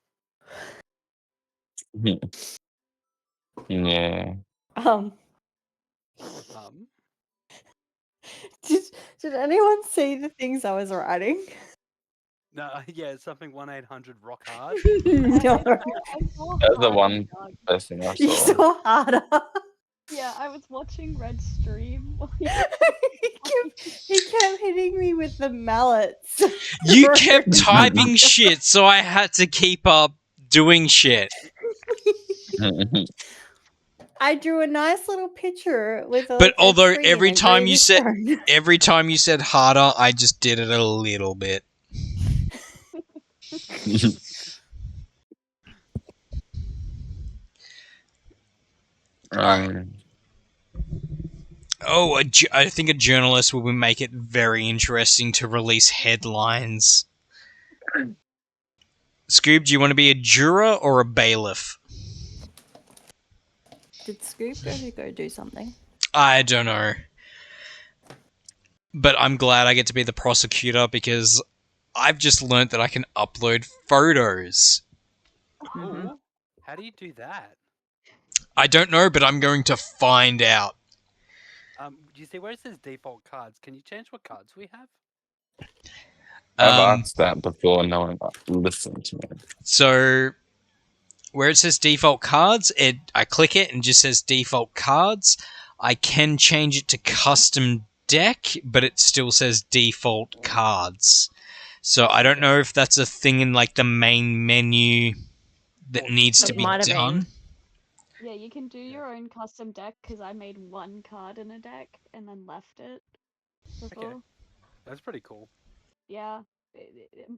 Yeah. Did anyone see the things I was writing? No, yeah, it's something 1-800-ROCK HARD. No. That's the one person I You saw. saw harder. Yeah, I was watching Red stream. he kept hitting me with the mallets. You kept typing shit, so I had to keep up doing shit. I drew a nice little picture with a But a although tree every and a time green you said stone. every time you said harder, I just did it a little bit. Oh, I think a journalist will make it very interesting to release headlines. Scoob, do you want to be a juror or a bailiff? Did Scoop go do something? I don't know. But I'm glad I get to be the prosecutor because I've just learnt that I can upload photos. Oh, how do you do that? I don't know, but I'm going to find out. Do you see where it says default cards? Can you change what cards we have? I've asked that before. No one listened to me. So where it says default cards, I click it and it just says default cards. I can change it to custom deck, but it still says default cards. So I don't know if that's a thing in like the main menu that needs to It be might have done. been. Yeah, you can do your own custom deck because I made one card in a deck and then left it before. That's pretty cool. Yeah,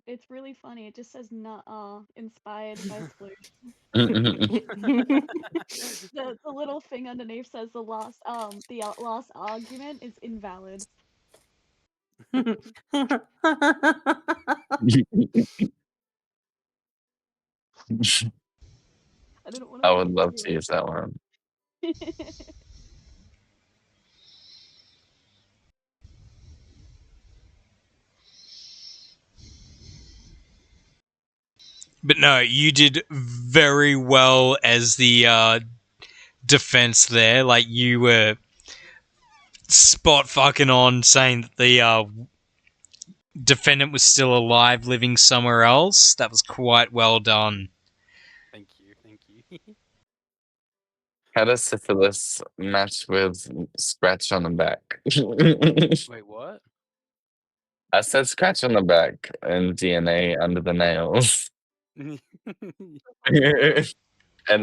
it's really funny. It just says "nuh-uh," inspired by Sploosh. The little thing underneath says the last argument is invalid. I didn't want to. I would love to use that one. But no, you did very well as the defense there. Like, you were spot fucking on saying that the defendant was still alive, living somewhere else. That was quite well done. Thank you. How does syphilis match with scratch on the back? Wait, what? I said scratch on the back and DNA under the nails. And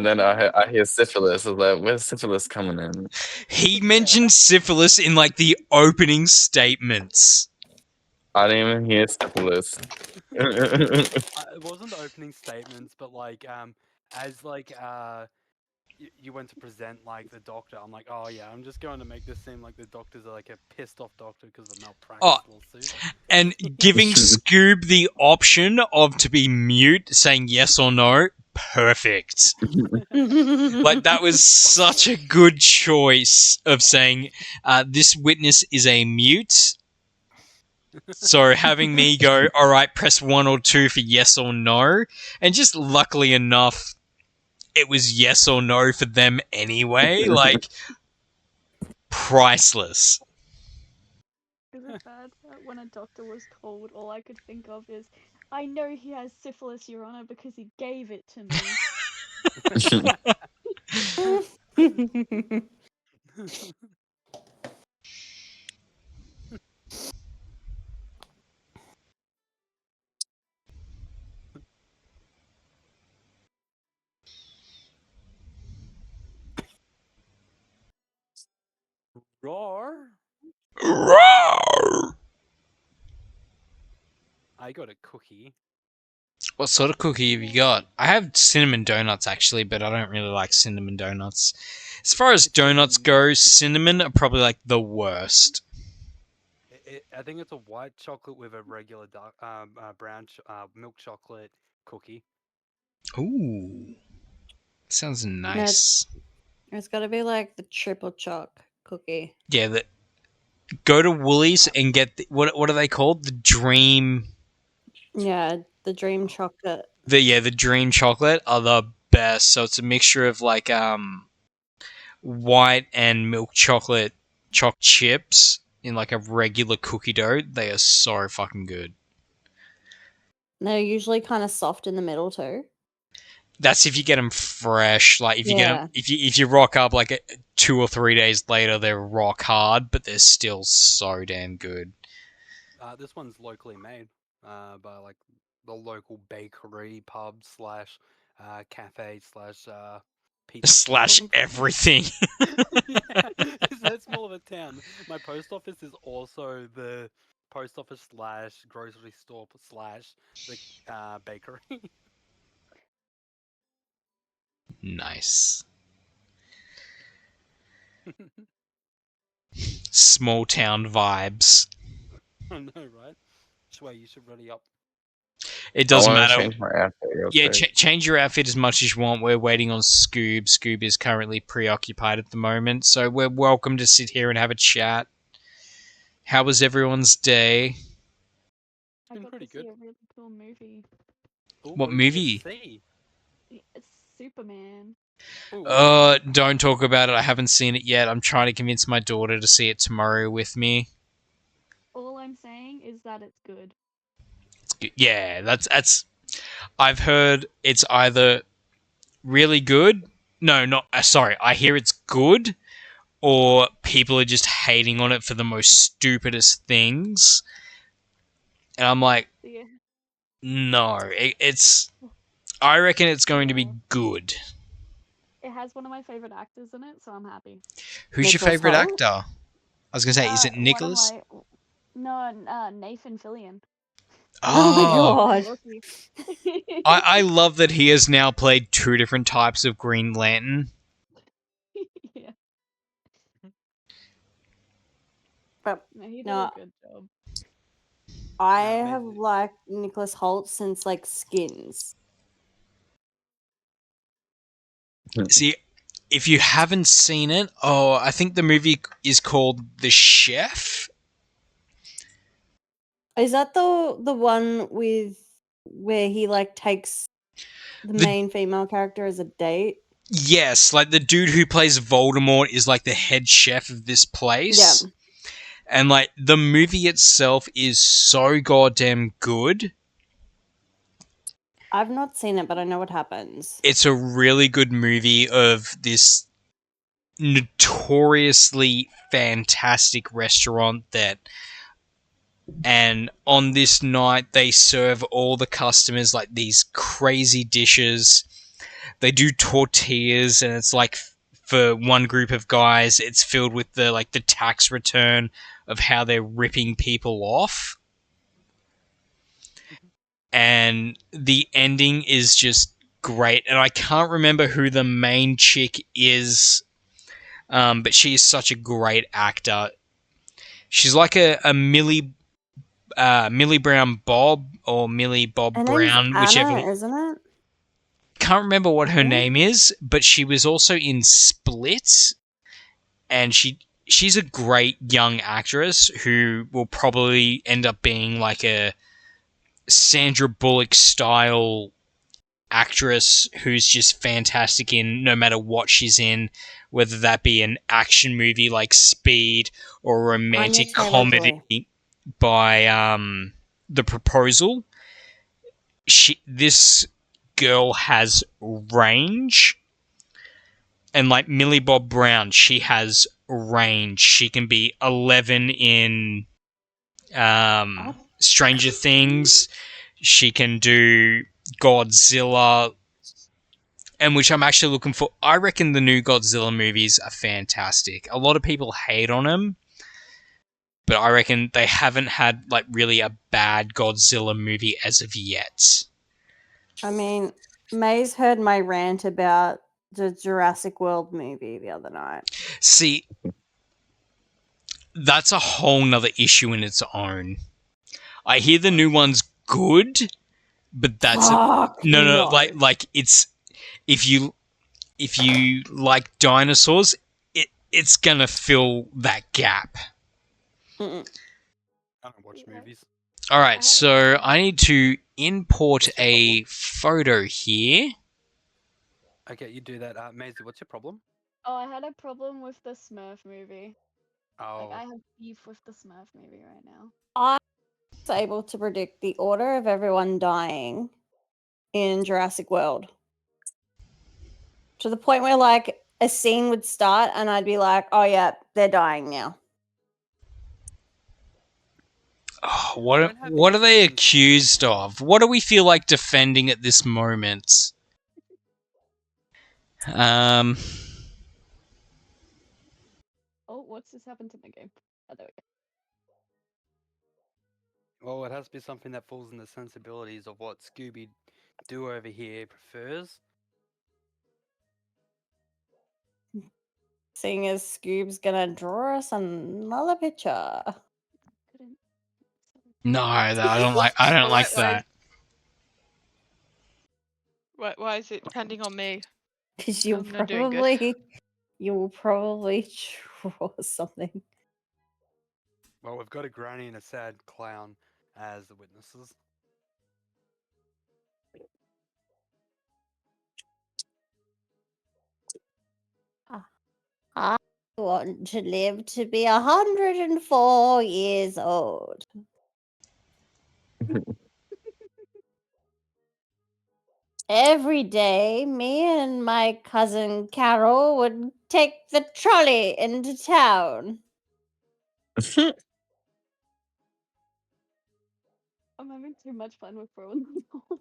then I hear syphilis. I was like, where's syphilis coming in? He mentioned syphilis in like the opening statements. I didn't even hear syphilis. It wasn't the opening statements, but like as like you went to present like the doctor, I'm like, oh yeah, I'm just going to make this seem like the doctor's like a pissed off doctor because of malpractice lawsuit. And giving Scoob the option of to be mute, saying yes or no, perfect. Like, that was such a good choice of saying this witness is a mute. So having me go, all right, press 1 or 2 for yes or no, and just luckily enough, it was yes or no for them anyway. Like, priceless. Is it bad that when a doctor was called, all I could think of is, I know he has syphilis, Your Honor, because he gave it to me. Roar! Roar! I got a cookie. What sort of cookie have you got? I have cinnamon donuts, actually, but I don't really like cinnamon donuts. As far as donuts go, cinnamon are probably like the worst. I think it's a white chocolate with a regular dark, brown milk chocolate cookie. Ooh. Sounds nice. It's got to be like the triple choc cookie. Yeah, go to Woolies and get what are they called? The Dream. Yeah, the dream chocolate. The Dream chocolate are the best. So it's a mixture of like white and milk chocolate chips in like a regular cookie dough. They are so fucking good. They're usually kind of soft in the middle too. That's if you get them fresh. Like if you get them, if you rock up like 2 or 3 days later, they're rock hard, but they're still so damn good. This one's locally made by like the local bakery, pub / cafe / pizza / everything. Yeah, it's that small of a town. My post office is also the post office / grocery store / the bakery. Nice. Small town vibes. I know, right? Swear, you should ready up. It doesn't matter. Change my outfit real quick. Change your outfit as much as you want. We're waiting on Scoob. Scoob is currently preoccupied at the moment, so we're welcome to sit here and have a chat. How was everyone's day? I got pretty to see good. a really cool movie. Ooh, What did you movie? see? It's Superman. Ooh, Don't talk about it. I haven't seen it yet. I'm trying to convince my daughter to see it tomorrow with me. All I'm saying is that it's good. It's good. Yeah, that's. I've heard it's either really good. No, not sorry. I hear it's good, or people are just hating on it for the most stupidest things. And I'm like, Yeah. no, it's. I reckon it's going to be good. It has one of my favorite actors in it, so I'm happy. Who's your Nicholas favorite Hoult? actor? I was gonna say, is it One of Nicholas? Nathan Fillion. Oh, God. Loki. I love that he has now played 2 different types of Green Lantern. Yeah. But No, he did No. a good job. I Yeah, have maybe. liked Nicholas Hoult since like Skins. See, if you haven't seen it, I think the movie is called The Chef. Is that the one with where he like takes the The- main female character as a date? Yes, like the dude who plays Voldemort is like the head chef of this place. Yeah. And like the movie itself is so goddamn good. I've not seen it, but I know what happens. It's a really good movie of this notoriously fantastic restaurant and on this night they serve all the customers like these crazy dishes. They do tortillas, and it's like for one group of guys it's filled with the tax return of how they're ripping people off. And the ending is just great, and I can't remember who the main chick is, but she is such a great actor. She's like a Millie Brown Bob or Millie Bob Her name's Brown, whichever. Anna, isn't it? Can't remember what her Mhm. name is, but she was also in Split, and she's a great young actress who will probably end up being like a Sandra Bullock style actress who's just fantastic in no matter what she's in, whether that be an action movie like Speed or a romantic Anya Taylor-Joy. comedy by The Proposal. This girl has range, and like Millie Bob Brown, she has range. She can be 11 in Stranger Things. She can do Godzilla, and which I'm actually looking for. I reckon the new Godzilla movies are fantastic. A lot of people hate on them, but I reckon they haven't had like really a bad Godzilla movie as of yet. I mean, May's heard my rant about the Jurassic World movie the other night. See, that's a whole nother issue in its own. I hear the new one's good, but that's Fuck no. Like it's if you like dinosaurs, it's gonna fill that gap. Mm-mm. I don't watch movies. All right, so I need to import a photo here. Okay, you do that. Maisie, what's your problem? Oh, I had a problem with the Smurf movie. Oh, Like, I have beef with the Smurf movie right now. I was able to predict the order of everyone dying in Jurassic World. To the point where, like, a scene would start and I'd be like, oh, yeah, they're dying now. Oh, don't have what are they anything- accused of? What do we feel like defending at this moment? Oh, what's this happened to the game? Oh, there we go. well, it has to be something that falls in the sensibilities of what Scooby Doo over here prefers. Seeing as Scoob's gonna draw us another picture. Couldn't. No, I don't like Why- that. Why is it depending on me? Because I'm not doing good. you will probably draw something. Well, we've got a granny and a sad clown as the witnesses. I want to live to be 104 years old. Every day, me and my cousin Carol would take the trolley into town. I'm having too much fun with throwing them all.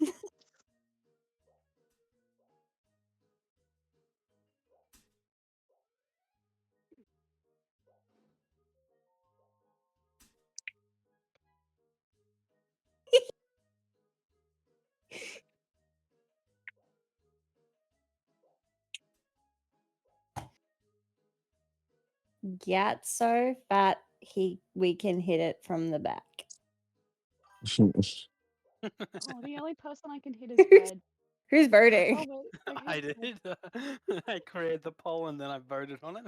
Gat so fat we can hit it from the back. Oh, the only person I can hit is Red. Who's Oh, voting? wait, I hate did. I created the poll and then I voted on it.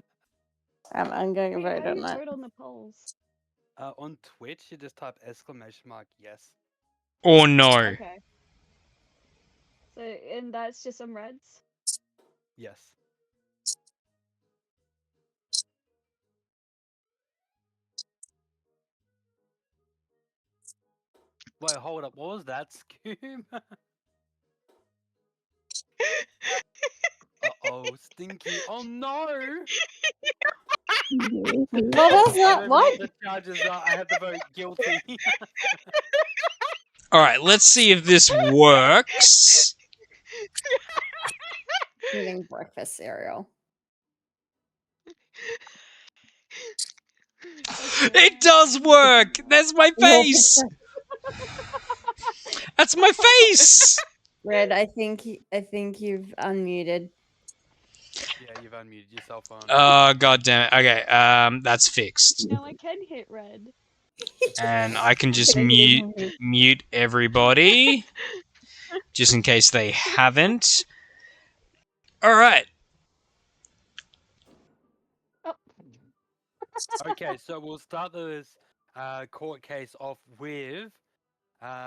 I'm going to Wait, vote how do on you that. vote on the polls? On Twitch, you just type !yes. Or no. Okay. So, and that's just some Reds? Yes. Wait, hold up. What was that, Scoob? Uh-oh, Stinky. Oh, no! What was that? Whatever What? the charges are, I have to vote guilty. Alright, let's see if this works. Eating breakfast cereal. It does work! There's my face! That's my face! Red, I think you've unmuted. Yeah, you've unmuted yourself on. Oh, god damn it. Okay, that's fixed. Now I can hit Red. And I can just mute everybody. Just in case they haven't. Alright. Okay, so we'll start this court case off with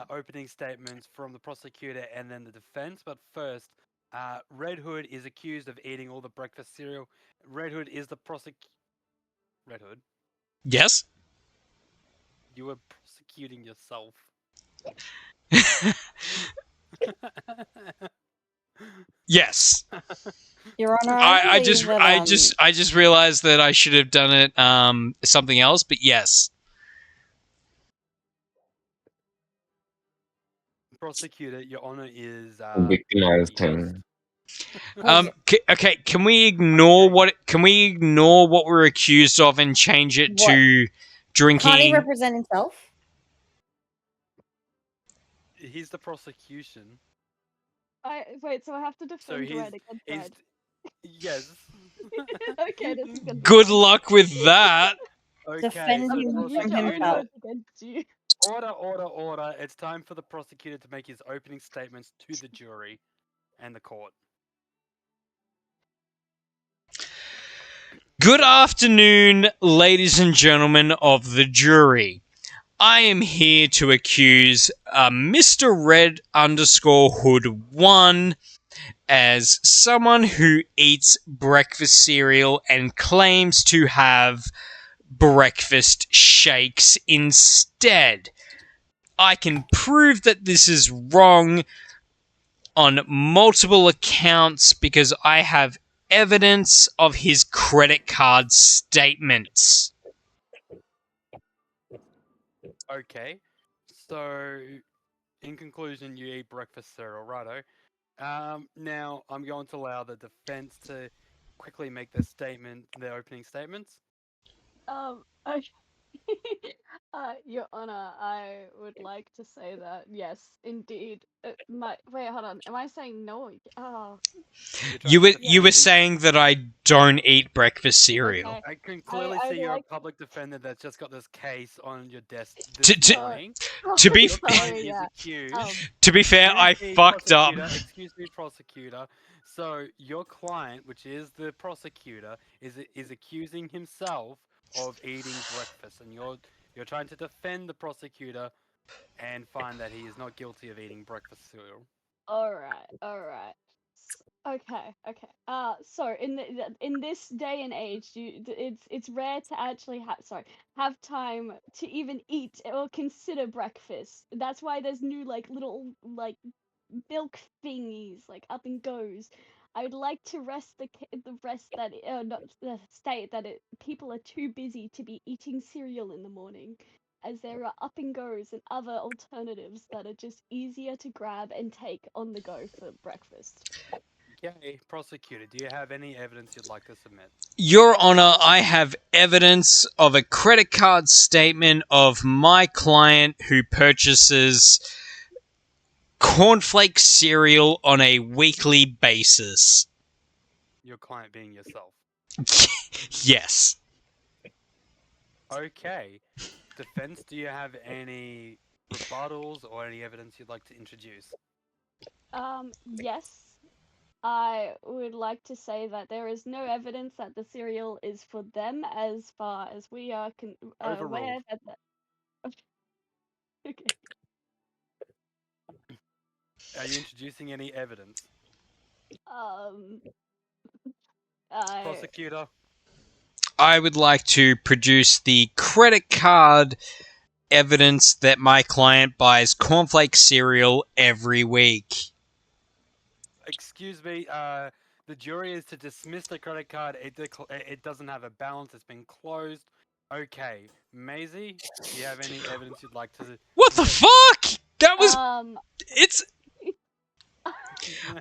opening statements from the prosecutor and then the defense. But first, Red Hood is accused of eating all the breakfast cereal. Red Hood is the Red Hood, Yes? you were prosecuting yourself. Yes. Your Honor, I believe just realized that I should have done it something else, but yes. Prosecutor, your honor is Victimized yes. him. Okay, can we ignore what we're accused of and change it to drinking? Can't he represent himself? He's the prosecution. Wait, so I have to So defend Red against Red. Yes. Okay, this is gonna be Good fun. luck with that. Okay, Defend so him You from get himself. Red against you. Order. It's time for the prosecutor to make his opening statements to the jury and the court. Good afternoon, ladies and gentlemen of the jury. I am here to accuse Mr. Red _ Hood 1 as someone who eats breakfast cereal and claims to have breakfast shakes instead. I can prove that this is wrong on multiple accounts because I have evidence of his credit card statements. Okay, so in conclusion, you eat breakfast cereal, righto. Now I'm going to allow the defense to quickly make their opening statements. Okay. Your Honor, I would like to say that yes, indeed. Wait, hold on. Am I saying no? Oh. You were saying that I don't eat breakfast cereal. Okay. I can clearly see you're a public defender that's just got this case on your desk To morning. to be Your client is accused. to be fair, I fucked up. Excuse me, prosecutor. So your client, which is the prosecutor, is accusing himself of eating breakfast, and you're trying to defend the prosecutor and find that he is not guilty of eating breakfast cereal. All right. Okay. So in this day and age, it's rare to actually have time to even eat or consider breakfast. That's why there's new little milk thingies, like up and goes. I'd like to state that people are too busy to be eating cereal in the morning, as there are up and goes and other alternatives that are just easier to grab and take on the go for breakfast. Okay, prosecutor, do you have any evidence you'd like to submit? Your Honor, I have evidence of a credit card statement of my client who purchases cornflake cereal on a weekly basis. Your client being yourself. Yes. Okay. Defense, do you have any rebuttals or any evidence you'd like to introduce? Yes. I would like to say that there is no evidence that the cereal is for them, as far as we are aware Overruled. that. Okay. Are you introducing any evidence? Prosecutor. I would like to produce the credit card evidence that my client buys cornflake cereal every week. Excuse me, the jury is to dismiss the credit card. It doesn't have a balance. It's been closed. Okay, Maisie, do you have any evidence you'd like to... What the fuck? That was... It's...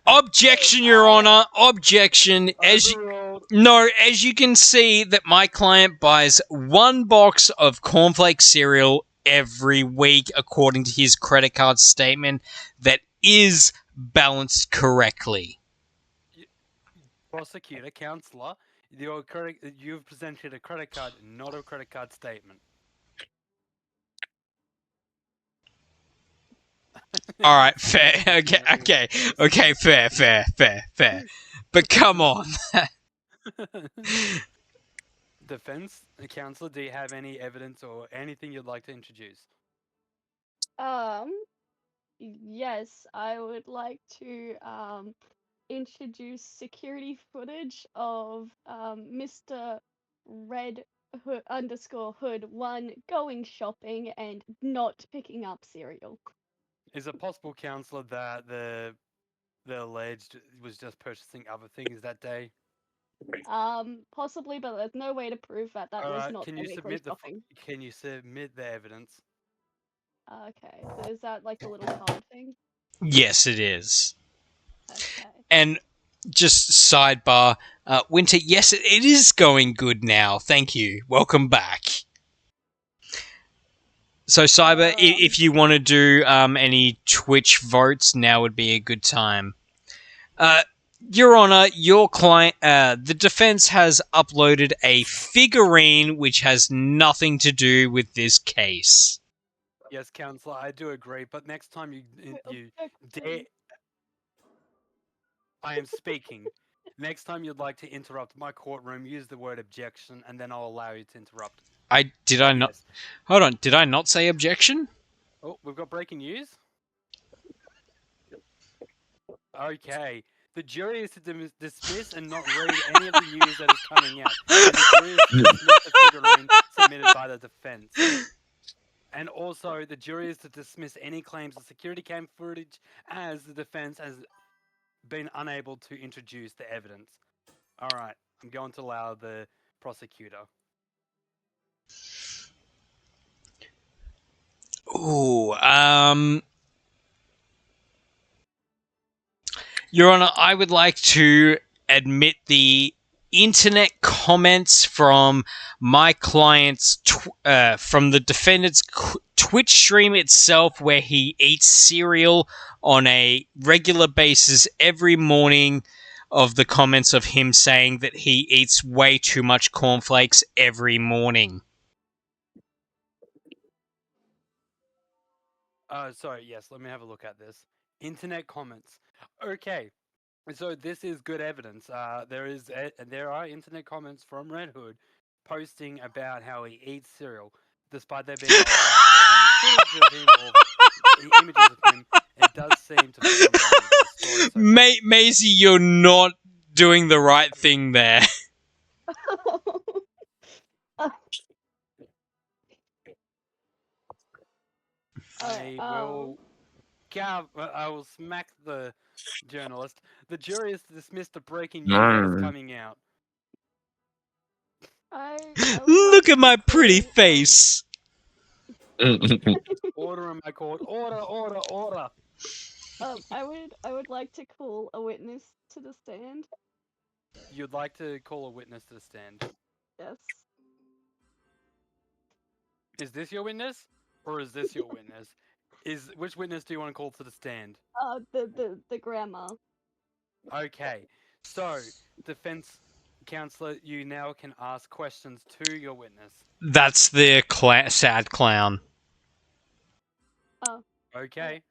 Objection, Your Honor. Objection. As you can see that my client buys one box of cornflake cereal every week according to his credit card statement that is balanced correctly. Prosecutor, counselor, you've presented a credit card, not a credit card statement. All right, fair. Okay, fair. But come on. Defense, counselor, do you have any evidence or anything you'd like to introduce? Yes, I would like to introduce security footage of Mr. Red Hood _Hood 1 going shopping and not picking up cereal. Is it possible, counselor, that the alleged was just purchasing other things that day? Possibly, but there's no way to prove that was not can you technically submit shopping. Can you submit the evidence? Okay, so is that like the little card thing? Yes, it is. Okay. And just sidebar, Winter, yes, it is going good now. Thank you. Welcome back. So, Cyber, if you want to do any Twitch votes, now would be a good time. Your Honor, your client, the defense has uploaded a figurine which has nothing to do with this case. Yes, counselor, I do agree. But next time you dare, I am speaking. Next time you'd like to interrupt my courtroom, use the word objection, and then I'll allow you to interrupt. Did I not? Yes. Hold on. Did I not say objection? Oh, we've got breaking news. Okay. The jury is to dismiss and not read any of the news that is coming out. And the jury is to dismiss the figurine submitted by the defense. And also, the jury is to dismiss any claims of security cam footage as the defense has been unable to introduce the evidence. All right. I'm going to allow the prosecutor. Ooh, Your Honor, I would like to admit the internet comments from my client's, from the defendant's Twitch stream itself, where he eats cereal on a regular basis every morning, of the comments of him saying that he eats way too much cornflakes every morning. Sorry, yes, let me have a look at this. Internet comments. Okay, so this is good evidence. There are internet comments from Red Hood posting about how he eats cereal, despite there being footage of him or images of him. It does seem to be story. Maisie, you're not doing the right thing there. I will I will smack the journalist. The jury has dismissed the breaking news that is No. coming out. I would Look like at my to pretty call, face. Order in my court. Order, order, order. I would like to call a witness to the stand. You'd like to call a witness to the stand. Yes. Is this your witness? Or is this your witness? Which witness do you want to call to the stand? The grandma. Okay. So, defense counselor, you now can ask questions to your witness. That's the sad clown. Oh. Okay.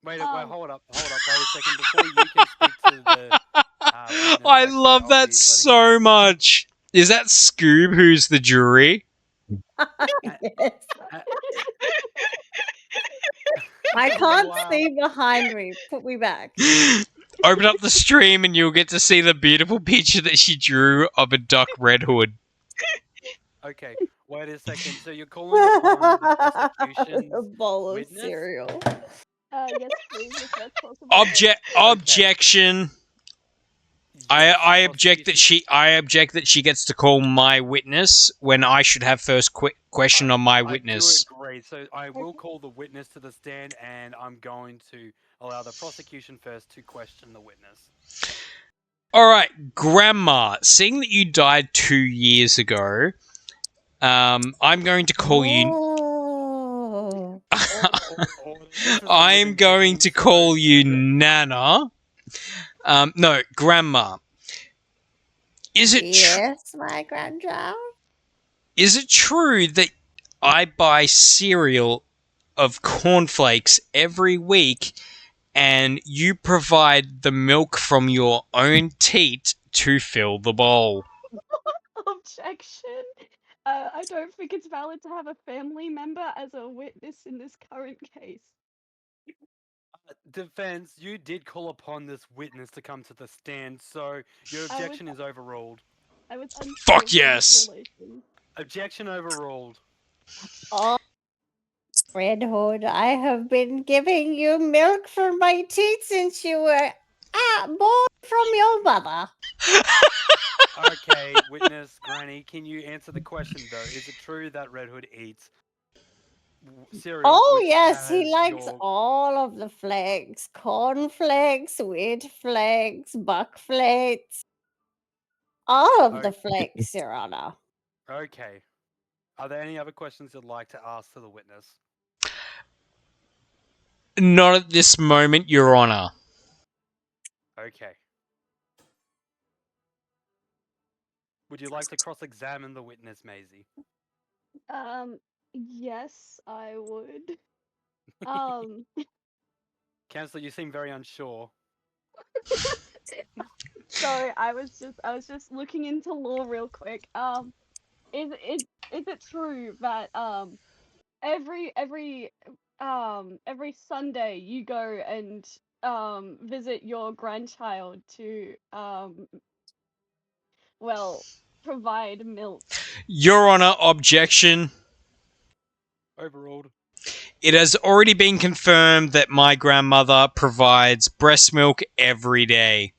Wait, hold up, wait a second. Before you can speak to the witness, I actually, love I'll that be so much. Is that Scoob who's the jury? Yes. Uh, I can't Wow. see behind me. Put me back. Open up the stream and you'll get to see the beautiful picture that she drew of a Duck Red Hood. Okay, wait a second. So you're calling upon the prosecution's A bowl of witness? cereal. Yes, please, if that's possible. Objection. I object that she gets to call my witness when I should have first question on my witness. I do agree. So I will call the witness to the stand, and I'm going to allow the prosecution first to question the witness. All right, Grandma. Seeing that you died 2 years ago, I'm going to call you. Oh. I'm going to call you Nana. No, Grandma. Is it Yes, my grandchild? Is it true that I buy cereal of cornflakes every week and you provide the milk from your own teat to fill the bowl? Objection. I don't think it's valid to have a family member as a witness in this current case. Defense, you did call upon this witness to come to the stand, so your objection is overruled. I was Fuck yes! Objection overruled. Oh, Red Hood, I have been giving you milk from my teeth since you were born from your mother. Okay, witness Granny, can you answer the question though? Is it true that Red Hood eats cereal? Oh, which yes, he has likes your- all of the flakes. Corn flakes, wheat flakes, buck flakes. All of the flakes, Your Honor. Okay. Are there any other questions you'd like to ask to the witness? Not at this moment, Your Honor. Okay. Would you like to cross-examine the witness, Maisie? Yes, I would. Counselor, you seem very unsure. Sorry, I was just looking into law real quick. Is it true that every Sunday you go and visit your grandchild to provide milk? Your Honor, objection. Overruled. It has already been confirmed that my grandmother provides breast milk every day.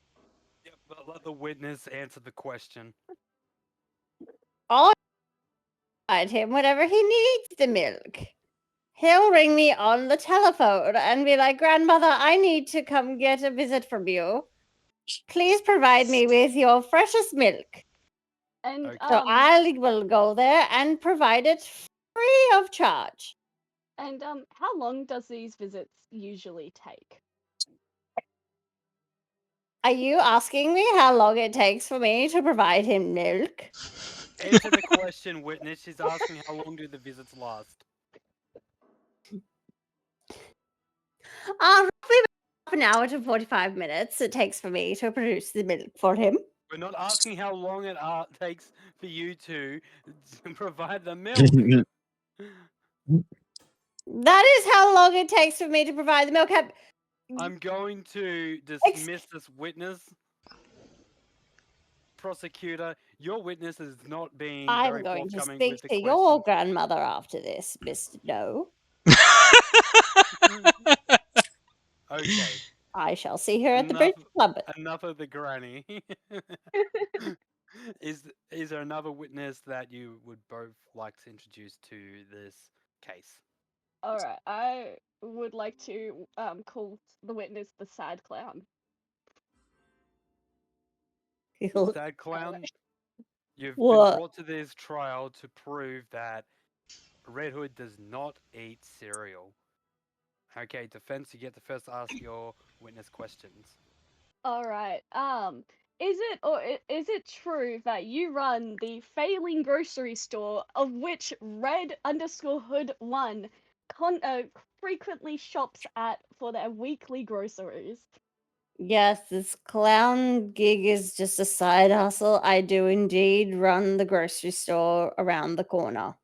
Yep, but let the witness answer the question. I'll provide him whenever he needs the milk. He'll ring me on the telephone and be like, Grandmother, I need to come get a visit from you. Please provide me with your freshest milk. And So I will go there and provide it free of charge. And how long does these visits usually take? Are you asking me how long it takes for me to provide him milk? Answer the question, witness. She's asking how long do the visits last? Roughly half an hour to 45 minutes it takes for me to produce the milk for him. We're not asking how long it takes for you to provide the milk. That is how long it takes for me to provide the milk. I'm going to dismiss this witness. Prosecutor, your witness is not being I'm very going to forthcoming speak with the to question. your grandmother after this, Mr. No. Okay, I shall see her at the bridge enough, club. enough of the granny. is there another witness that you would both like to introduce to this case? Alright, I would like to call the witness the sad clown. Sad clown, you've been What? brought to this trial to prove that Red Hood does not eat cereal. Okay, defense, you get to first ask your witness questions. Alright, is it true that you run the failing grocery store of which Red_Hood1 frequently shops at for their weekly groceries? Yes, this clown gig is just a side hustle. I do indeed run the grocery store around the corner.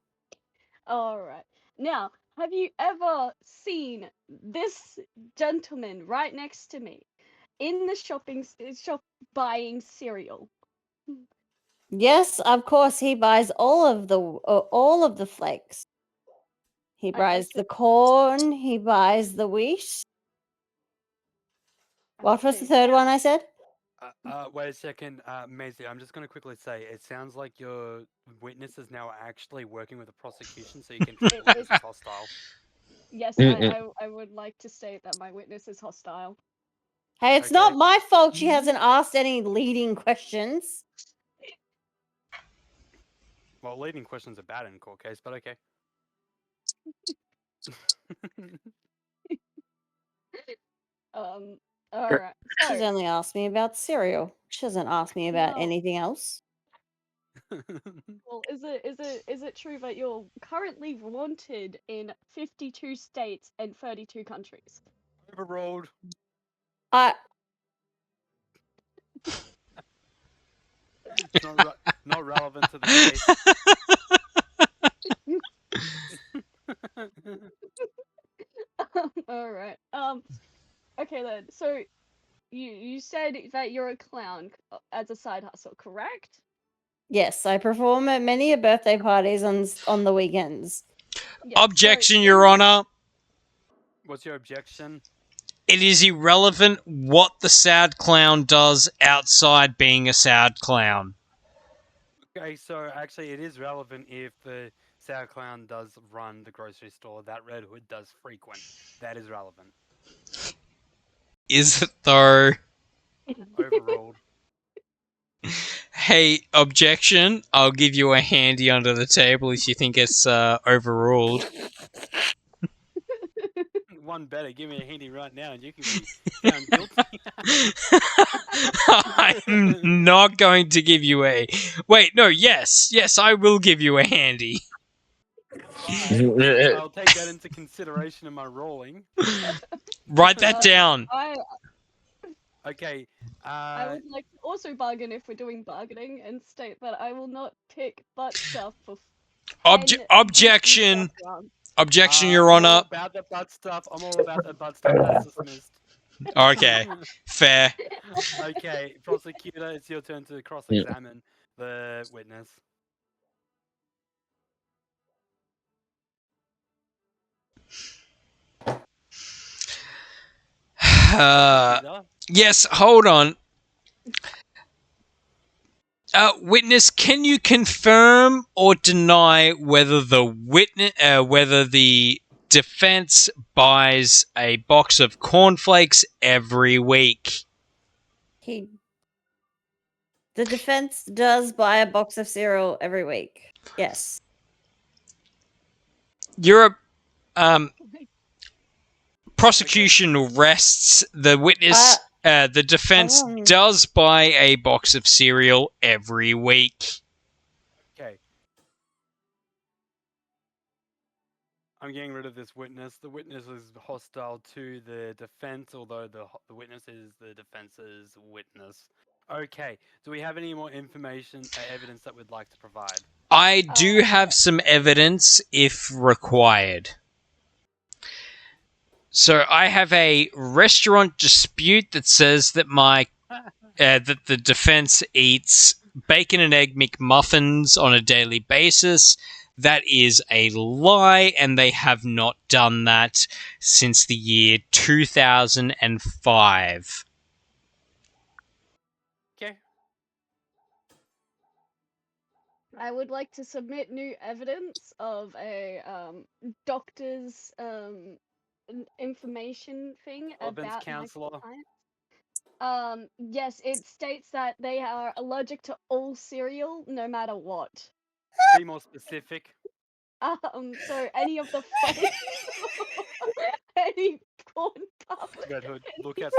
Alright. Now, have you ever seen this gentleman right next to me in the shop buying cereal? Yes, of course, he buys all of the flakes. He buys the corn, he buys the wheat. What was the third one I said? Wait a second, Maisie, I'm just going to quickly say, it sounds like your witness is now actually working with the prosecution, so you can treat the witness as hostile. Yes, I would like to state that my witness is hostile. Hey, it's not my fault she hasn't asked any leading questions. Well, leading questions are bad in a court case, but okay. Alright. She's only asked me about cereal. She hasn't asked me about No. anything else. Well, is it true that you're currently wanted in 52 states and 32 countries? Overruled. Not relevant to the case. Alright. Okay then. So you said that you're a clown as a side hustle, correct? Yes, I perform at many birthday parties on the weekends. Objection, Your Honor. What's your objection? It is irrelevant what the sad clown does outside being a sad clown. Okay, so actually it is relevant if the sad clown does run the grocery store that Red Hood does frequent. That is relevant. Is it though? Overruled. Hey, objection. I'll give you a handy under the table if you think it's overruled. One better, give me a handy right now and you can be found guilty. I'm not going to give you a... Wait, no, yes, I will give you a handy. I'll take that into consideration in my rolling. Write that down. Okay. I would like to also bargain if we're doing bargaining and state that I will not pick butt stuff for Objection. Objection, Your I'm Honor. all about the butt stuff. I'm all about the butt stuff. That's dismissed. Okay, fair. Okay, prosecutor, it's your turn to cross-examine the witness. Yes, hold on. Witness, can you confirm or deny whether the defense buys a box of cornflakes every week? The defense does buy a box of cereal every week. Yes. Your prosecution rests the witness. The defense does buy a box of cereal every week. Okay. I'm getting rid of this witness. The witness is hostile to the defense, although the witness is the defense's witness. Okay. Do we have any more information, evidence that we'd like to provide? I do have some evidence if required. So I have a restaurant dispute that says that that the defense eats bacon and egg McMuffins on a daily basis. That is a lie, and they have not done that since the year 2005. Okay. I would like to submit new evidence of a doctor's information thing Relevance about counselor. my client. Yes, it states that they are allergic to all cereal, no matter what. Be more specific. So any of the flakes, any corn puffs. Red Hood, look at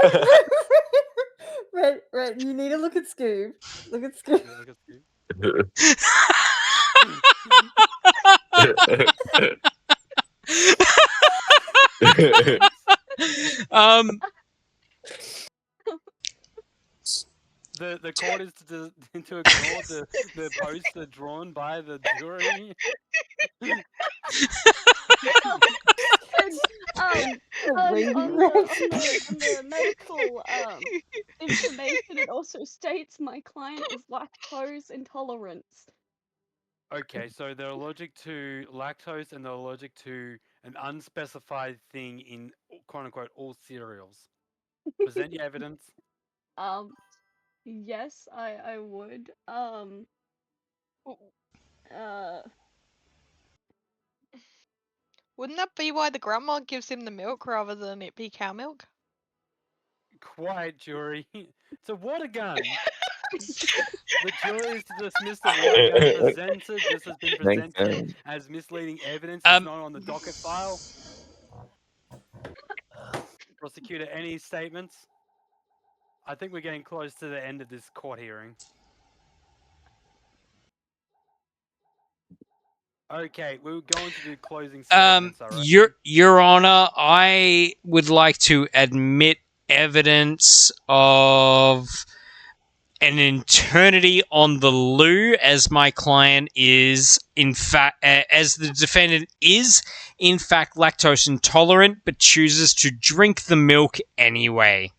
Red, you need to look at Scoob. Look at Scoob. Yeah, look at you. The court is to ignore the poster drawn by the jury. On the medical information, it also states my client is lactose intolerant. Okay, so they're allergic to lactose and they're allergic to an unspecified thing in quote unquote all cereals. Present your evidence. Yes, I would. Wouldn't that be why the grandma gives him the milk rather than it be cow milk? Quiet, jury. It's a water gun. The jury is to dismiss the water gun presented. This has been presented as misleading evidence. It's not on the docket file. Prosecutor, any statements? I think we're getting close to the end of this court hearing. Okay, we were going to do closing statements. All right. Your Honor, I would like to admit evidence of an eternity on the loo, as my client is, in fact, as the defendant is, in fact, lactose intolerant, but chooses to drink the milk anyway.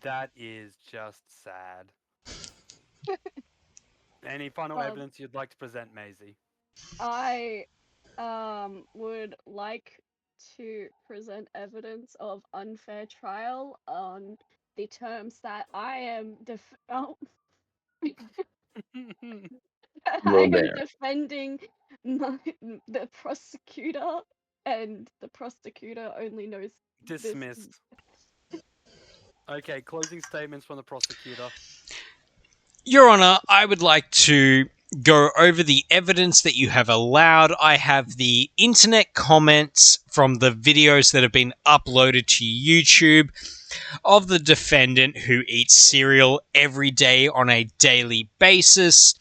That is just sad. Any final evidence you'd like to present, Maisie? I would like to present evidence of unfair trial on the terms that I am defending the prosecutor, and the prosecutor only knows Dismissed. Okay, closing statements from the prosecutor. Your Honor, I would like to go over the evidence that you have allowed. I have the internet comments from the videos that have been uploaded to YouTube of the defendant who eats cereal every day on a daily basis.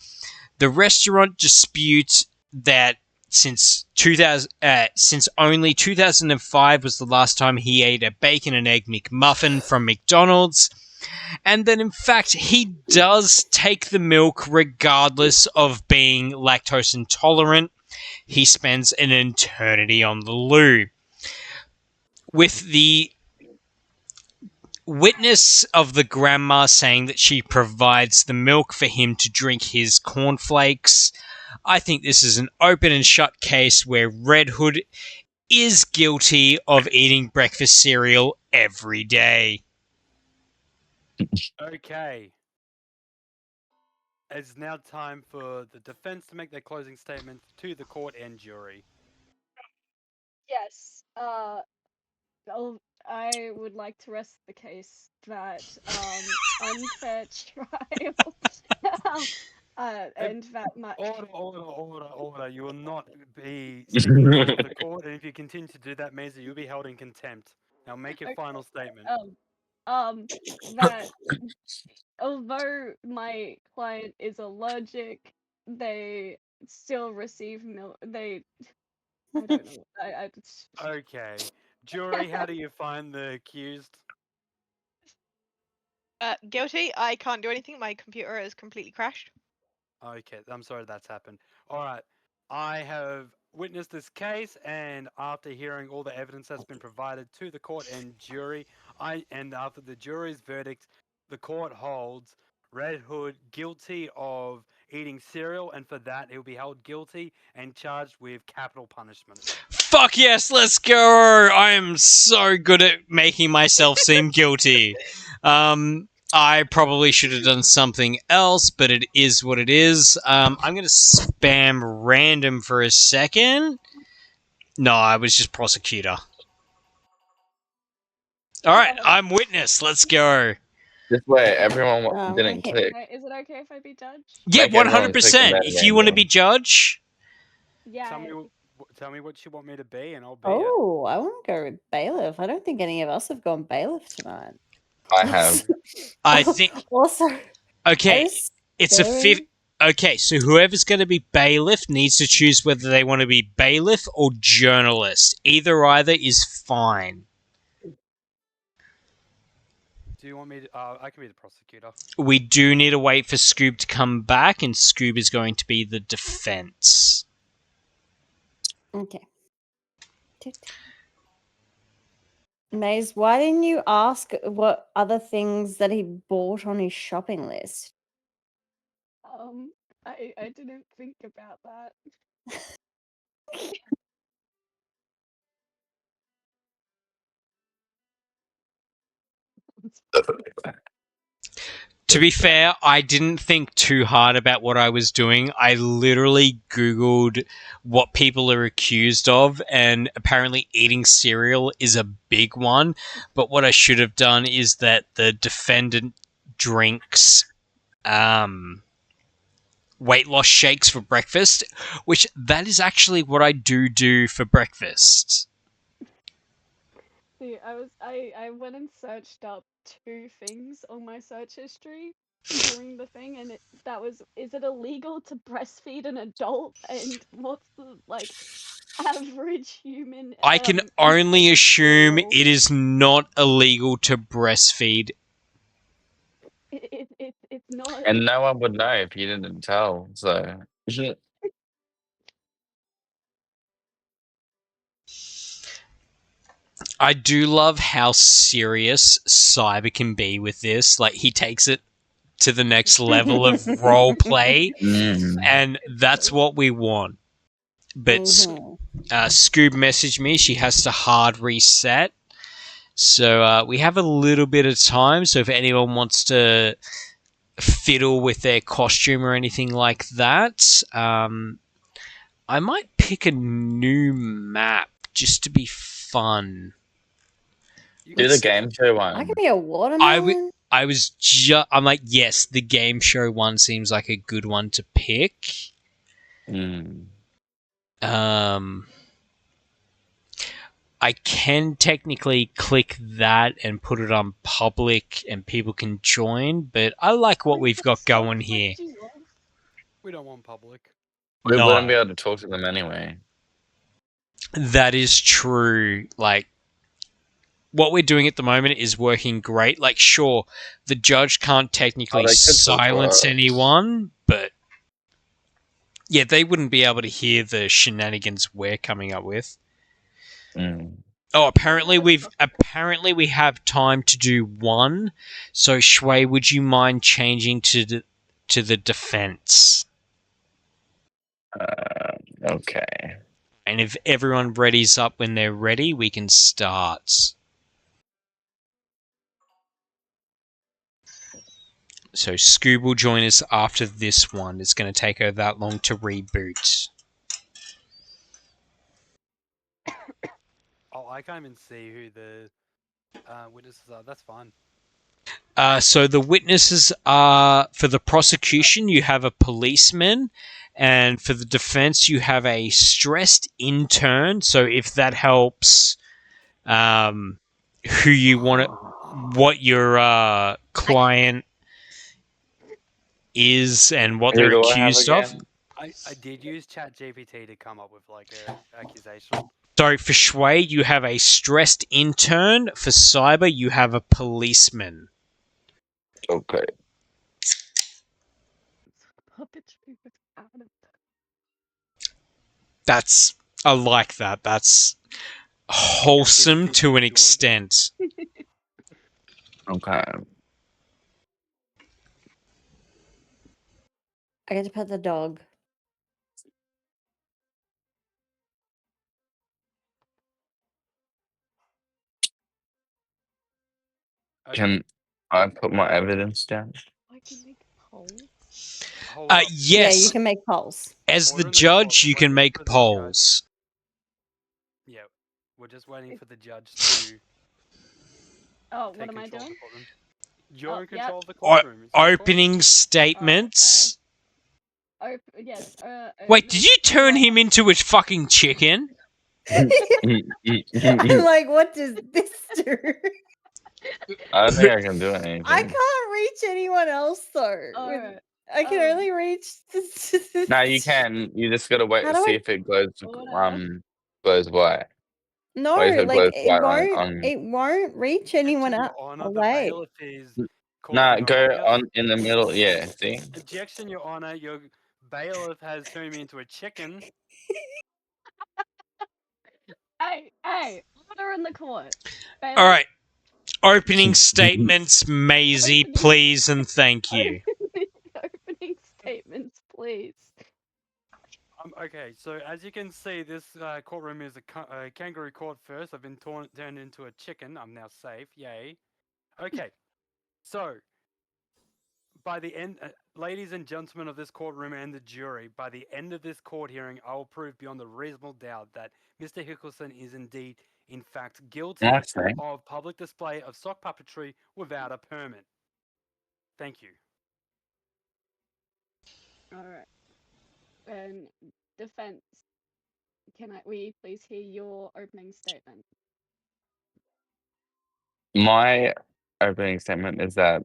The restaurant disputes that since only 2005 was the last time he ate a bacon and egg McMuffin from McDonald's, and that in fact he does take the milk regardless of being lactose intolerant. He spends an eternity on the loo. With the witness of the grandma saying that she provides the milk for him to drink his cornflakes, I think this is an open and shut case where Red Hood is guilty of eating breakfast cereal every day. Okay. It's now time for the defense to make their closing statement to the court and jury. Yes. I would like to rest the case that unfair trial and that much. Order. You will not be speaking in front of the court, and if you continue to do that, Maisie, you'll be held in contempt. Now make your final statement. That although my client is allergic, they still receive milk. I don't know. Okay. Jury, how do you find the accused? Guilty. I can't do anything. My computer has completely crashed. Okay, I'm sorry that's happened. All right. I have witnessed this case, and after hearing all the evidence that's been provided to the court and jury, and after the jury's verdict, the court holds Red Hood guilty of eating cereal, and for that he'll be held guilty and charged with capital punishment. Fuck yes, let's go! I am so good at making myself seem guilty. I probably should have done something else, but it is what it is. I'm going to spam random for a second. No, I was just prosecutor. Alright, I'm witness. Let's go. This way, everyone didn't okay. click. Is it okay if I be judge? Yeah, Make everyone click 100%. that If you want to random. be judge, Yeah. Tell me what you want me to be, and I'll be Oh, I want to go with bailiff. I don't think any of us have gone bailiff tonight. I have. I think... Also, Okay, was it's a very- 50... Okay, so whoever's going to be bailiff needs to choose whether they want to be bailiff or journalist. Either is fine. Do you want me to? I can be the prosecutor. We do need to wait for Scoob to come back, and Scoob is going to be the defense. Okay. Maze, why didn't you ask what other things that he bought on his shopping list? I didn't think about that. To be fair, I didn't think too hard about what I was doing. I literally Googled what people are accused of, and apparently eating cereal is a big one. But what I should have done is that the defendant drinks weight loss shakes for breakfast, which that is actually what I do for breakfast. See, I went and searched up 2 things on my search history during the thing, and that was, is it illegal to breastfeed an adult, and what's the average human? I can only intake of assume cereal? it is not illegal to breastfeed. It's not. And no one would know if you didn't tell. So I do love how serious Cyber can be with this. Like, he takes it to the next level of role play, and that's what we want. But Scoob messaged me. She has to hard reset. So we have a little bit of time. So if anyone wants to fiddle with their costume or anything like that, I might pick a new map just to be fun. do the game show I one. could be a watermelon. I'm like, yes, the game show one seems like a good one to pick. I can technically click that and put it on public and people can join, but I like what we've got going here. We don't want public. We No. wouldn't be able to talk to them anyway. That is true. Like, what we're doing at the moment is working great. Like, sure, the judge can't technically they could talk to silence us. anyone, but yeah, they wouldn't be able to hear the shenanigans we're coming up with. Oh, apparently we have time to do one. So Shui, would you mind changing to the defense? Okay. And if everyone readies up when they're ready, we can start. So Scoob will join us after this one. It's going to take her that long to reboot. Oh, I can't even see who the witnesses are. That's fine. So the witnesses are, for the prosecution, you have a policeman, and for the defense, you have a stressed intern. So if that helps, who you want to, what your client is and what Who they're do I have accused of. again? I did use ChatGPT to come up with like an accusation. So for Shui, you have a stressed intern. For Cyber, you have a policeman. Okay. Puppetry without a That's, I like that. That's wholesome to an good. extent. Okay. I get to pet the dog. Okay. Can I put my evidence down? I can make polls. Hold up. Yeah, you Yes. can make polls. As the Order in the court, judge, we're you can waiting make for the judge. polls. Yeah, we're just waiting for the judge to Oh, what take am I control of doing? the courtroom. You're Oh, in yep. control of the O- courtroom. It's your court. opening statements. Yes. Wait, did you turn him into a fucking chicken? I'm like, what does this do? I don't think I can do anything. I can't reach anyone else though. Alright. I can only reach. No, you can. You just gotta wait How to do see I- if it glows Order. glows white. No, Wait till it like glows it white won't. on. It won't reach anyone Objection, up Your Honor. away. The bailiff is Nah, causing a go real- on in the middle. Yeah, see. Objection, Your Honor. Your bailiff has turned me into a chicken. Hey, order in the court. All Bailiff, right. Opening statements, Maisie, please and thank you. Opening statements, please. Okay, so as you can see, this courtroom is a kangaroo court first. I've been turned into a chicken. I'm now safe. Yay. Okay, so by the end, ladies and gentlemen of this courtroom and the jury, by the end of this court hearing, I will prove beyond a reasonable doubt that Mr. Hickelson is indeed, in fact, guilty Okay. of public display of sock puppetry without a permit. Thank you. Alright. And defense, will you please hear your opening statement? My opening statement is that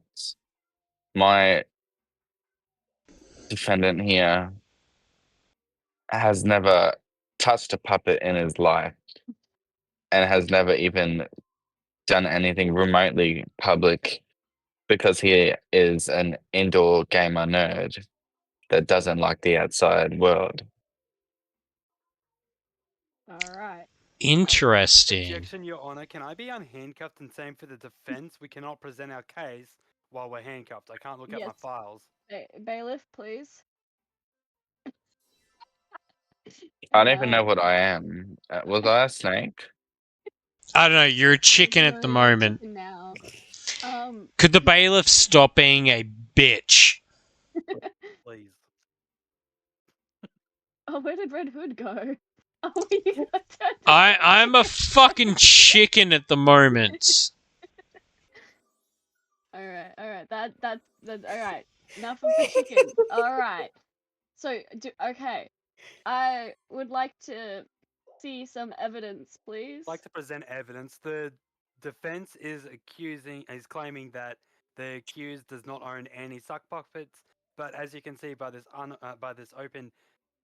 my defendant here has never touched a puppet in his life and has never even done anything remotely public because he is an indoor gamer nerd that doesn't like the outside world. Alright. Interesting. Objection, Your Honor. Can I be unhandcuffed, and same for the defense? We cannot present our case while we're handcuffed. I can't look at my Yes. files. Bailiff, please. I don't even know what I am. Was I a snake? I don't know. You're a chicken at the No, you're a moment. chicken now. Could the bailiff stop being a bitch? Please. Oh, where did Red Hood go? Oh, you got turned I'm a fucking chicken at the moment. Alright. That's alright. Enough of the chicken. Alright. So, okay. I would like to see some evidence, please. I'd like to present evidence. The defense is claiming that the accused does not own any sock puppets, but as you can see by this open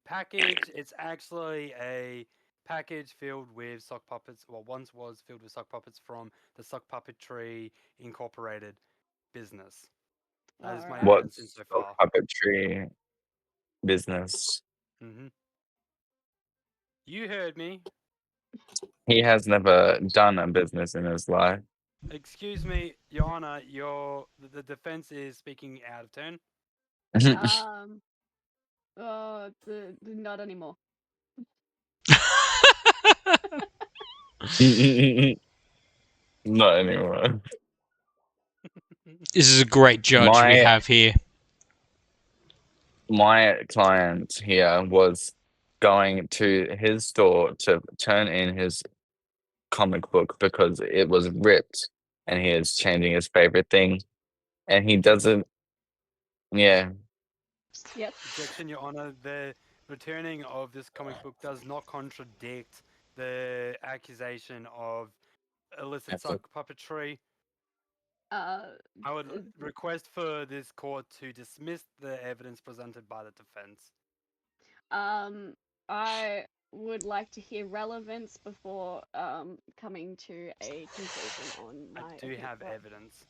package, it's actually a package filled with sock puppets. Well, once was filled with sock puppets from the Sock Puppetry Incorporated business. That is my Alright. evidence What's so far. puppetry business? You heard me. He has never done a business in his life. Excuse me, Your Honor. The defense is speaking out of turn. Not anymore. Not anymore. This is a great judge we have here. My client here was going to his store to turn in his comic book because it was ripped and he is changing his favorite thing. And he doesn't. Yeah. Yep. Objection, Your Honor. The returning of this comic book does not contradict the accusation of illicit sock puppetry. I would request for this court to dismiss the evidence presented by the defense. I would like to hear relevance before coming to a conclusion on my. I do have evidence.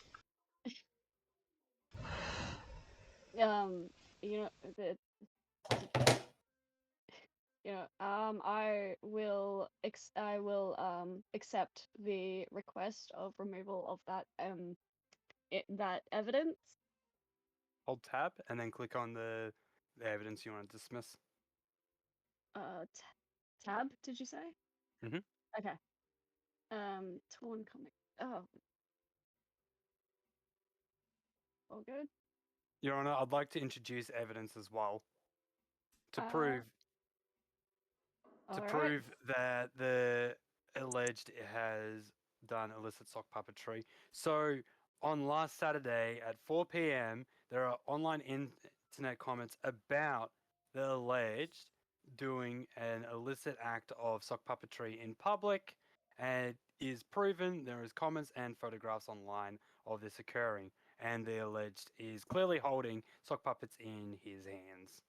I will accept the request of removal of that that evidence. Hold tab and then click on the the evidence you want to dismiss. Tab, did you say? Mhm. Okay. Torn comic. Oh. All good. Your Honor, I'd like to introduce evidence as well to Uh, prove Alright. that the alleged has done illicit sock puppetry. So on last Saturday at 4 p.m., there are online internet comments about the alleged doing an illicit act of sock puppetry in public, and it is proven there is comments and photographs online of this occurring, and the alleged is clearly holding sock puppets in his hands.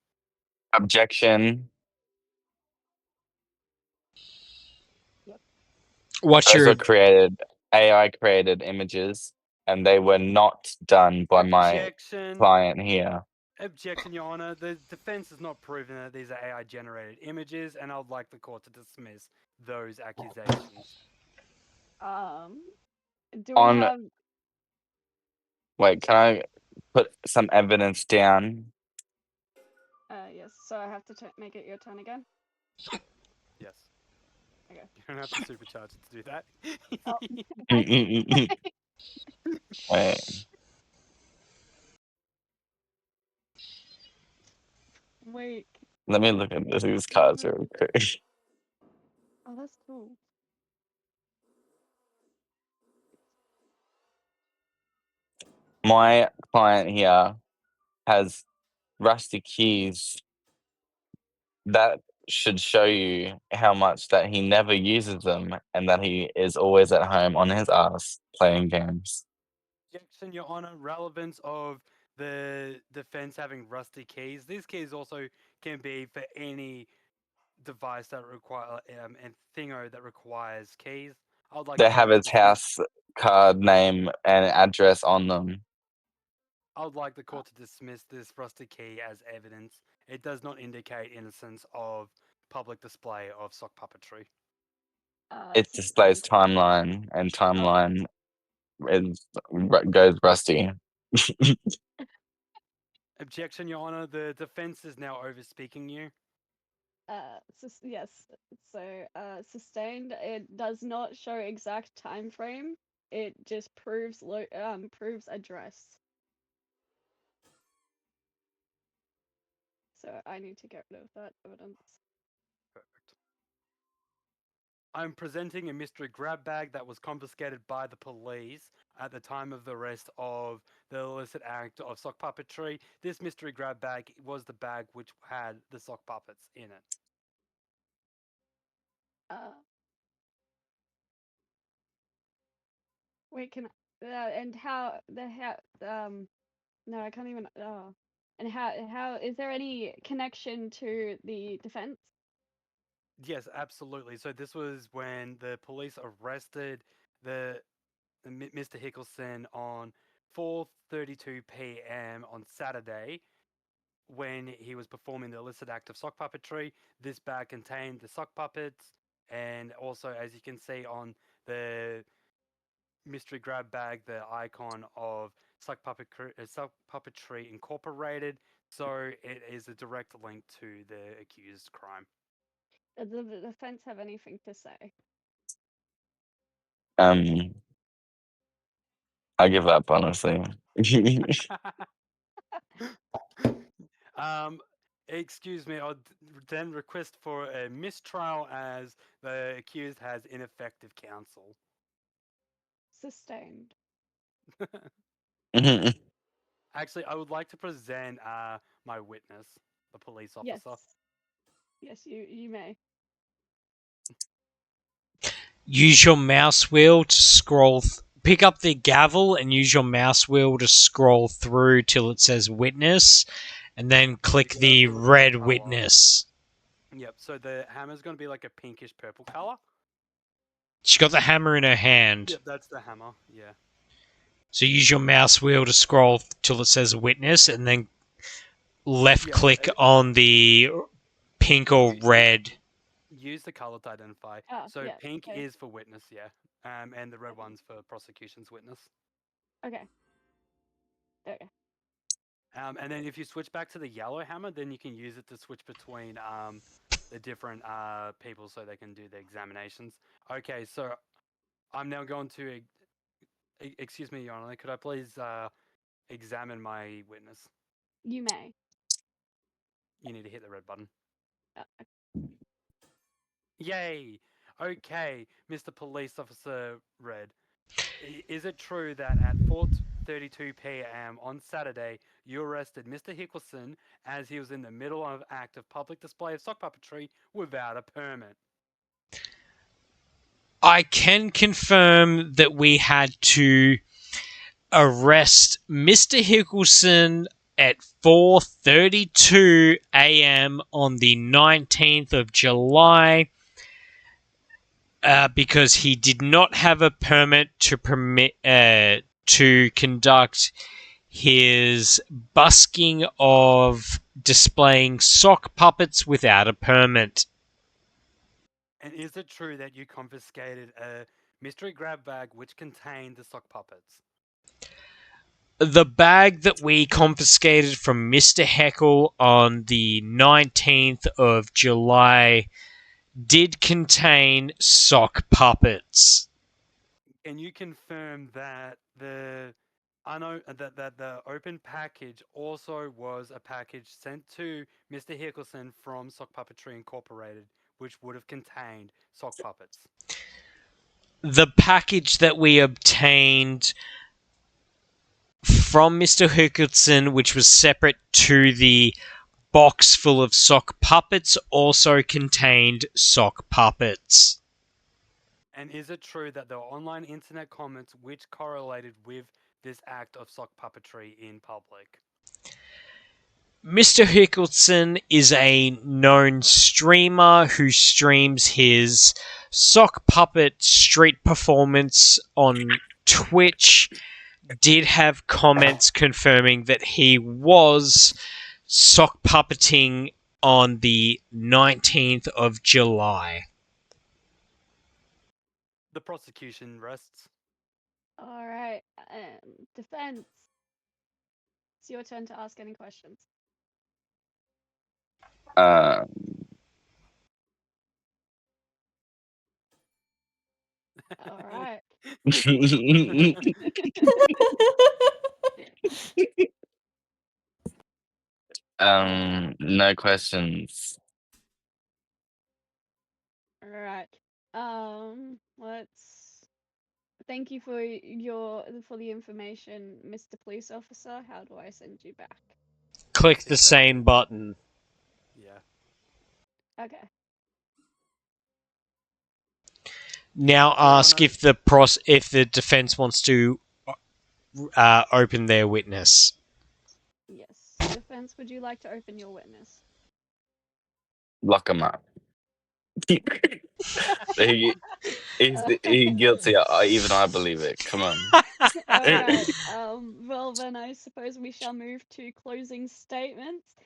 Objection. What's Those your were created, AI created images, and they were not done by my Objection. client here. Objection, Your Honor. The defense has not proven that these are AI generated images, and I would like the court to dismiss those accusations. Do we On- have? Wait, can I put some evidence down? Yes. So I have to make it your turn again. Yes. Okay. You don't have to supercharge it to do that. Wait. Wait. Let me look at these cards real quick. Oh, that's cool. My client here has rusty keys. That should show you how much that he never uses them and that he is always at home on his ass playing games. Objection, Your Honor. Relevance of the defense having rusty keys. These keys also can be for any device that require and thingo that requires keys. I would like They the have court to his dismiss- house card name and address on them. I would like the court to dismiss this rusty key as evidence. It does not indicate innocence of public display of sock puppetry. It displays timeline, and timeline goes rusty. Objection, Your Honor. The defense is now over-speaking you. Yes. So, sustained. It does not show exact time frame. It just proves proves address. So I need to get rid of that evidence. Perfect. I'm presenting a mystery grab bag that was confiscated by the police at the time of the arrest of the illicit act of sock puppetry. This mystery grab bag was the bag which had the sock puppets in it. Wait, can and how no, I can't even and how is there any connection to the defense? Yes, absolutely. So this was when the police arrested Mr. Hickelson on 4:32 p.m. on Saturday when he was performing the illicit act of sock puppetry. This bag contained the sock puppets, and also, as you can see on the mystery grab bag, the icon of Sock Puppetry Incorporated. So it is a direct link to the accused crime. Does the defense have anything to say? I give up, honestly. Excuse me, I'll then request for a mistrial as the accused has ineffective counsel. Sustained. Actually, I would like to present my witness, the police officer. Yes, you may. use your mouse wheel to scroll. Pick up the gavel and use your mouse wheel to scroll through till it says witness, and then click the red witness. Yep, so the hammer's going to be like a pinkish purple color. She got the hammer in her hand. Yep, that's the hammer, yeah. So use your mouse wheel to scroll till it says witness, and then left click on the pink or red. Use the color to identify. So yeah, pink okay. is for witness, yeah. And the red one's for prosecution's witness. Okay. Okay. And then if you switch back to the yellow hammer, then you can use it to switch between the different people so they can do the examinations. Okay, so I'm now going to. Excuse me, Your Honor, could I please examine my witness? You may. You need to hit the red button. Uh, Yay! Okay, Mr. Police Officer Red. Is it true that at 4:32 p.m. on Saturday, you arrested Mr. Hickelson as he was in the middle of an act of public display of sock puppetry without a permit? I can confirm that we had to arrest Mr. Hickelson at 4:32 a.m. on the 19th of July because he did not have a permit to conduct his busking of displaying sock puppets without a permit. And is it true that you confiscated a mystery grab bag which contained the sock puppets? The bag that we confiscated from Mr. Heckle on the 19th of July did contain sock puppets. Can you confirm that the open package also was a package sent to Mr. Hickelson from Sock Puppetry Incorporated, which would have contained sock puppets? The package that we obtained from Mr. Hickelson, which was separate to the box full of sock puppets, also contained sock puppets. And is it true that there were online internet comments which correlated with this act of sock puppetry in public? Mr. Hickelson is a known streamer who streams his sock puppet street performance on Twitch. Did have comments confirming that he was sock puppeting on the 19th of July. The prosecution rests. All right, defense. It's your turn to ask any questions. All right. No questions. All right. Let's. Thank you for the information, Mr. Police Officer. How do I send you back? Click the same button. Yeah. Okay. Now ask if the defense wants to open their witness. Yes. Defense, would you like to open your witness? Lock him up. He's guilty. Even I believe it. Come on. Alright. Well then I suppose we shall move to closing statements.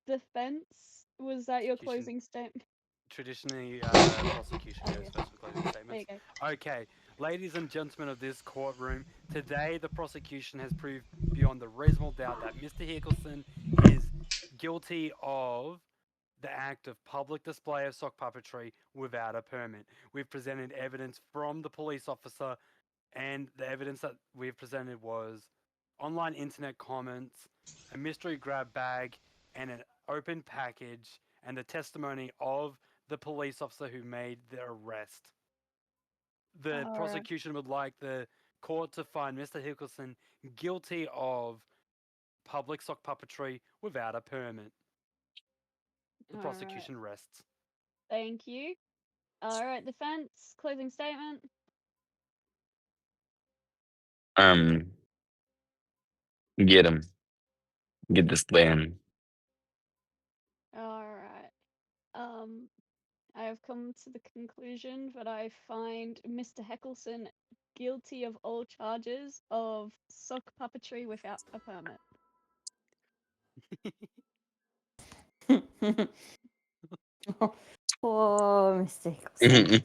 Defense, was that your closing statement? Traditionally, prosecution goes first with closing There you statements. go. Okay, ladies and gentlemen of this courtroom, today the prosecution has proved beyond the reasonable doubt that Mr. Hickelson is guilty of the act of public display of sock puppetry without a permit. We've presented evidence from the police officer, and the evidence that we've presented was online internet comments, a mystery grab bag, and an open package, and the testimony of the police officer who made the arrest. The prosecution would like the court to find Mr. Hickelson guilty of public sock puppetry without a permit. The prosecution rests. Thank you. Alright, defense, closing statement. Get him. Get this man. Alright. I have come to the conclusion that I find Mr. Heckelson guilty of all charges of sock puppetry without a permit. Poor Mr. Hickelson.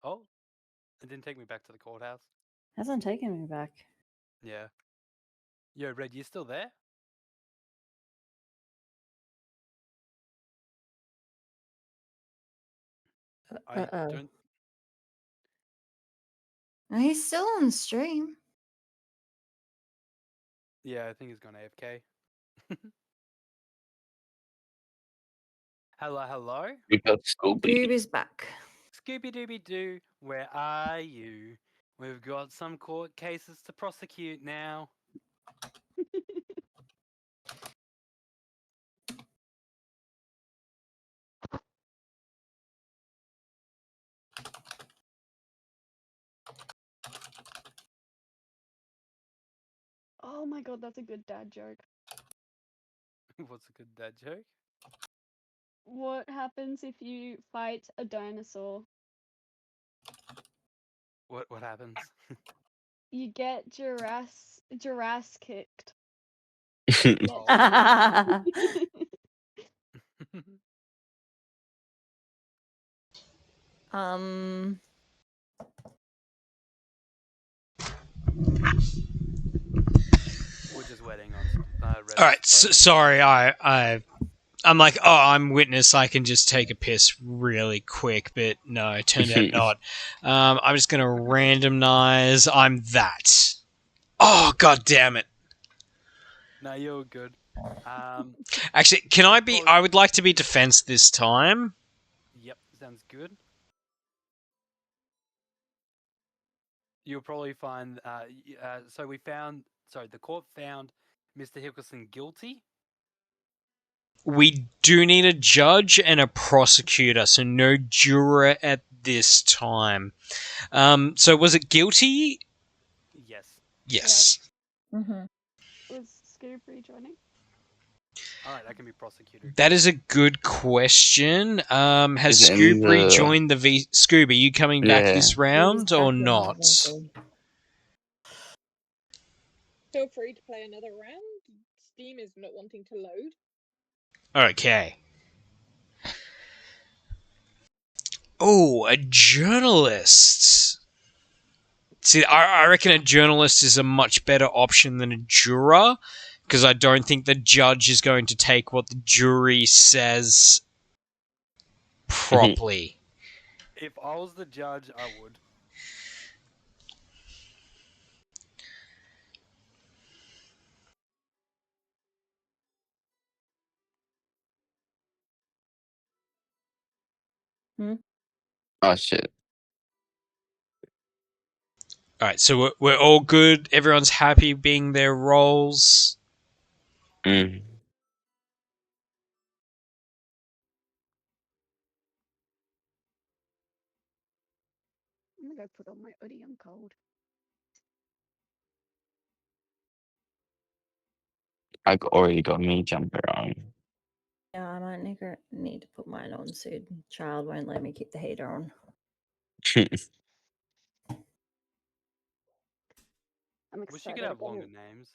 Oh, it didn't take me back to the courthouse. Hasn't taken me back. Yeah. Yo, Red, you still there? I Uh-oh. don't. He's still on stream. Yeah, I think he's gone AFK. Hello, hello. We got Scooby. Goob is back. Scooby Dooby Doo, where are you? We've got some court cases to prosecute now. Oh my god, that's a good dad joke. What's a good dad joke? What happens if you fight a dinosaur? What happens? You get giraffes kicked. Oh. um. We're just waiting on Red. All right, sorry, I'm like, oh, I'm witness. I can just take a piss really quick, but no, it turned out not. I'm just gonna randomize. I'm that. Oh, god damn it! No, you're good. Actually, can I be? I would like to be defense this time. Yep, sounds good. You'll probably find. So we found. Sorry, the court found Mr. Hickelson guilty. We do need a judge and a prosecutor, so no juror at this time. So was it guilty? Yes. Yes. Mm-hmm. Was Scoob rejoining? Alright, that can be prosecuted. That is a good question. Has Is it in Scoob the- rejoined the Scoob, are you coming back Yeah. this round or not? Feel free to play another round. Steam is not wanting to load. Okay. Oh, a journalist. See, I reckon a journalist is a much better option than a juror, because I don't think the judge is going to take what the jury says properly. If I was the judge, I would. Oh shit. Alright, so we're all good. Everyone's happy being their roles. Mm. I'm gonna go put on my hoodie, I'm cold. I already got me jumper on. Yeah, I might need to put mine on soon. Child won't let me keep the heater on. I'm Wish you excited could have about longer it. names.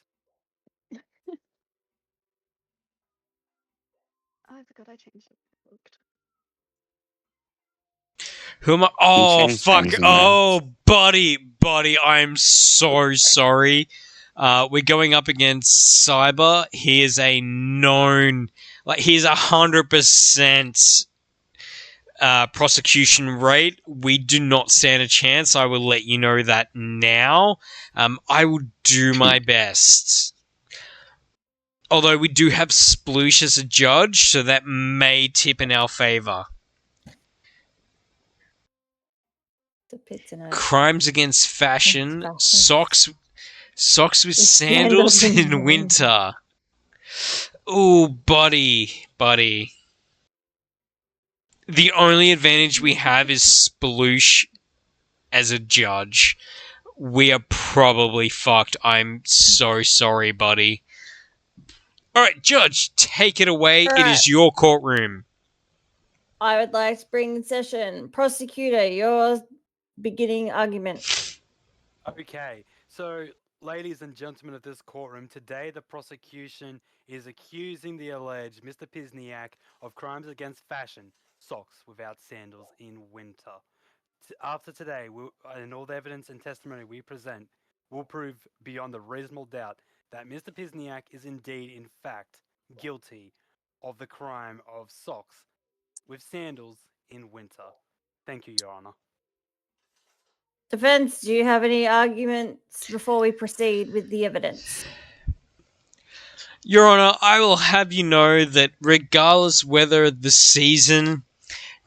I forgot I changed it. Booked. Who am I? Oh, changed fuck. things in Oh, buddy, I'm so sorry. We're going up against Cyber. He is a known, like, he's 100% prosecution rate. We do not stand a chance. I will let you know that now. I will do my best. Although we do have Sploosh as a judge, so that may tip in our favor. The pits in Crimes against fashion. fashion. Socks with With sandals sandals in winter. Ooh, buddy. The only advantage we have is Sploosh as a judge. We are probably fucked. I'm so sorry, buddy. Alright, Judge, take it away. It is your courtroom. I would like to bring in session. Prosecutor, your beginning argument. Okay, so ladies and gentlemen of this courtroom, today the prosecution is accusing the alleged Mr. Pisniak of crimes against fashion, socks without sandals in winter. After today, and all the evidence and testimony we present will prove beyond a reasonable doubt that Mr. Pisniak is indeed, in fact, guilty of the crime of socks with sandals in winter. Thank you, Your Honor. Defense, do you have any arguments before we proceed with the evidence? Your Honor, I will have you know that regardless whether the season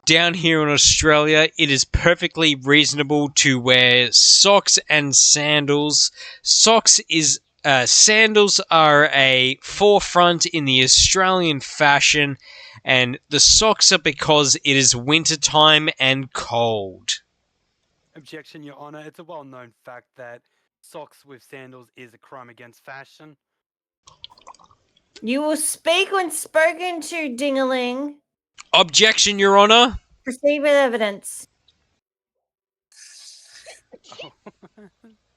down here in Australia, it is perfectly reasonable to wear socks and sandals. Sandals are a forefront in the Australian fashion, and the socks are because it is wintertime and cold. Objection, Your Honor. It's a well-known fact that socks with sandals is a crime against fashion. You will speak when spoken to, Dingaling. Objection, Your Honor. Proceed with evidence.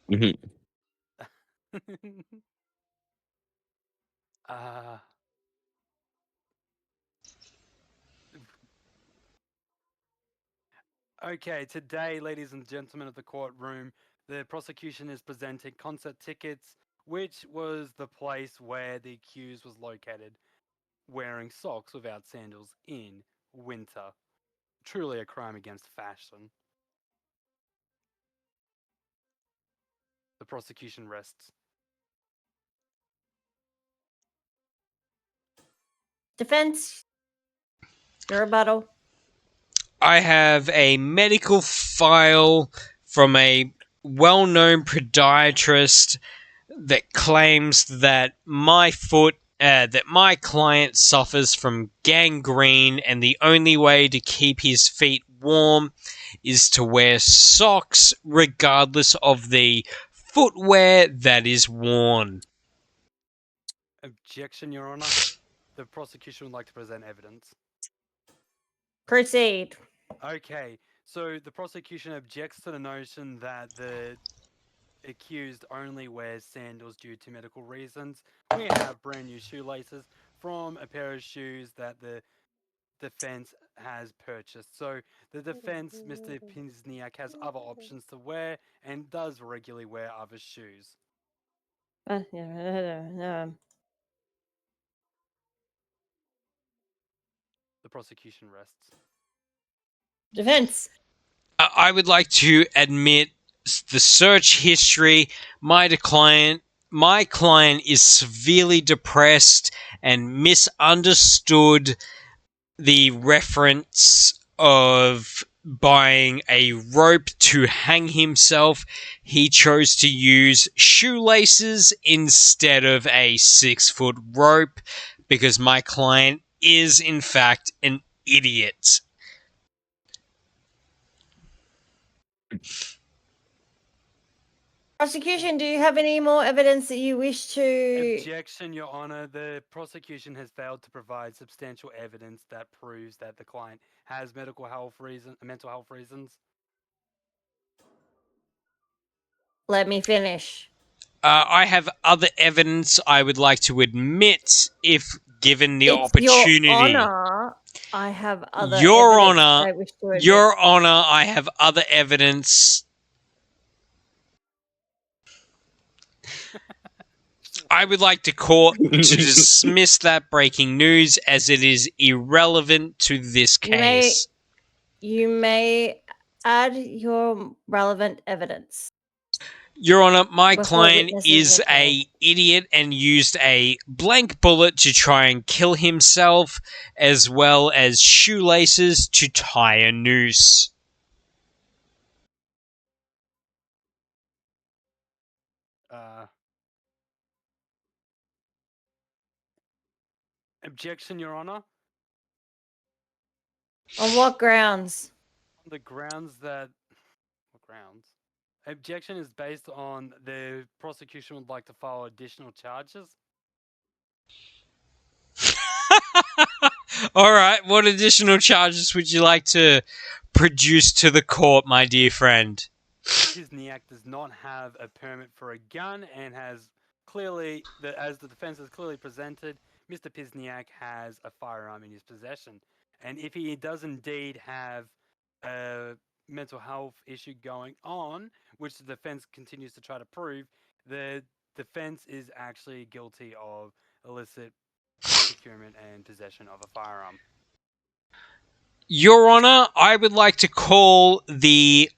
Mhm. Okay, today, ladies and gentlemen of the courtroom, the prosecution is presenting concert tickets, which was the place where the accused was located, wearing socks without sandals in winter. Truly a crime against fashion. The prosecution rests. Defense, your rebuttal. I have a medical file from a well-known podiatrist that claims that my client suffers from gangrene, and the only way to keep his feet warm is to wear socks, regardless of the footwear that is worn. Objection, Your Honor. The prosecution would like to present evidence. Proceed. Okay, so the prosecution objects to the notion that the accused only wears sandals due to medical reasons. We have brand new shoelaces from a pair of shoes that the defense has purchased. So the defense, Mr. Pisniak, has other options to wear and does regularly wear other shoes. The prosecution rests. Defense. I would like to admit the search history. My client is severely depressed and misunderstood the reference of buying a rope to hang himself. He chose to use shoelaces instead of a 6-foot rope because my client is in fact an idiot. Prosecution, do you have any more evidence that you wish to... Objection, Your Honor. The prosecution has failed to provide substantial evidence that proves that the client has mental health reasons. Let me finish. I have other evidence I would like to admit if given the opportunity. Your Honor, I have other Your evidence Honor, I wish to admit. Your Honor, I have other evidence. I would like the court to dismiss that breaking news as it is irrelevant to this case. You may add your relevant evidence. Your Honor, my Before client witnesses is a idiot and used a blank bullet to try and kill himself, as well as shoelaces to tie a noose. Objection, Your Honor. On what grounds? On the grounds that... What grounds? Objection is based on the prosecution would like to file additional charges. Alright, what additional charges would you like to produce to the court, my dear friend? Pisniak does not have a permit for a gun and has clearly, as the defense has clearly presented, Mr. Pisniak has a firearm in his possession. And if he does indeed have a mental health issue going on, which the defense continues to try to prove, the defense is actually guilty of illicit procurement and possession of a firearm. Your Honor, I would like to call the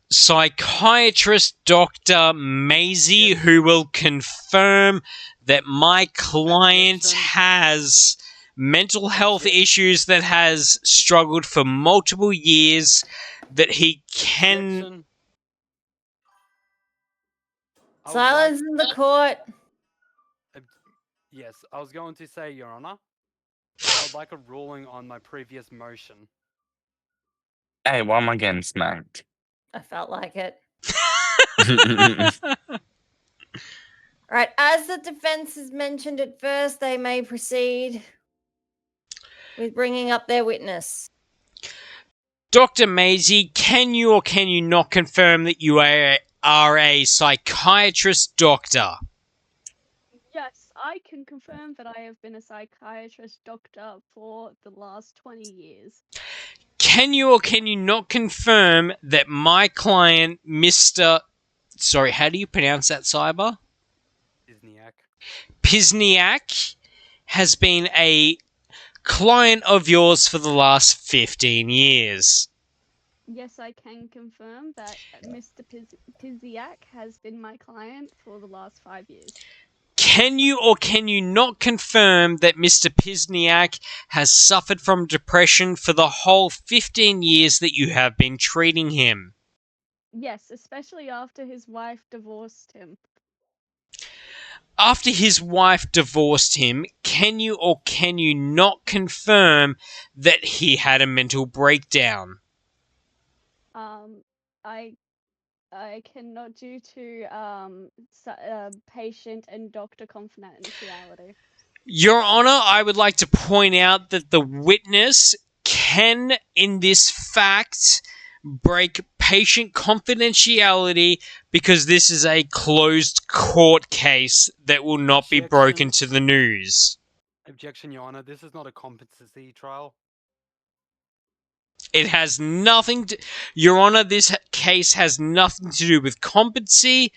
psychiatrist Dr. Maisie, who will confirm that my client has mental health issues that has struggled for multiple years, that he can... Objection. I would Silence in the court. Yes, I was going to say, Your Honor, I would like a ruling on my previous motion. Hey, why am I getting smacked? I felt like it. Right, as the defense has mentioned at first, they may proceed with bringing up their witness. Dr. Maisie, can you or can you not confirm that you are a psychiatrist doctor? Yes, I can confirm that I have been a psychiatrist doctor for the last 20 years. Can you or can you not confirm that my client, Mr... Sorry, how do you pronounce that, Cyber? Pisniak, has been a client of yours for the last 15 years? Yes, I can confirm that Mr. Piziak has been my client for the last 5 years. Can you or can you not confirm that Mr. Pisniak has suffered from depression for the whole 15 years that you have been treating him? Yes, especially after his wife divorced him. After his wife divorced him, can you or can you not confirm that he had a mental breakdown? I cannot due to patient and doctor confidentiality. Your Honor, I would like to point out that the witness can, in this fact, break patient confidentiality because this is a closed court case that will not be broken to the news. Objection, Your Honor. This is not a competency trial. It has nothing to... Your Honor, this case has nothing to do with competency.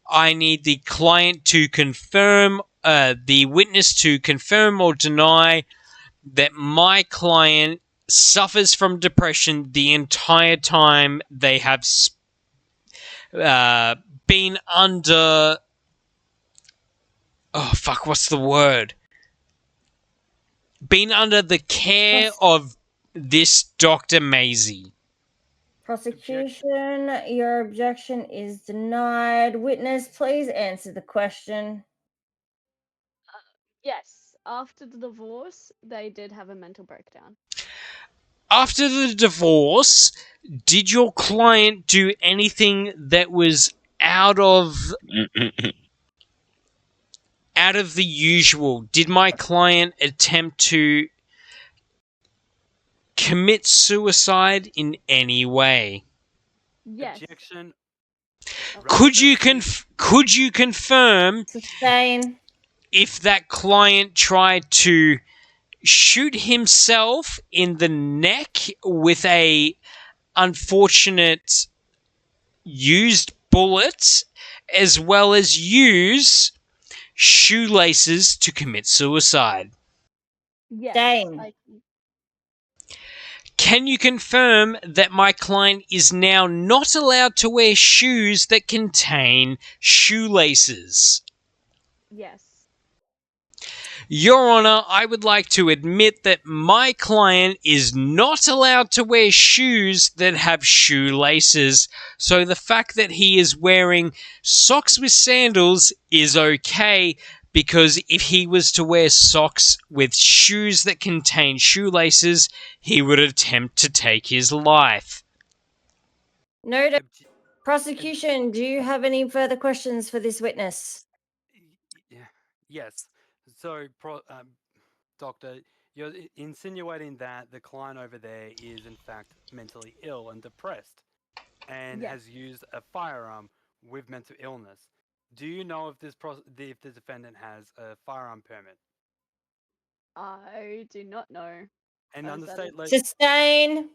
I need the client to confirm, the witness to confirm or deny that my client suffers from depression the entire time they have been under... Oh, fuck, what's the word? Been under the care of this Dr. Maisie. Prosecution, your objection is denied. Witness, please answer the question. Yes, after the divorce, they did have a mental breakdown. After the divorce, did your client do anything that was out of the usual? Did my client attempt to commit suicide in any way? Yes. Objection. Could you confirm Sustain. if that client tried to shoot himself in the neck with a unfortunate used bullet, as well as use shoelaces to commit suicide? Yes. Dane. Can you confirm that my client is now not allowed to wear shoes that contain shoelaces? Yes. Your Honor, I would like to admit that my client is not allowed to wear shoes that have shoelaces, so the fact that he is wearing socks with sandals is okay, because if he was to wear socks with shoes that contain shoelaces, he would attempt to take his life. Noted. Prosecution, do you have any further questions for this witness? Yes. So, Doctor, you're insinuating that the client over there is in fact mentally ill and depressed and has used a firearm with mental illness. Do you know if if the defendant has a firearm permit? I do not know. And under state Sustain.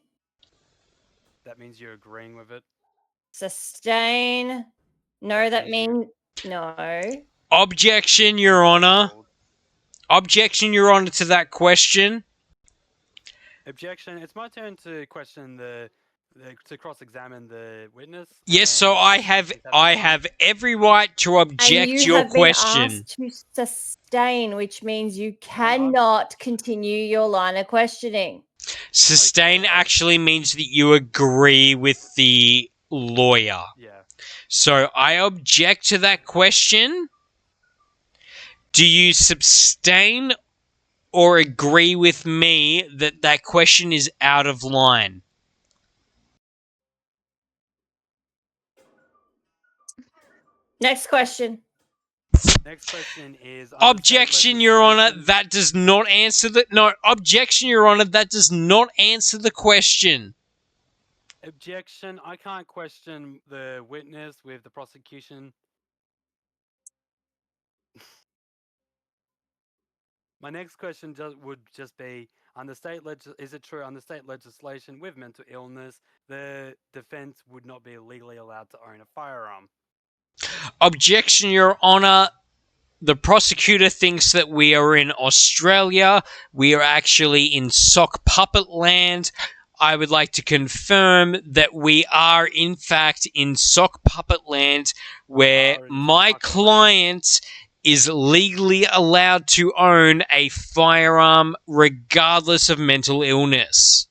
that means you're agreeing with it. Sustain. No, that means no. Objection, Your Honor. Objection, Your Honor, to that question. Objection. It's my turn to question to cross-examine the witness. Yes, so I have every right to object And you your have question. been asked to sustain, which means you cannot continue your line of questioning. Sustain actually means that you agree with the lawyer. Yeah. So I object to that question. Do you sustain or agree with me that that question is out of line? Next question. Next question is... Objection, Your Honor, that does not answer the... No, objection, Your Honor, that does not answer the question. Objection. I can't question the witness with the prosecution. My next question would just be, is it true under state legislation with mental illness, the defense would not be legally allowed to own a firearm? Objection, Your Honor. The prosecutor thinks that we are in Australia. We are actually in sock puppet land. I would like to confirm that we are, in fact, in sock puppet land, where my client is legally allowed to own a firearm regardless of mental illness.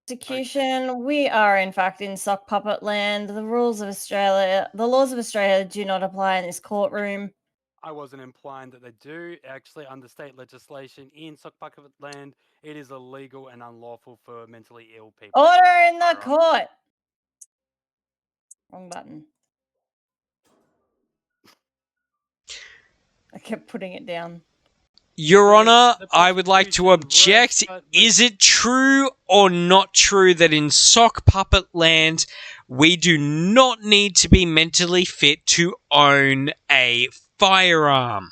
Prosecution, we are in fact in sock puppet land. The laws of Australia do not apply in this courtroom. I wasn't implying that they do. Actually, under state legislation in sock puppet land, it is illegal and unlawful for mentally ill people. Order in the court. Wrong button. I kept putting it down. Your Honor, I would like to object. Is it true or not true that in sock puppet land, we do not need to be mentally fit to own a firearm?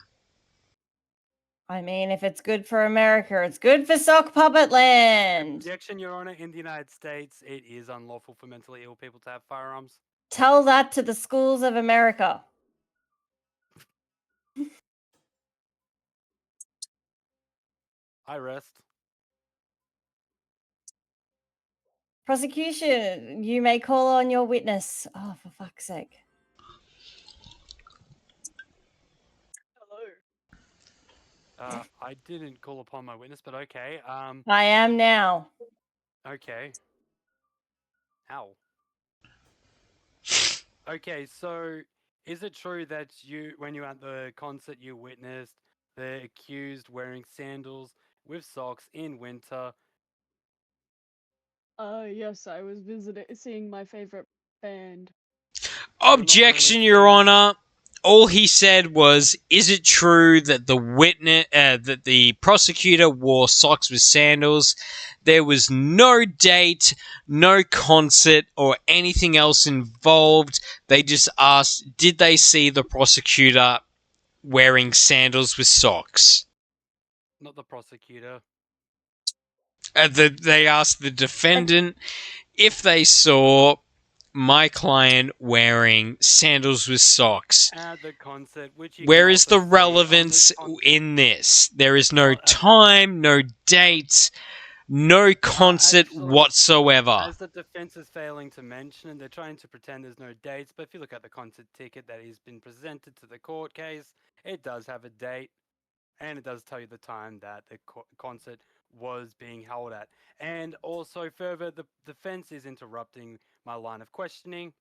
I mean, if it's good for America, it's good for sock puppet land. Objection, Your Honor. In the United States, it is unlawful for mentally ill people to have firearms. Tell that to the schools of America. I rest. Prosecution, you may call on your witness. Oh, for fuck's sake. I didn't call upon my witness, but okay. I am now. Okay. Ow. Okay, so is it true that when you were at the concert, you witnessed the accused wearing sandals with socks in winter? Yes, I was seeing my favorite band. Objection, Your Honor. All he said was, is it true that that the prosecutor wore socks with sandals? There was no date, no concert, or anything else involved. They just asked, did they see the prosecutor wearing sandals with socks? Not the prosecutor. They asked the defendant if they saw my client wearing sandals with socks. At the concert, which you Where can is the also see on relevance in this? There is no time, no date, no concert whatsoever. As the defense is failing to mention, and they're trying to pretend there's no dates, but if you look at the concert ticket that has been presented to the court case, it does have a date, and it does tell you the time that the concert was being held at. And also further, the defense is interrupting my line of questioning.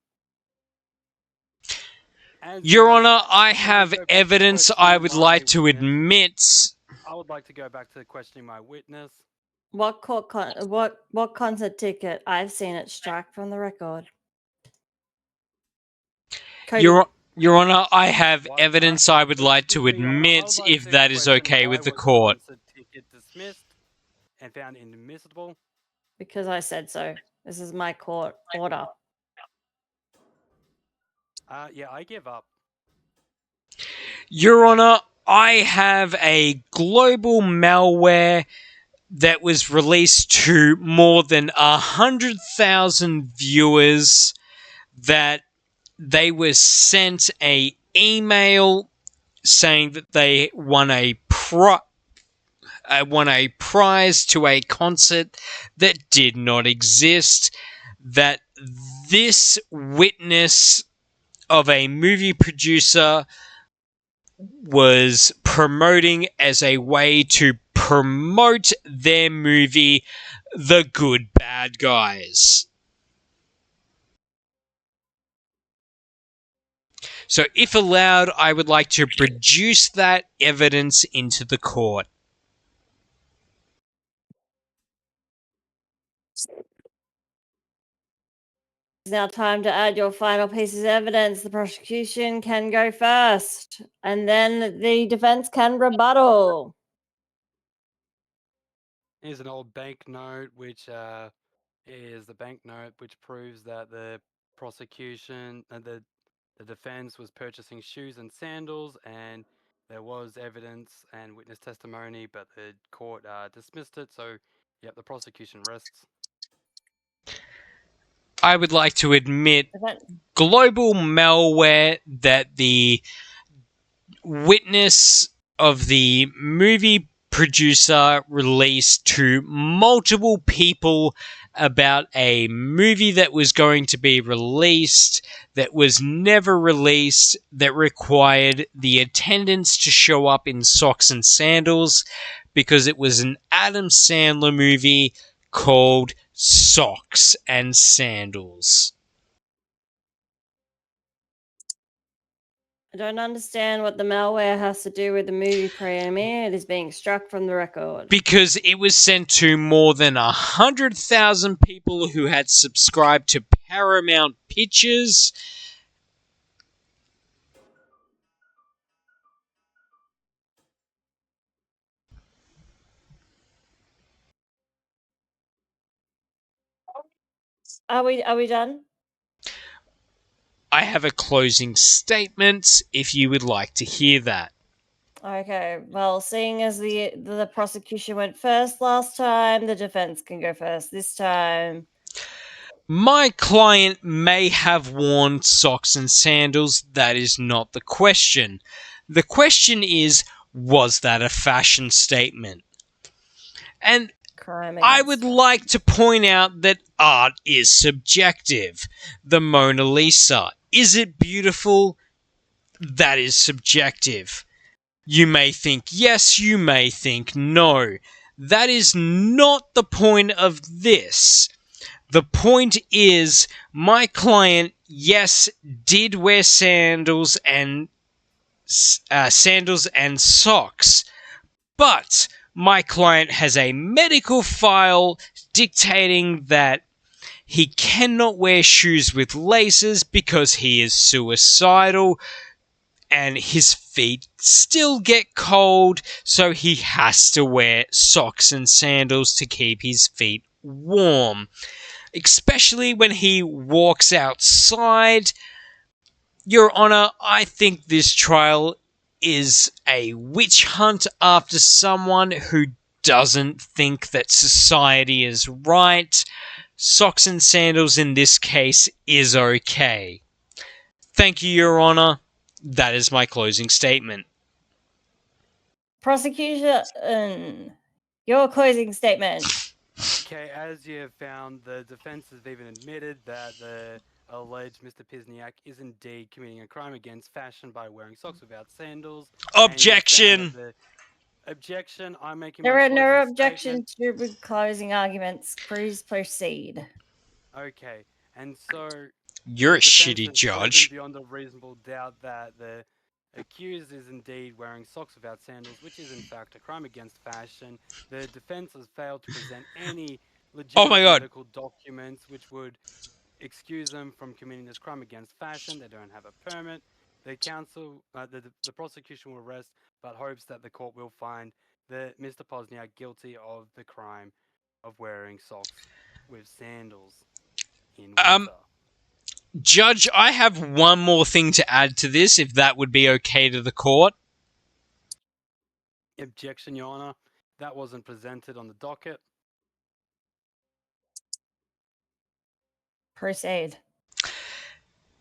Your Honor, I have evidence I would like to admit. I would like to go back to questioning my witness. What concert ticket? I've seen it struck from the record. Cody. Your Honor, I have evidence I would like to admit if that is okay with the court. Ticket dismissed and found inadmissible. Because I said so. This is my court order. Yeah, I give up. Your Honor, I have a global malware that was released to more than 100,000 viewers, that they were sent a email saying that they won a prize to a concert that did not exist, that this witness of a movie producer was promoting as a way to promote their movie, The Good Bad Guys. So, if allowed, I would like to produce that evidence into the court. It's now time to add your final pieces of evidence. The prosecution can go first, and then the defense can rebuttal. Here's an old banknote, which is the banknote which proves that the prosecution and the defense was purchasing shoes and sandals, and there was evidence and witness testimony, but the court dismissed it. So, yep, the prosecution rests. I would like to admit global malware that the witness of the movie producer released to multiple people about a movie that was going to be released, that was never released, that required the attendants to show up in socks and sandals because it was an Adam Sandler movie called Socks and Sandals. I don't understand what the malware has to do with the movie premiere. It is being struck from the record. Because it was sent to more than 100,000 people who had subscribed to Paramount Pictures. Are we done? I have a closing statement if you would like to hear that. Okay, well, seeing as the prosecution went first last time, the defense can go first this time. My client may have worn socks and sandals. That is not the question. The question is, was that a fashion statement? And I would like to point out that art is subjective. The Mona Lisa, is it beautiful? That is subjective. You may think yes, you may think no. That is not the point of this. The point is, my client, yes, did wear sandals and socks, but my client has a medical file dictating that he cannot wear shoes with laces because he is suicidal and his feet still get cold, so he has to wear socks and sandals to keep his feet warm. Especially when he walks outside. Your Honor, I think this trial is a witch hunt after someone who doesn't think that society is right. Socks and sandals in this case is okay. Thank you, Your Honor. That is my closing statement. Prosecution, your closing statement. Okay, as you have found, the defense has even admitted that the alleged Mr. Pisniak is indeed committing a crime against fashion by wearing socks without sandals. Objection! Objection, I'm making There my are no closing objections statement. to closing arguments. Please proceed. Okay, and so... You're a the defense shitty has judge. proven beyond a reasonable doubt that the accused is indeed wearing socks without sandals, which is in fact a crime against fashion. The defense has failed to present any legitimate medical documents which would excuse them from committing this crime against fashion. They don't have a permit. The counsel, the prosecution will rest, but hopes that the court will find Mr. Posniak guilty of the crime of wearing socks with sandals in winter. Judge, I have one more thing to add to this, if that would be okay to the court. Objection, Your Honor. That wasn't presented on the docket. Proceed.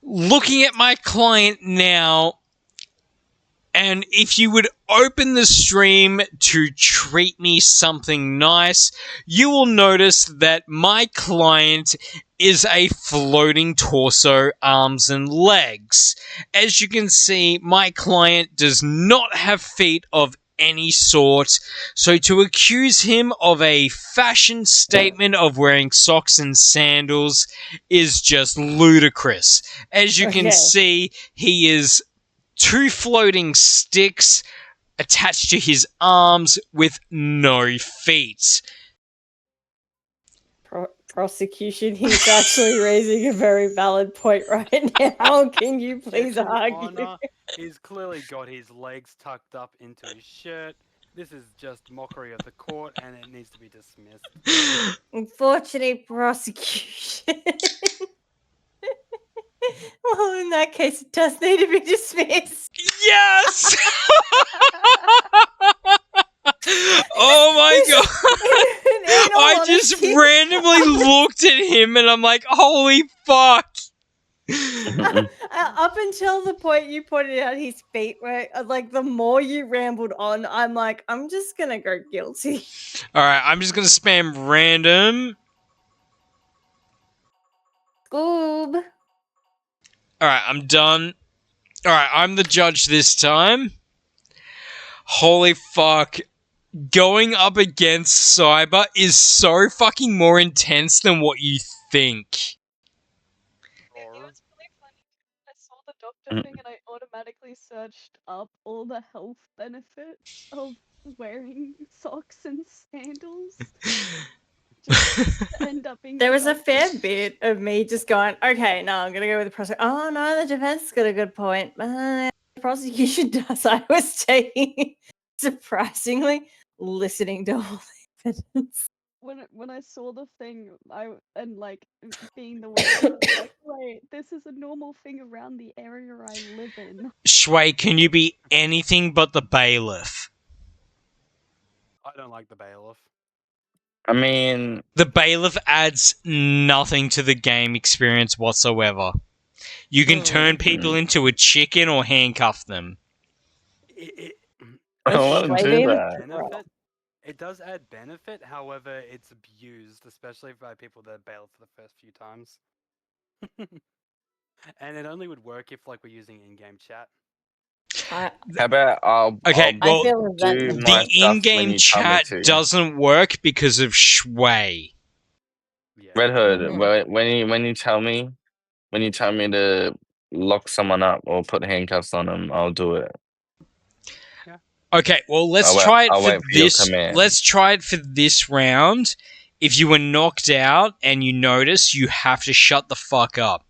Looking at my client now, and if you would open the stream to treat me something nice, you will notice that my client is a floating torso, arms and legs. As you can see, my client does not have feet of any sort, so to accuse him of a fashion statement of wearing socks and sandals is just ludicrous. As you can see, he is 2 floating sticks attached to his arms with no feet. Prosecution, he's actually raising a very valid point right now. Can you please Your argue? Honor, he's clearly got his legs tucked up into his shirt. This is just mockery of the court, and it needs to be dismissed. Unfortunately, prosecution. Well, in that case, it does need to be dismissed. Yes! Oh my god! I just randomly looked at him and I'm like, holy fuck! Up until the point you pointed out his feet were, like, the more you rambled on, I'm like, I'm just gonna go guilty. Alright, I'm just gonna spam random. Scoob. Alright, I'm done. Alright, I'm the judge this time. Holy fuck. Going up against Cyber is so fucking more intense than what you think. It was really funny. I saw the doctor thing and I automatically searched up all the health benefits of wearing socks and sandals. Just to end up being There was a so- fair bit of me just going, okay, no, I'm gonna go with the prosecution. Oh no, the defense got a good point. The prosecution does. I was taking surprisingly listening to all the evidence. When I saw the thing, being the way, I was like, wait, this is a normal thing around the area I live in. Shui, can you be anything but the bailiff? I don't like the bailiff. I mean, The bailiff adds nothing to the game experience whatsoever. You can turn people into a chicken or handcuff them. I don't want to do that. Benefit. It does add benefit, however, it's abused, especially by people that bail for the first few times. And it only would work if, like, we're using in-game chat. How about I'll Okay, I'll well, do my the stuff when in-game you tell me chat to. doesn't work because of Shui. Red Hood, when you tell me to lock someone up or put handcuffs on them, I'll do it. Okay, well, let's I'll try it wait for for your this. command. Let's try it for this round. If you were knocked out and you notice, you have to shut the fuck up.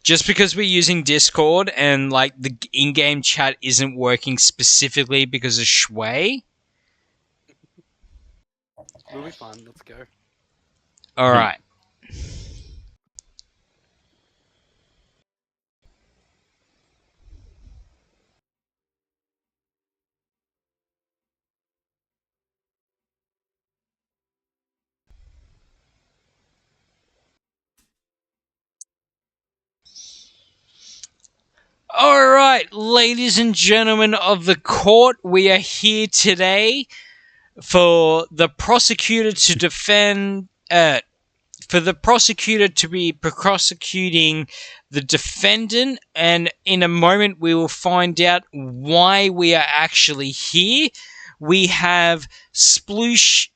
Just because we're using Discord and like the in-game chat isn't working specifically because of Shui. We'll be fine. Let's go. All right. All right, ladies and gentlemen of the court, we are here today for the prosecutor to defend, for the prosecutor to be prosecuting the defendant, and in a moment we will find out why we are actually here. We have Sploosh,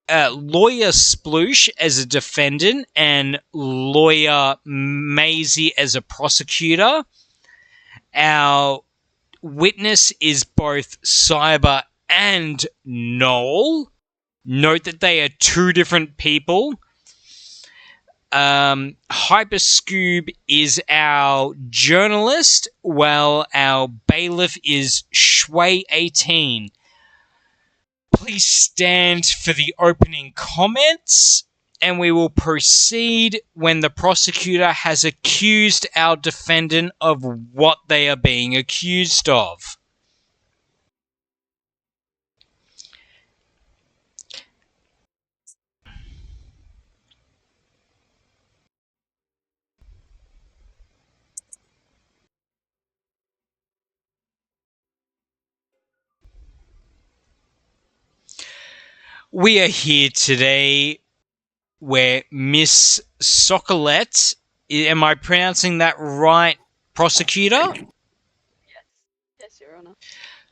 Lawyer Sploosh as a defendant and Lawyer Maisie as a prosecutor. Our witness is both Cyber and Noel. Note that they are 2 different people. Hyperscoob is our journalist, while our bailiff is Shui18. Please stand for the opening comments, and we will proceed when the prosecutor has accused our defendant of what they are being accused of. We are here today where Miss Socolette, am I pronouncing that right, prosecutor? Yes, Your Honor.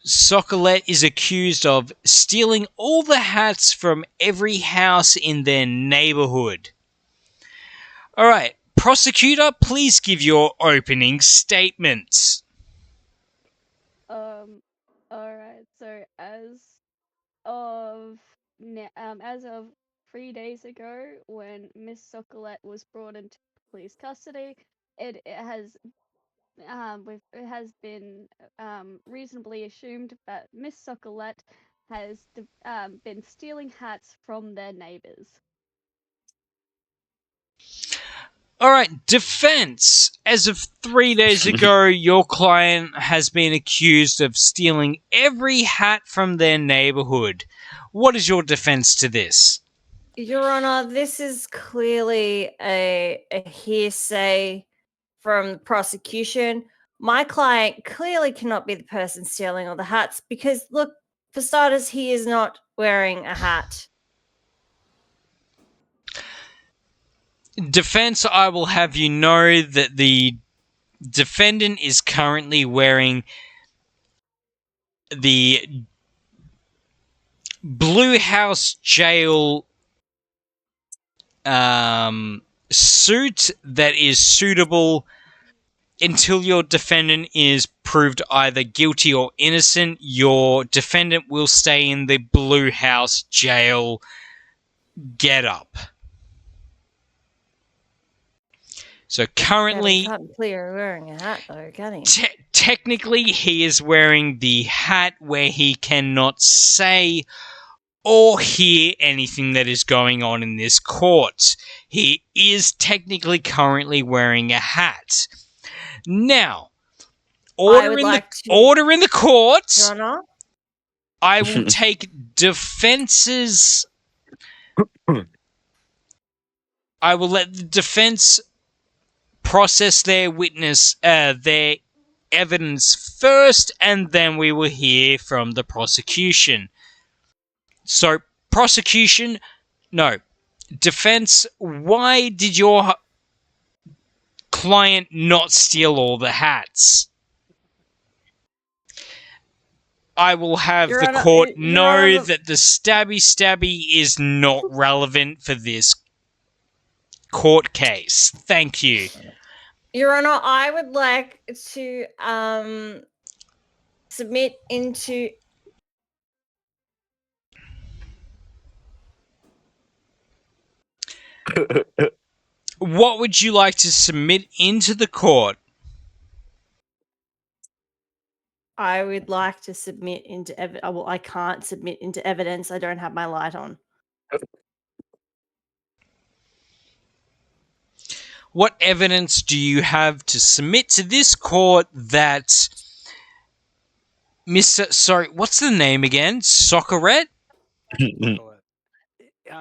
Socolette is accused of stealing all the hats from every house in their neighborhood. Alright, prosecutor, please give your opening statements. Alright, so as of 3 days ago, when Miss Socolette was brought into police custody, it has been reasonably assumed that Miss Socolette has been stealing hats from their neighbors. Alright, defense. As of 3 days ago, your client has been accused of stealing every hat from their neighborhood. What is your defense to this? Your Honor, this is clearly a hearsay from the prosecution. My client clearly cannot be the person stealing all the hats because, look, for starters, he is not wearing a hat. Defense, I will have you know that the defendant is currently wearing the Blue House Jail suit that is suitable until your defendant is proved either guilty or innocent. Your defendant will stay in the Blue House Jail getup. So currently, He can't clear wearing a hat, though, can he? Technically, he is wearing the hat where he cannot say or hear anything that is going on in this court. He is technically currently wearing a hat. Now, order in the court. Your Honor? I will take defenses. I will let the defense process their evidence first, and then we will hear from the prosecution. So, defense, why did your client not steal all the hats? I will have Your the Honor, court Your know Honor, that the stabby is not relevant for this court case. Thank you. Your Honor, I would like to submit into... What would you like to submit into the court? I would like to submit into well, I can't submit into evidence. I don't have my light on. What evidence do you have to submit to this court that Mr. Sorry, what's the name again? Socorette?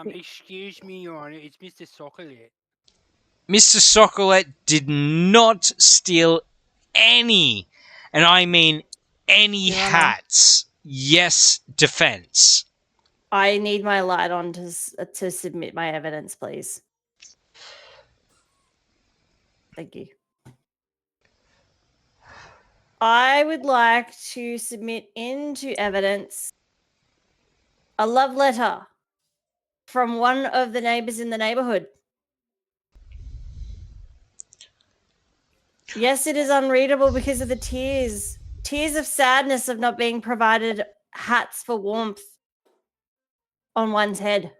Excuse me, Your Honor, it's Mr. Socolette. Mr. Socolette did not steal any, and I mean any hats. Yes, defense. I need my light on to submit my evidence, please. Thank you. I would like to submit into evidence a love letter from one of the neighbors in the neighborhood. Yes, it is unreadable because of the tears. Tears of sadness of not being provided hats for warmth on one's head.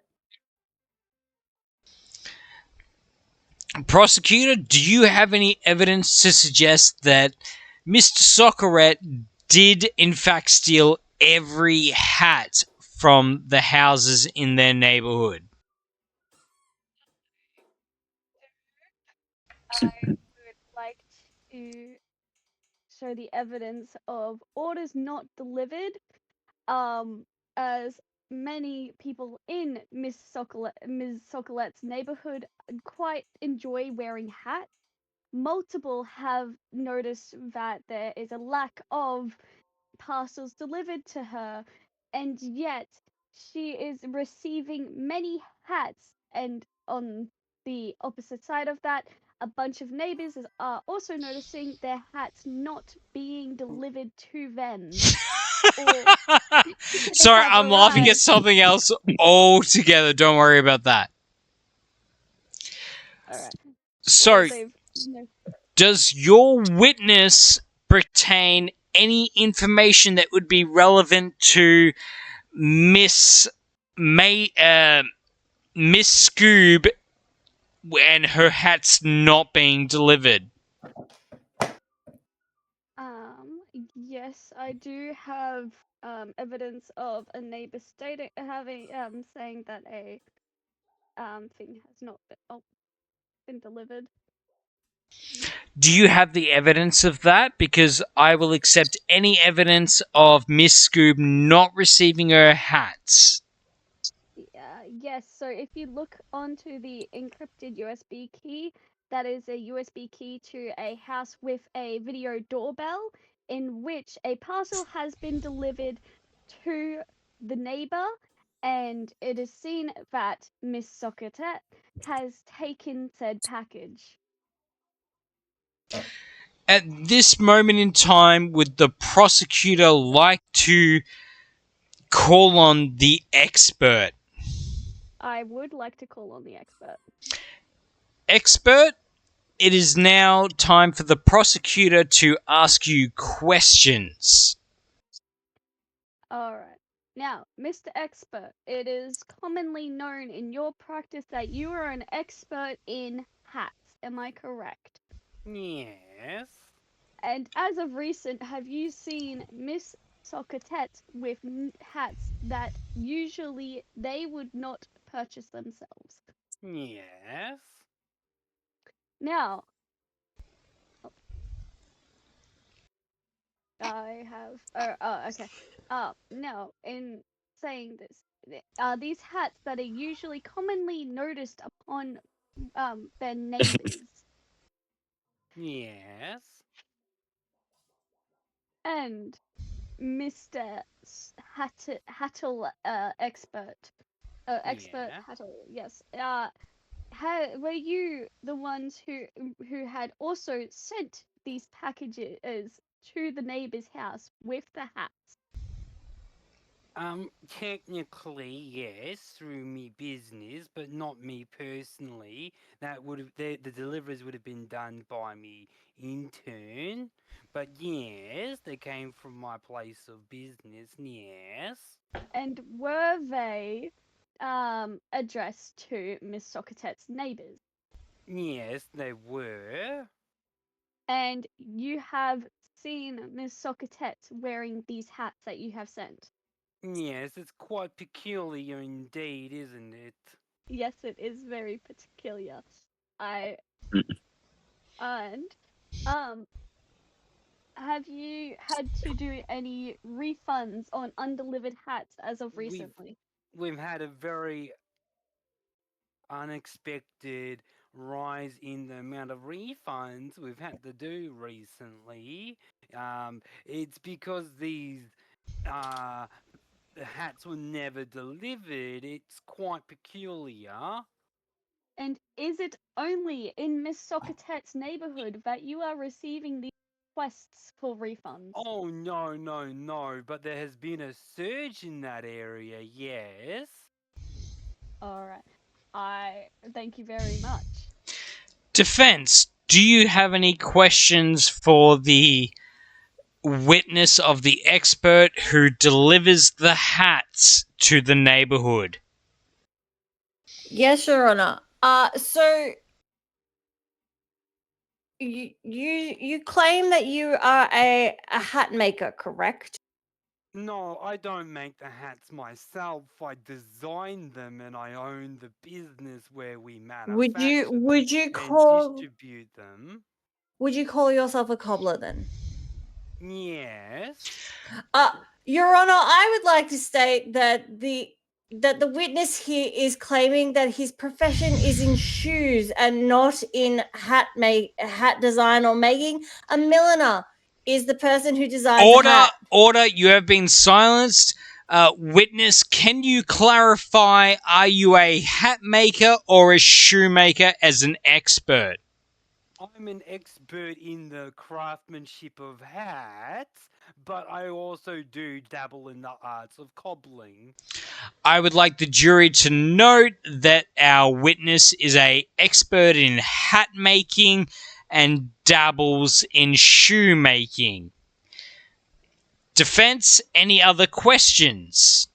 Prosecutor, do you have any evidence to suggest that Mr. Socorette did in fact steal every hat from the houses in their neighborhood? I would like to show the evidence of orders not delivered, as many people in Ms. Socolette's neighborhood quite enjoy wearing hats. Multiple have noticed that there is a lack of parcels delivered to her, and yet she is receiving many hats. And on the opposite side of that, a bunch of neighbors are also noticing their hats not being delivered to them. Sorry, have I'm laughing at arrived. something else altogether. Don't worry about that. Alright. So, No. does your witness pertain any information that would be relevant to Miss Miss Scoob and her hats not being delivered? Yes, I do have evidence of a neighbor stating saying that a thing has not been delivered. Do you have the evidence of that? Because I will accept any evidence of Miss Scoob not receiving her hats. Yes, so if you look onto the encrypted USB key, that is a USB key to a house with a video doorbell, in which a parcel has been delivered to the neighbor, and it is seen that Miss Socotette has taken said package. At this moment in time, would the prosecutor like to call on the expert? I would like to call on the expert. Expert, it is now time for the prosecutor to ask you questions. Alright. Now, Mr. Expert, it is commonly known in your practice that you are an expert in hats. Am I correct? Yes. And as of recent, have you seen Miss Socotette with hats that usually they would not purchase themselves? Yes. Now, I have. Okay. Now, in saying this, these hats that are usually commonly noticed upon their neighbors. Yes. And Mr. Hattle, expert. Expert Yeah. Hattle, yes. Were you the ones who had also sent these packages to the neighbor's house with the hats? Technically, yes, through me business, but not me personally. That would have the deliveries would have been done by me intern. But yes, they came from my place of business. Yes. And were they addressed to Miss Socotette's neighbors? Yes, they were. And you have seen Miss Socotette wearing these hats that you have sent? Yes, it's quite peculiar indeed, isn't it? Yes, it is very peculiar. Have you had to do any refunds on undelivered hats as of recently? We've had a very unexpected rise in the amount of refunds we've had to do recently. It's because these the hats were never delivered. It's quite peculiar. And is it only in Miss Socotette's neighborhood that you are receiving these requests for refunds? Oh, no, but there has been a surge in that area, yes. Alright. I thank you very much. Defense, do you have any questions for the witness of the expert who delivers the hats to the neighborhood? Yes, Your Honor. So you claim that you are a hat maker, correct? No, I don't make the hats myself. I design them and I own the business where we Would you manufacture would you and call distribute them. would you call yourself a cobbler then? Yes. Your Honor, I would like to state that the witness here is claiming that his profession is in shoes and not in hat design or making. A milliner is the person who designs a Order, hat. order, you have been silenced. Witness, can you clarify, are you a hat maker or a shoemaker as an expert? I'm an expert in the craftsmanship of hats, but I also do dabble in the arts of cobbling. I would like the jury to note that our witness is a expert in hat making and dabbles in shoemaking. Defense, any other questions?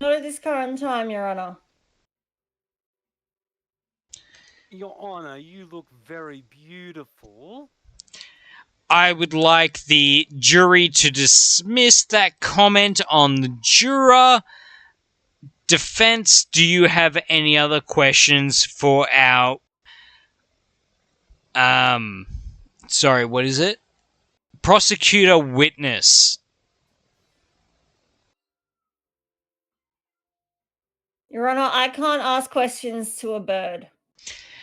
Not at this current time, Your Honor. Your Honor, you look very beautiful. I would like the jury to dismiss that comment on the juror. Defense, do you have any other questions for our sorry, what is it? Prosecutor witness. Your Honor, I can't ask questions to a bird.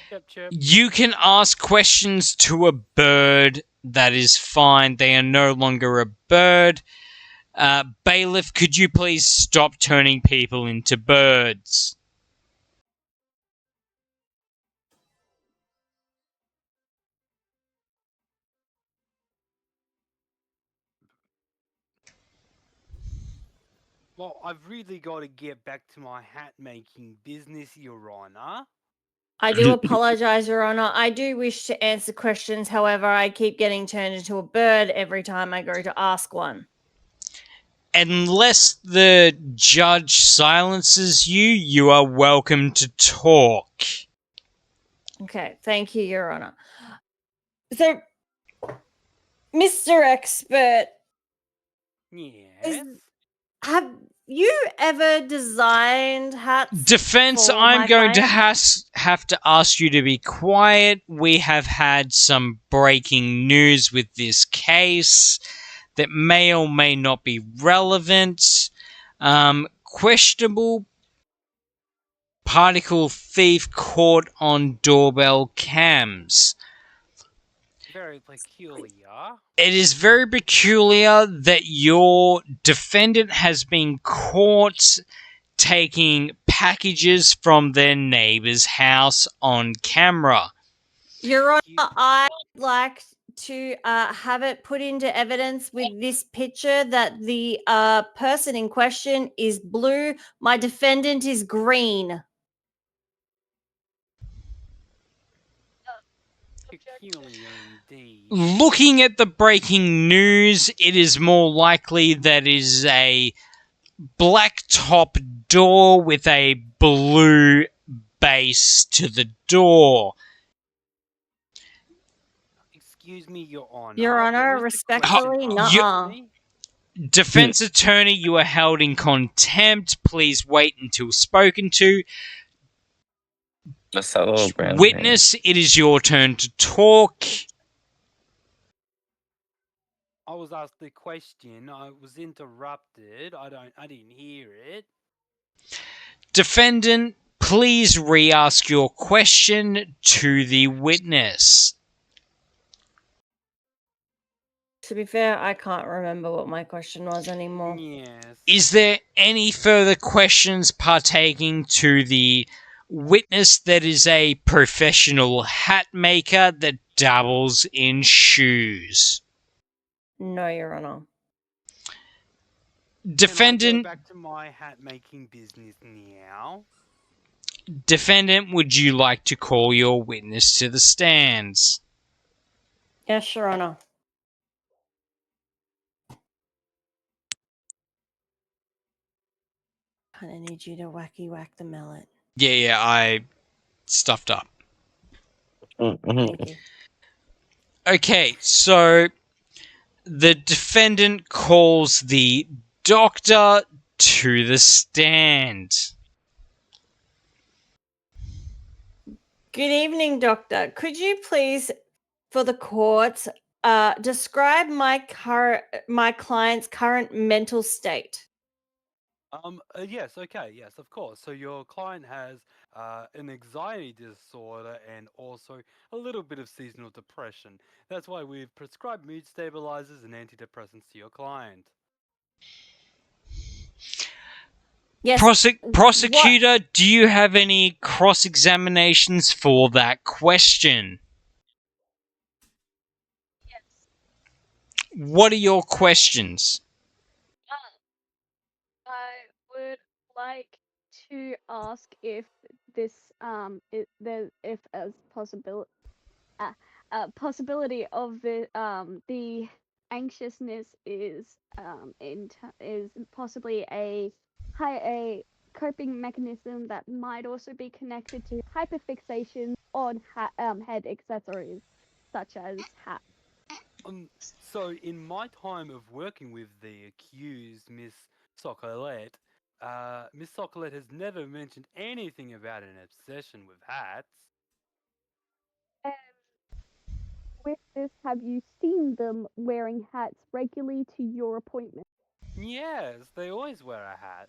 Chip, chip. You can ask questions to a bird. That is fine. They are no longer a bird. Bailiff, could you please stop turning people into birds? Well, I've really got to get back to my hat making business, Your Honor. I do apologize, Your Honor. I do wish to answer questions. However, I keep getting turned into a bird every time I go to ask one. Unless the judge silences you, you are welcome to talk. Okay, thank you, Your Honor. So, Mr. Expert, Yes. have you ever designed hats? Defense, for I'm my going to client? have to ask you to be quiet. We have had some breaking news with this case that may or may not be relevant. Questionable particle thief caught on doorbell cams. Very peculiar. It is very peculiar that your defendant has been caught taking packages from their neighbor's house on camera. Your Honor, I'd like to have it put into evidence with this picture that the person in question is blue. My defendant is green. Peculiar indeed. Looking at the breaking news, it is more likely that it is a black top door with a blue base to the door. Excuse me, Your Honor. Your what Honor, was the respectfully, question nuh-uh. asked me? Defense attorney, you are held in contempt. Please wait until spoken to. What's that little brand name? Witness, it is your turn to talk. I was asked the question. I was interrupted. I didn't hear it. Defendant, please re-ask your question to the witness. To be fair, I can't remember what my question was anymore. Yes. Is there any further questions partaking to the witness that is a professional hat maker that dabbles in shoes? No, Your Honor. Defendant, Can I go back to my hat making business now? defendant, would you like to call your witness to the stands? Yes, Your Honor. Kind of need you to wacky whack the mallet. Yeah, I stuffed up. Thank you. Okay, so the defendant calls the doctor to the stand. Good evening, doctor. Could you please, for the court, describe my client's current mental state? Yes, okay, yes, of course. So your client has an anxiety disorder and also a little bit of seasonal depression. That's why we've prescribed mood stabilizers and antidepressants to your client. Yes. Prosecutor, do you have any cross-examinations for that question? Yes. What are your questions? I would like to ask if this if as possibility of the anxiousness is is possibly a coping mechanism that might also be connected to hyperfixation on head accessories such as hats. So in my time of working with the accused, Miss Socolette, Miss Socolette has never mentioned anything about an obsession with hats. And with this, have you seen them wearing hats regularly to your appointment? Yes, they always wear a hat.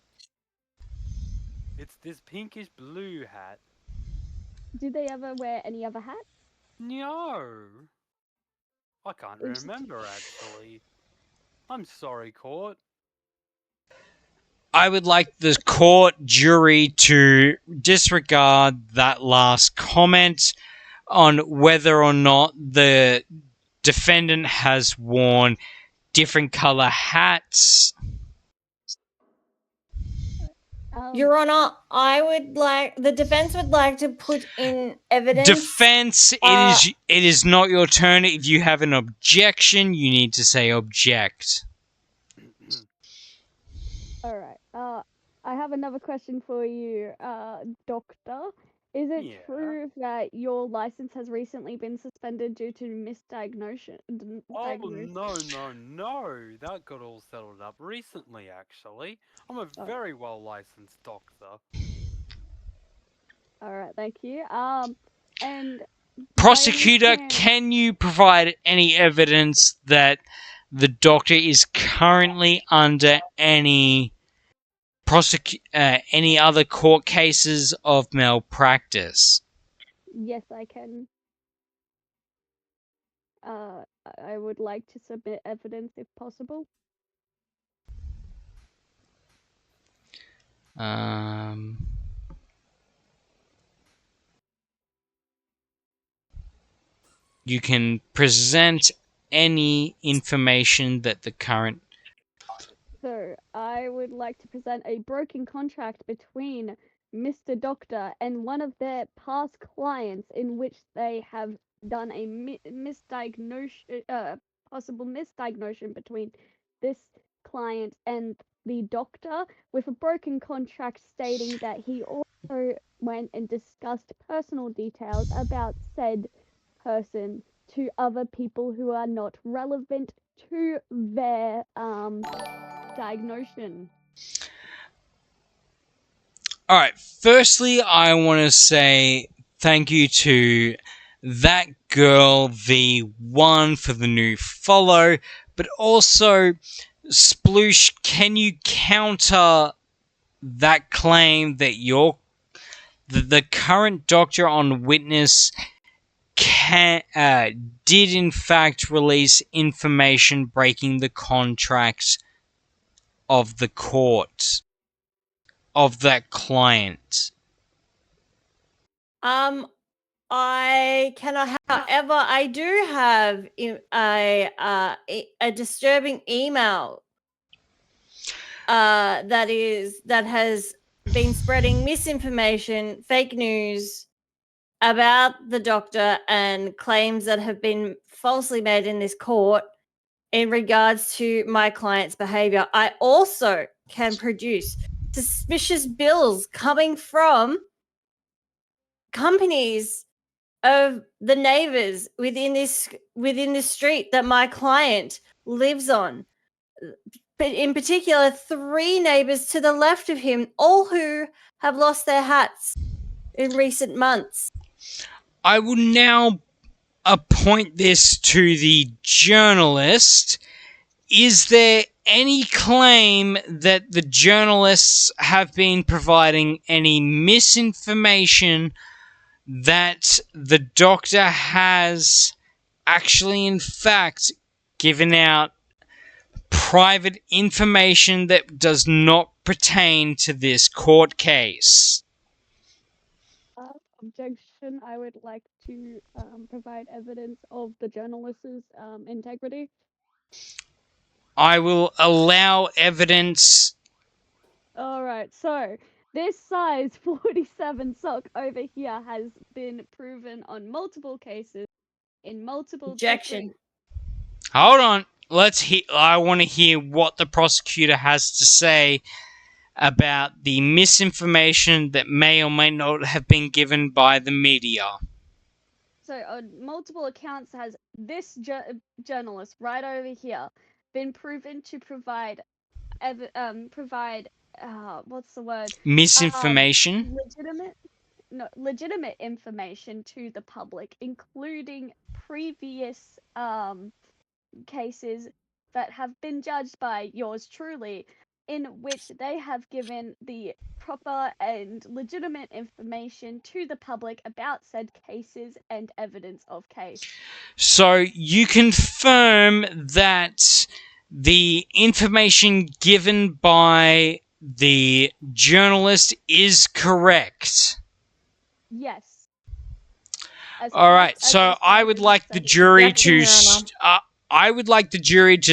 It's this pinkish blue hat. Do they ever wear any other hats? No. I can't remember, actually. I'm sorry, court. I would like the court jury to disregard that last comment on whether or not the defendant has worn different color hats. Your Honor, the defense would like to put in evidence. Defense, it is not your turn. If you have an objection, you need to say object. Alright, I have another question for you, Doctor. Is it true that your license has recently been suspended due to misdiagnosis? Oh, no. That got all settled up recently, actually. I'm a very well licensed doctor. Alright, thank you. And Prosecutor, can you provide any evidence that the doctor is currently under any other court cases of malpractice? Yes, I can. I would like to submit evidence if possible. You can present any information that the current... So, I would like to present a broken contract between Mr. Doctor and one of their past clients in which they have done a possible misdiagnosis between this client and the doctor, with a broken contract stating that he also went and discussed personal details about said person to other people who are not relevant to their diagnosis. Alright, firstly, I want to say thank you to that girl V1 for the new follow, but also, Sploosh, can you counter that claim that the current doctor on witness did in fact release information breaking the contracts of the court of that client? I cannot. However, I do have a disturbing email that has been spreading misinformation, fake news about the doctor and claims that have been falsely made in this court in regards to my client's behavior. I also can produce suspicious bills coming from companies of the neighbors within this street that my client lives on. But in particular, 3 neighbors to the left of him, all who have lost their hats in recent months. I will now appoint this to the journalist. Is there any claim that the journalists have been providing any misinformation that the doctor has actually, in fact, given out private information that does not pertain to this court case? Objection. I would like to provide evidence of the journalist's integrity. I will allow evidence. Alright, so this size 47 sock over here has been proven on multiple cases in multiple Objection. Hold on. I want to hear what the prosecutor has to say about the misinformation that may or may not have been given by the media. So on multiple accounts has this journalist right over here been proven to provide what's the word? Misinformation? Legitimate information to the public, including previous cases that have been judged by yours truly, in which they have given the proper and legitimate information to the public about said cases and evidence of case. So you confirm that the information given by the journalist is correct? Yes. All right. So I would like the jury to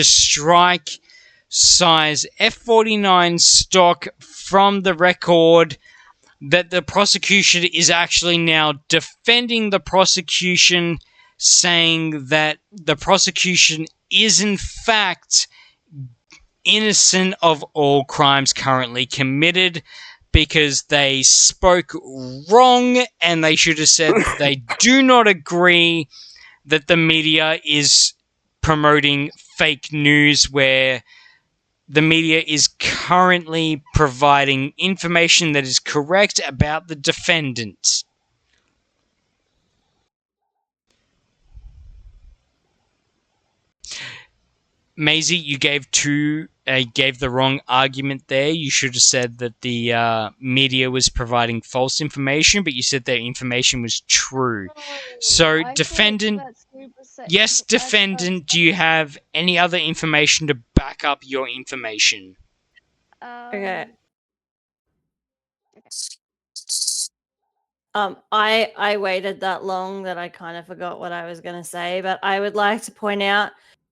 strike size F49 stock from the record that the prosecution is actually now defending the prosecution, saying that the prosecution is in fact innocent of all crimes currently committed, because they spoke wrong and they should have said that they do not agree that the media is promoting fake news, where the media is currently providing information that is correct about the defendant. Maisie, you gave the wrong argument there. You should have said that the media was providing false information, but you said their information was true. So, defendant, yes, defendant, do you have any other information to back up your information? Okay. I waited that long that I kind of forgot what I was going to say, but I would like to point out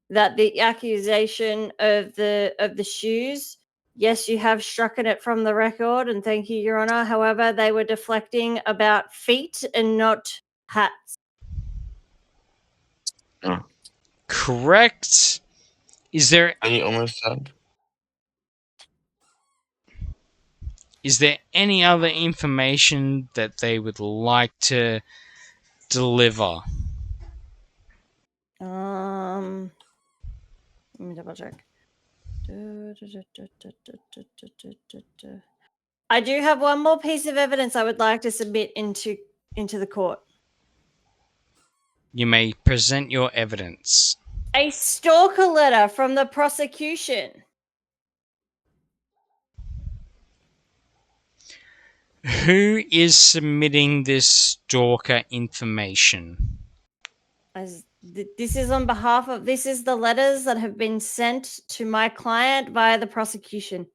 that the accusation of the shoes, yes, you have stricken it from the record, and thank you, Your Honor. However, they were deflecting about feet and not hats. Oh. Correct. Is there And you almost said? Is there any other information that they would like to deliver? Let me double check. I do have one more piece of evidence I would like to submit into the court. You may present your evidence. A stalker letter from the prosecution. Who is submitting this stalker information? This is on behalf of, this is the letters that have been sent to my client via the prosecution.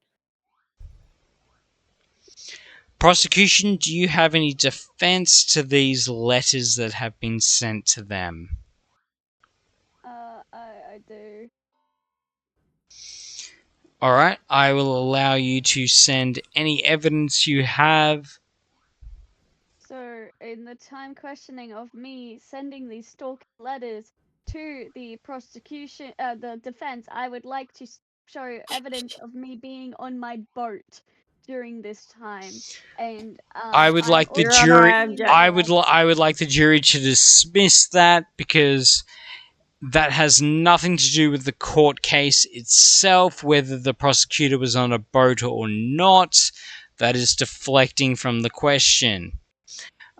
Prosecution, do you have any defense to these letters that have been sent to them? I do. Alright, I will allow you to send any evidence you have. So, in the time questioning of me sending these stalker letters to the prosecution, the defense, I would like to show evidence of me being on my boat during this time, and I would like the jury. I would like the jury to dismiss that, because that has nothing to do with the court case itself, whether the prosecutor was on a boat or not. That is deflecting from the question.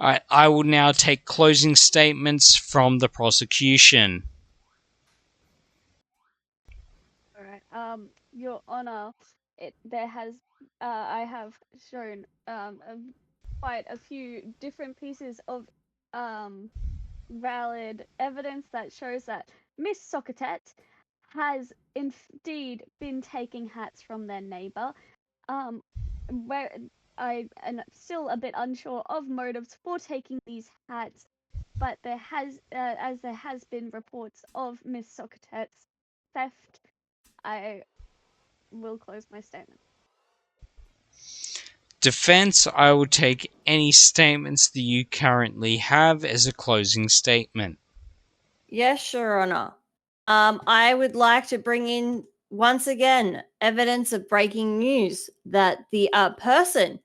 Alright, I will now take closing statements from the prosecution. Alright, Your Honor, I have shown quite a few different pieces of valid evidence that shows that Miss Socrates has indeed been taking hats from their neighbor. Where I am still a bit unsure of motives for taking these hats, but there has been reports of Miss Socrates' theft. I will close my statement. Defense, I will take any statements that you currently have as a closing statement. Yes, Your Honor. I would like to bring in once again evidence of breaking news that the person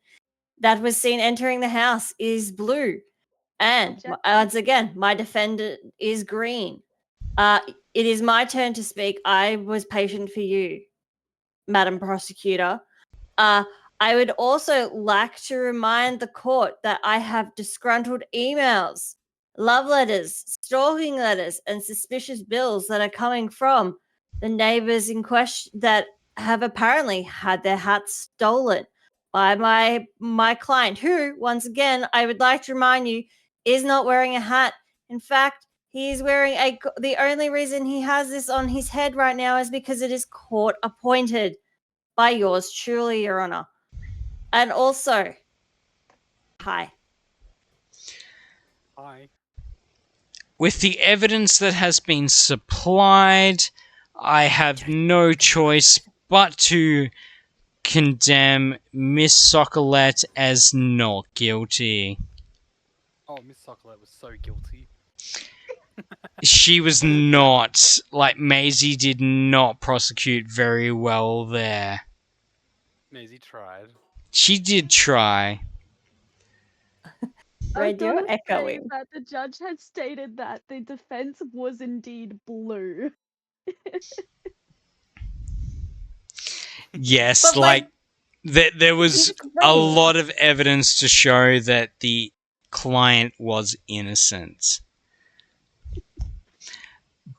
that was seen entering the house is blue, and once again, my defendant is green. It is my turn to speak. I was patient for you, Madam Prosecutor. I would also like to remind the court that I have disgruntled emails, love letters, stalking letters, and suspicious bills that are coming from the neighbors in question that have apparently had their hats stolen by my client, who, once again, I would like to remind you, is not wearing a hat. In fact, he is wearing the only reason he has this on his head right now is because it is court appointed by yours truly, Your Honor. And also, hi. Hi. With the evidence that has been supplied, I have no choice but to condemn Miss Socolette as not guilty. Oh, Miss Socolette was so guilty. She was not. Like, Maisie did not prosecute very well there. Maisie tried. She did try. Red, you're Say echoing. that the judge had stated that the defense was indeed blue. Yes, But, like, there was he's a green. lot of evidence to show that the client was innocent.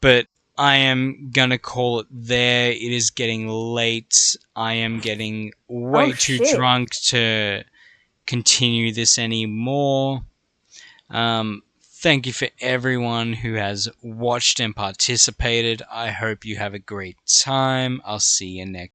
But I am gonna call it there. It is getting late. I am getting way too shit. drunk to continue this anymore. Thank you for everyone who has watched and participated. I hope you have a great time. I'll see you next